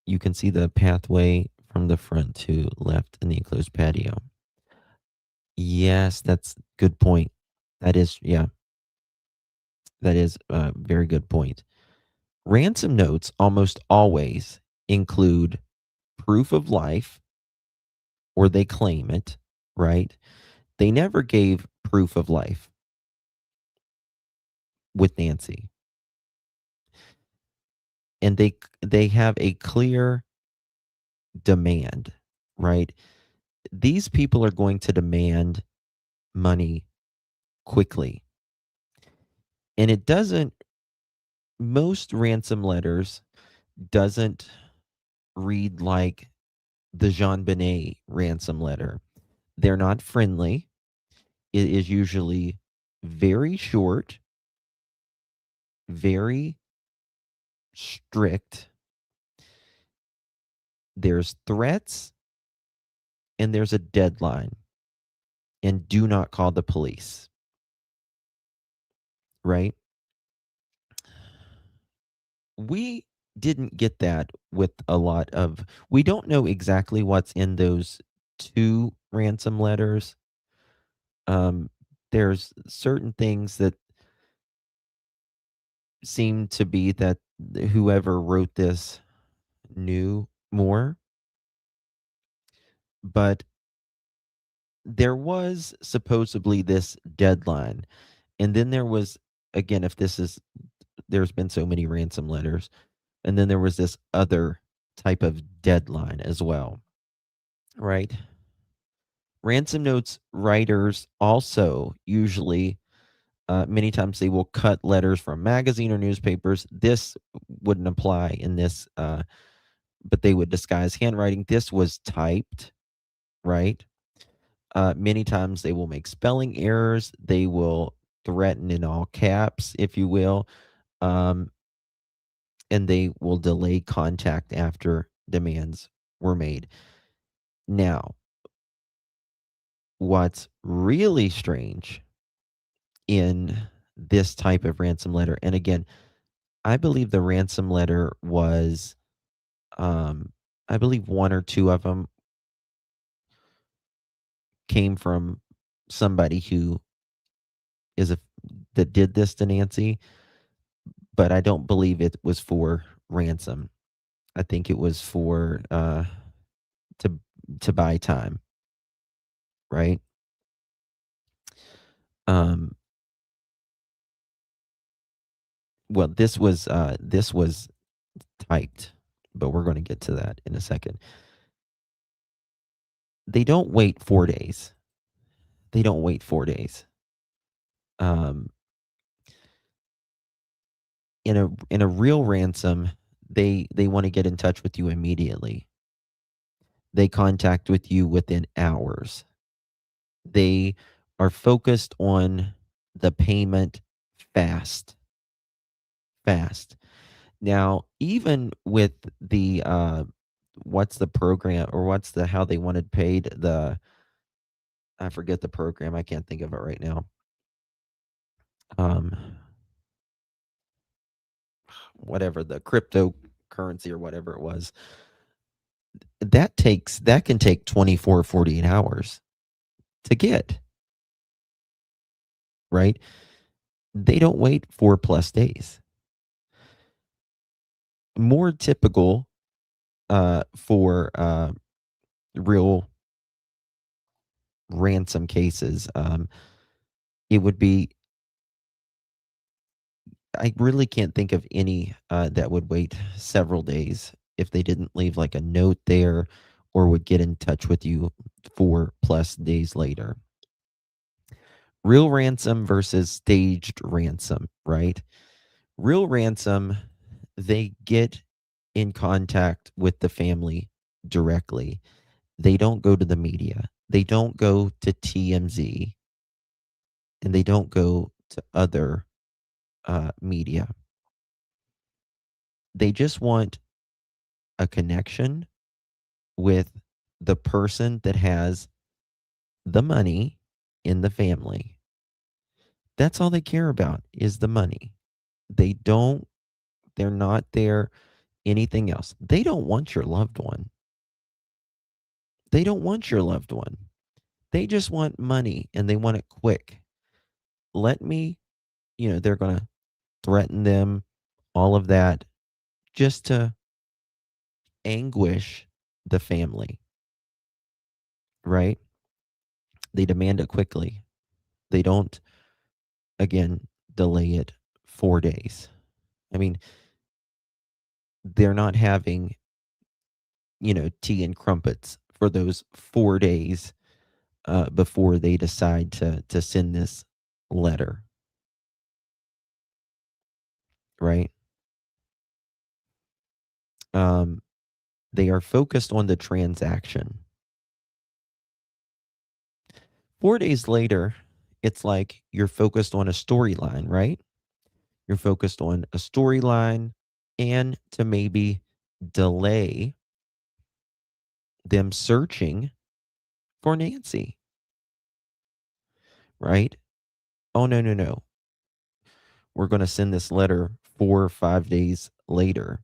you can see the pathway from the front to left in the enclosed patio. Yes, that's good point. That is, yeah, that is a very good point. Ransom notes almost always include proof of life, or they claim it, right? They never gave proof of life with Nancy. And they have a clear demand, right? These people are going to demand money quickly. And it doesn't, most ransom letters doesn't read like the Jean Benet ransom letter. They're not friendly. It is usually very short, very strict. There's threats and there's a deadline. And do not call the police. Right? We didn't get that with a lot of, we don't know exactly what's in those two ransom letters. There's certain things that seem to be that whoever wrote this knew more. But there was supposedly this deadline. And then there was, again, if this is, there's been so many ransom letters. And then there was this other type of deadline as well, right? Ransom notes writers also usually Many times they will cut letters from magazine or newspapers. This wouldn't apply in this, but they would disguise handwriting. This was typed, right? Many times they will make spelling errors. They will threaten in all caps, if you will, and they will delay contact after demands were made. Now, what's really strange in this type of ransom letter, and again, I believe the ransom letter was, I believe one or two of them came from somebody who is a that did this to Nancy, but I don't believe it was for ransom. I think it was for to buy time, right? Um, well, this was typed, but we're going to get to that in a second. They don't wait 4 days. They don't wait 4 days. Um, in a real ransom, they want to get in touch with you immediately. They contact with you within hours. They are focused on the payment fast. Fast. Now, even with the what's the program, or what's the how they wanted paid, I forget the program. I can't think of it right now. Um Whatever, the cryptocurrency or whatever it was. That can take 24, 48 hours to get, right? They don't wait 4+ days. More typical for real ransom cases, it would be, I really can't think of any that would wait several days if they didn't leave like a note there or would get in touch with you 4+ days later. Real ransom versus staged ransom, right? Real ransom, they get in contact with the family directly. They don't go to the media. They don't go to TMZ, and they don't go to other media. They just want a connection with the person that has the money in the family. That's all they care about, is the money. They're not there anything else. They don't want your loved one. They don't want your loved one. They just want money, and they want it quick. Let me, they're going to threaten them, all of that, just to anguish the family, right? They demand it quickly. They don't, again, delay it 4 days. I mean, they're not having, tea and crumpets for those 4 days before they decide to send this letter, right? They are focused on the transaction. 4 days later, it's like you're focused on a storyline, right? You're focused on a storyline, and to maybe delay them searching for Nancy, right? Oh, no, no, no. We're going to send this letter 4 or 5 days later.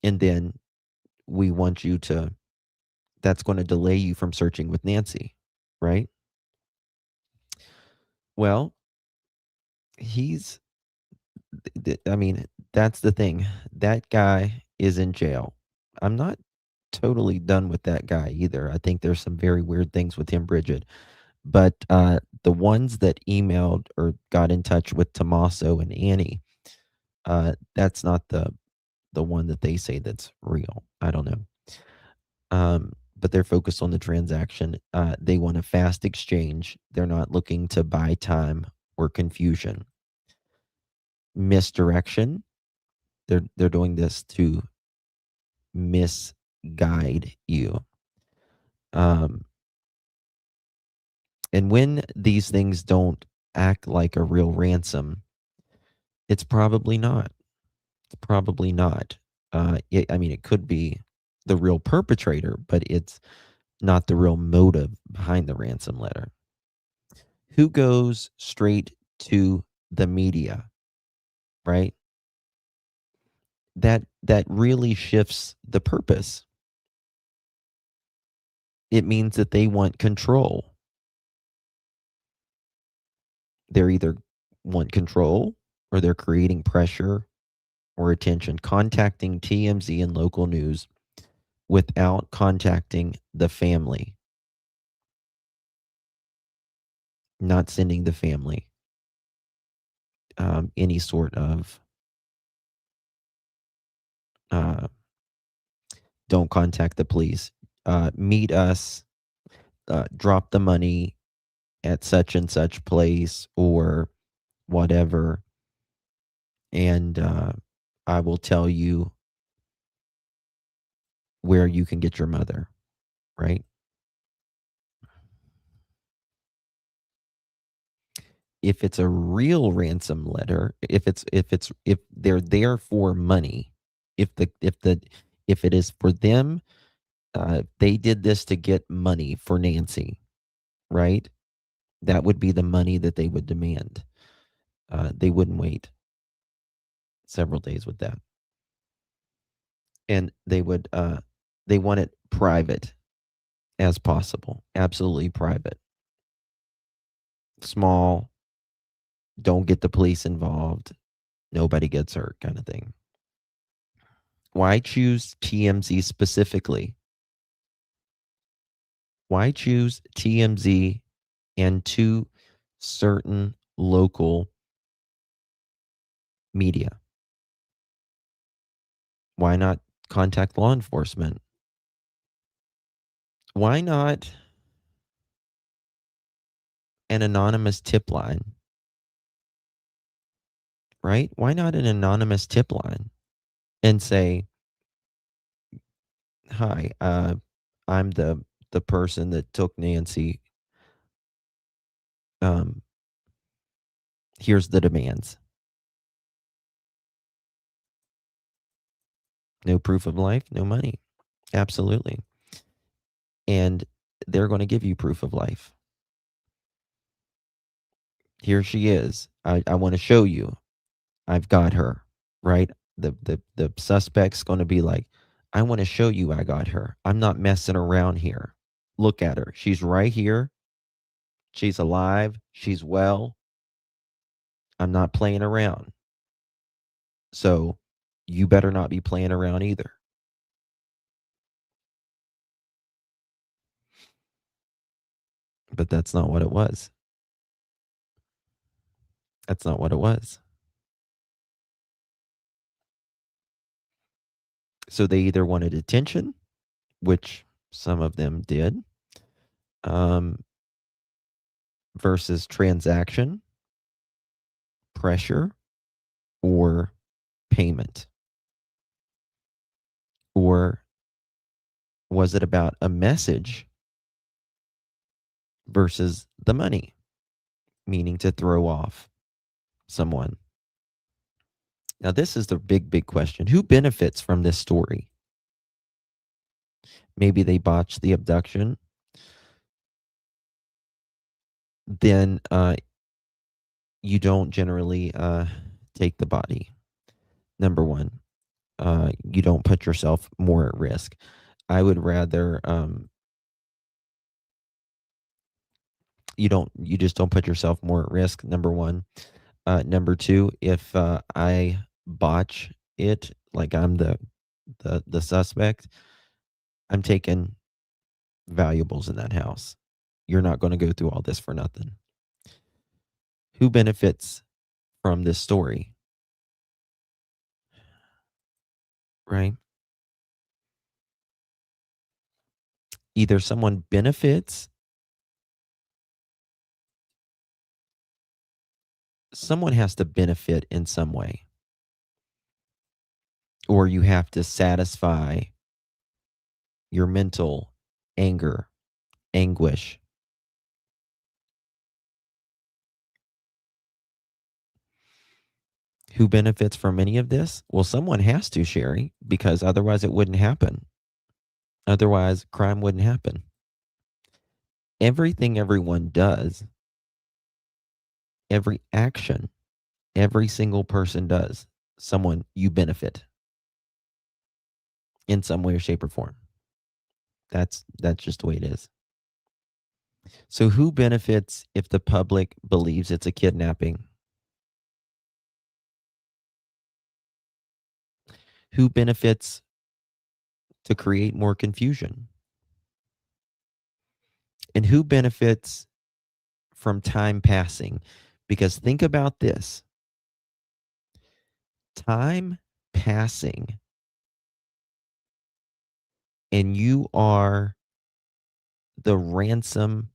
And then we want you to, that's going to delay you from searching with Nancy, right? Well, I mean, that's the thing. That guy is in jail. I'm not totally done with that guy either. I think there's some very weird things with him, Bridget. But the ones that emailed or got in touch with Tommaso and Annie, that's not the one that they say that's real. I don't know. But they're focused on the transaction. They want a fast exchange. They're not looking to buy time or confusion. Misdirection. They're doing this to misguide you. And when these things don't act like a real ransom, it's probably not. It's probably not. It could be the real perpetrator, but it's not the real motive behind the ransom letter. Who goes straight to the media, right? That really shifts the purpose. It means that they want control. They're either want control or they're creating pressure or attention, contacting TMZ and local news without contacting the family, not sending the family any sort of don't contact the police. Meet us, drop the money at such and such place or whatever, and I will tell you where you can get your mother, right? If it's a real ransom letter, if they're there for money, if it is for them, they did this to get money for Nancy, right? That would be the money that they would demand. They wouldn't wait several days with that, and they want it private as possible, absolutely private, small. Don't get the police involved. Nobody gets hurt, kind of thing. Why choose TMZ specifically? Why choose TMZ and two certain local media? Why not contact law enforcement? Why not an anonymous tip line? Right? Why not an anonymous tip line and say, "Hi, I'm the person that took Nancy. Here's the demands." No proof of life, no money. Absolutely. And they're going to give you proof of life. Here she is. I want to show you. I've got her, right? The suspect's going to be like, "I want to show you I got her. I'm not messing around here. Look at her. She's right here. She's alive. She's well. I'm not playing around. So you better not be playing around either." But that's not what it was. That's not what it was. So they either wanted attention, which some of them did, versus transaction, pressure, or payment. Or was it about a message versus the money, meaning to throw off someone? Now, this is the big question. Who benefits from this story? Maybe they botched the abduction. Then you don't generally take the body. Number one, you don't put yourself more at risk. I would rather you just don't put yourself more at risk. Number one. Number two, if I botch it, like I'm the suspect, I'm taking valuables in that house. You're not going to go through all this for nothing. Who benefits from this story? Right? Either someone benefits someone has to benefit in some way, or you have to satisfy your mental anger, anguish. Who benefits from any of this? Well, someone has to, Sherry, because otherwise it wouldn't happen. Otherwise, crime wouldn't happen. Everything everyone does, every action, every single person does, someone you benefit in some way or shape or form. That's just the way it is. So who benefits if the public believes it's a kidnapping? Who benefits to create more confusion? And who benefits from time passing? Because think about this. Time passing and you are the ransom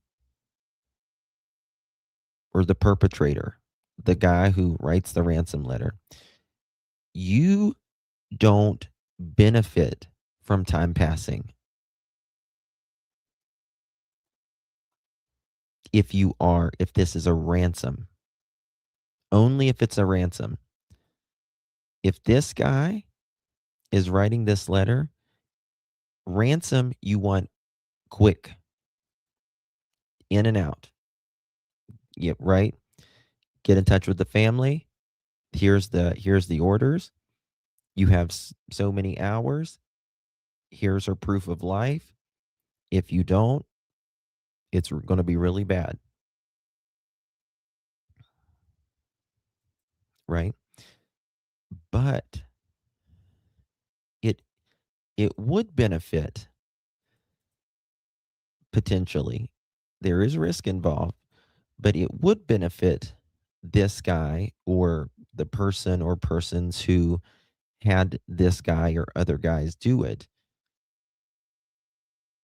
or the perpetrator, the guy who writes the ransom letter. You don't benefit from time passing if this is a ransom. Only if it's a ransom. If this guy is writing this letter, ransom you want quick, in and out. Yep, right? Get in touch with the family. Here's the orders. You have so many hours. Here's her proof of life. If you don't, it's going to be really bad. Right? But it would benefit potentially. There is risk involved, but it would benefit this guy or the person or persons who had this guy or other guys do it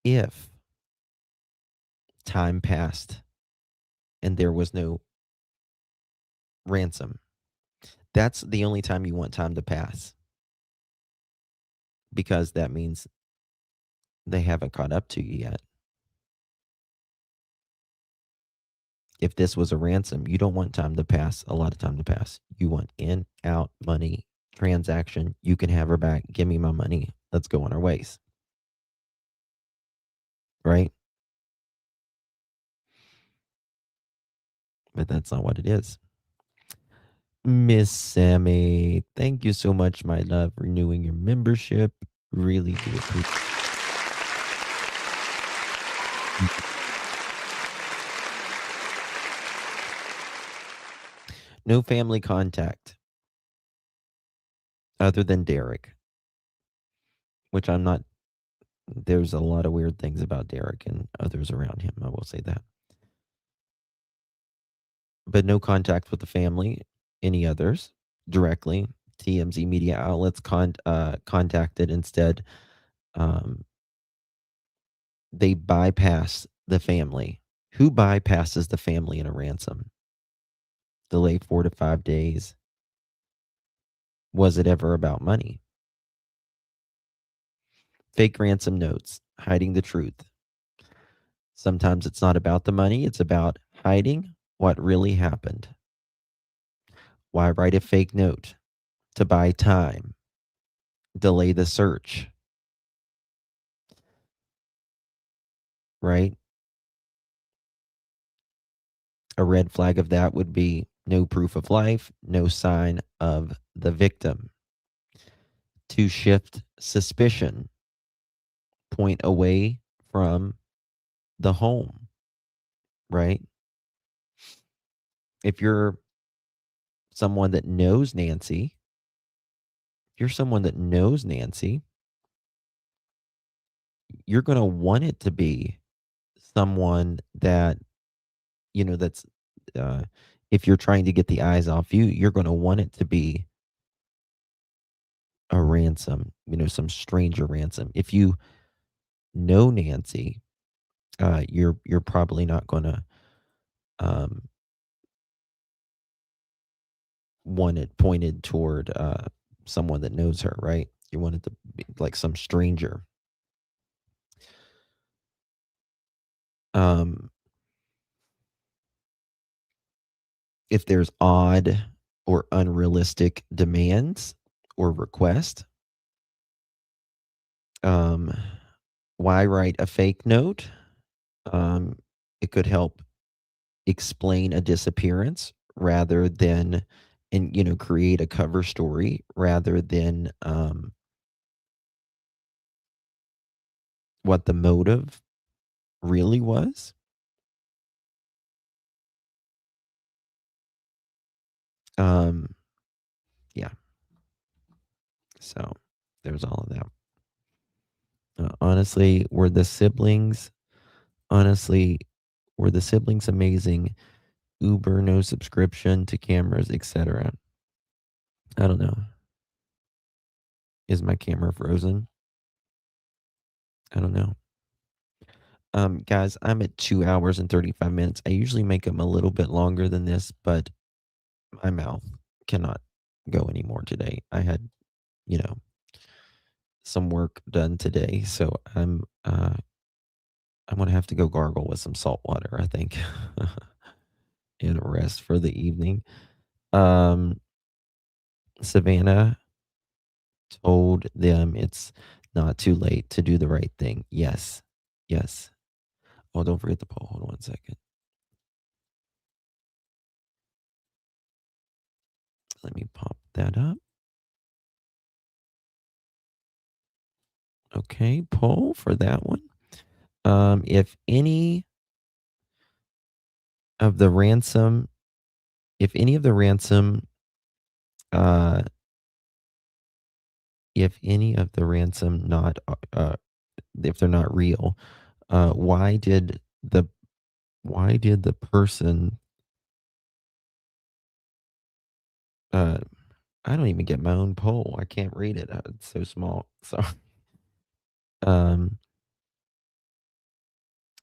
if time passed and there was no ransom. That's the only time you want time to pass, because that means they haven't caught up to you yet. If this was a ransom, you don't want time to pass, a lot of time to pass. You want in, out, money, transaction. You can have her back. Give me my money. Let's go on our ways. Right? But that's not what it is. Miss Sammy, thank you so much, my love, renewing your membership. Really do appreciate. No family contact other than Derek, which I'm not. There's a lot of weird things about Derek and others around him. I will say that. But no contact with the family, any others directly. TMZ media outlets contacted instead. They bypass the family. Who bypasses the family in a ransom? Delay 4 to 5 days. Was it ever about money? Fake ransom notes, hiding the truth. Sometimes it's not about the money, it's about hiding what really happened. Why write a fake note? To buy time, delay the search, right? A red flag of that would be no proof of life, no sign of the victim. To shift suspicion, point away from the home, right? If you're someone that knows Nancy, you're going to want it to be someone that, that's, if you're trying to get the eyes off you, you're going to want it to be a ransom, some stranger ransom. If you know Nancy, you're probably not going to want it pointed toward someone that knows her, right? You want it to be like some stranger. Um, if there's odd or unrealistic demands or requests, um, why write a fake note? Um, it could help explain a disappearance rather than, and create a cover story rather than what the motive really was. Um, yeah. So there's all of that. Honestly, honestly, were the siblings amazing? Uber, no subscription to cameras, etc. I don't know. Is my camera frozen? I don't know. Guys, I'm at 2 hours and 35 minutes. I usually make them a little bit longer than this, but my mouth cannot go anymore today. I had, you know, some work done today, so I'm gonna have to go gargle with some salt water, I think, and rest for the evening. Um, Savannah told them it's not too late to do the right thing. Yes. Yes. Oh, don't forget the poll. Hold on 1 second. Let me pop that up. Okay, poll for that one. If any of the ransom, if any of the ransom, uh, if any of the ransom not, if they're not real, why did the person, uh, I don't even get my own poll. I can't read it. It's so small. So, um,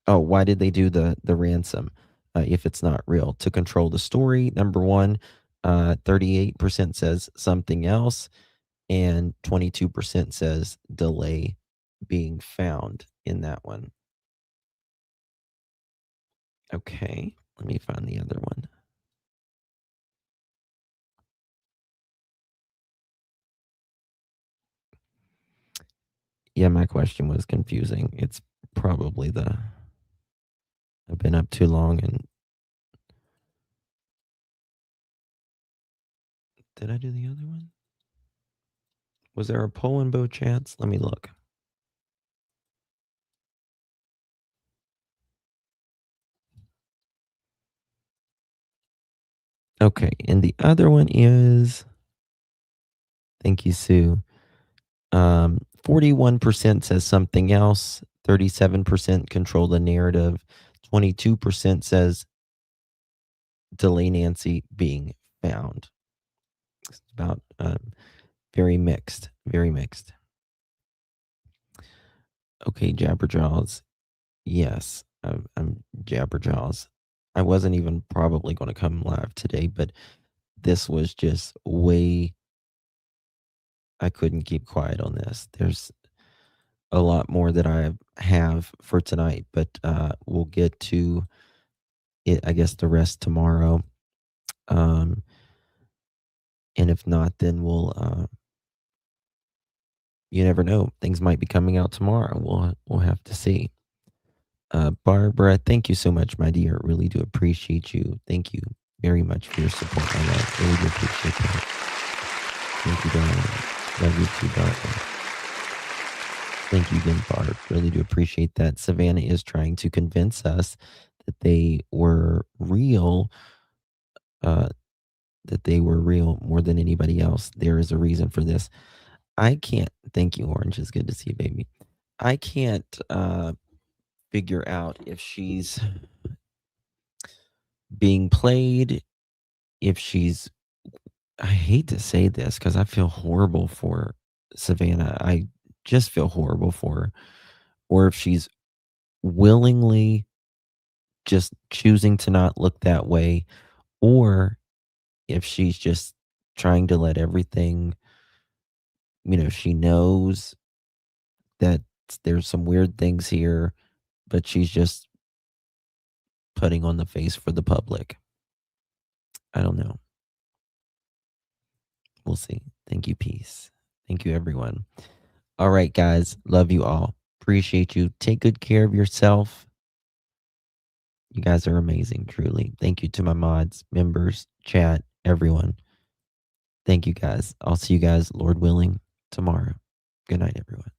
oh, why did they do the ransom if it's not real? To control the story, number one. 38% says something else, and 22% says delay being found in that one. Okay, let me find the other one. Yeah, my question was confusing. It's probably I've been up too long, and did I do the other one? Was there a poll in both chats? Let me look. Okay, and the other one is, thank you, Sue. 41% says something else, 37% control the narrative, 22% says delay Nancy being found. It's about very mixed, very mixed. Okay, Jabberjaws. Yes, I'm Jabberjaws. I wasn't even probably going to come live today, but this was just way. I couldn't keep quiet on this. There's a lot more that I have for tonight, but we'll get to it, I guess, the rest tomorrow. And if not, then you never know. Things might be coming out tomorrow. We'll have to see. Barbara, thank you so much, my dear. Really do appreciate you. Thank you very much for your support, my love. Really do appreciate that. Thank you, darling. Love you too, darling. Thank you again, Barb. Really do appreciate that. Savannah is trying to convince us that they were real, more than anybody else. There is a reason for this. I can't. Thank you, Orange. It's good to see you, baby. I can't figure out if she's being played, if she's. I hate to say this because I feel horrible for Savannah. I just feel horrible for her. Or if she's willingly just choosing to not look that way, or if she's just trying to let everything, she knows that there's some weird things here, but she's just putting on the face for the public. I don't know. We'll see. Thank you, peace. Thank you, everyone. All right, guys. Love you all. Appreciate you. Take good care of yourself. You guys are amazing, truly. Thank you to my mods, members, chat, everyone. Thank you, guys. I'll see you guys, Lord willing, tomorrow. Good night, everyone.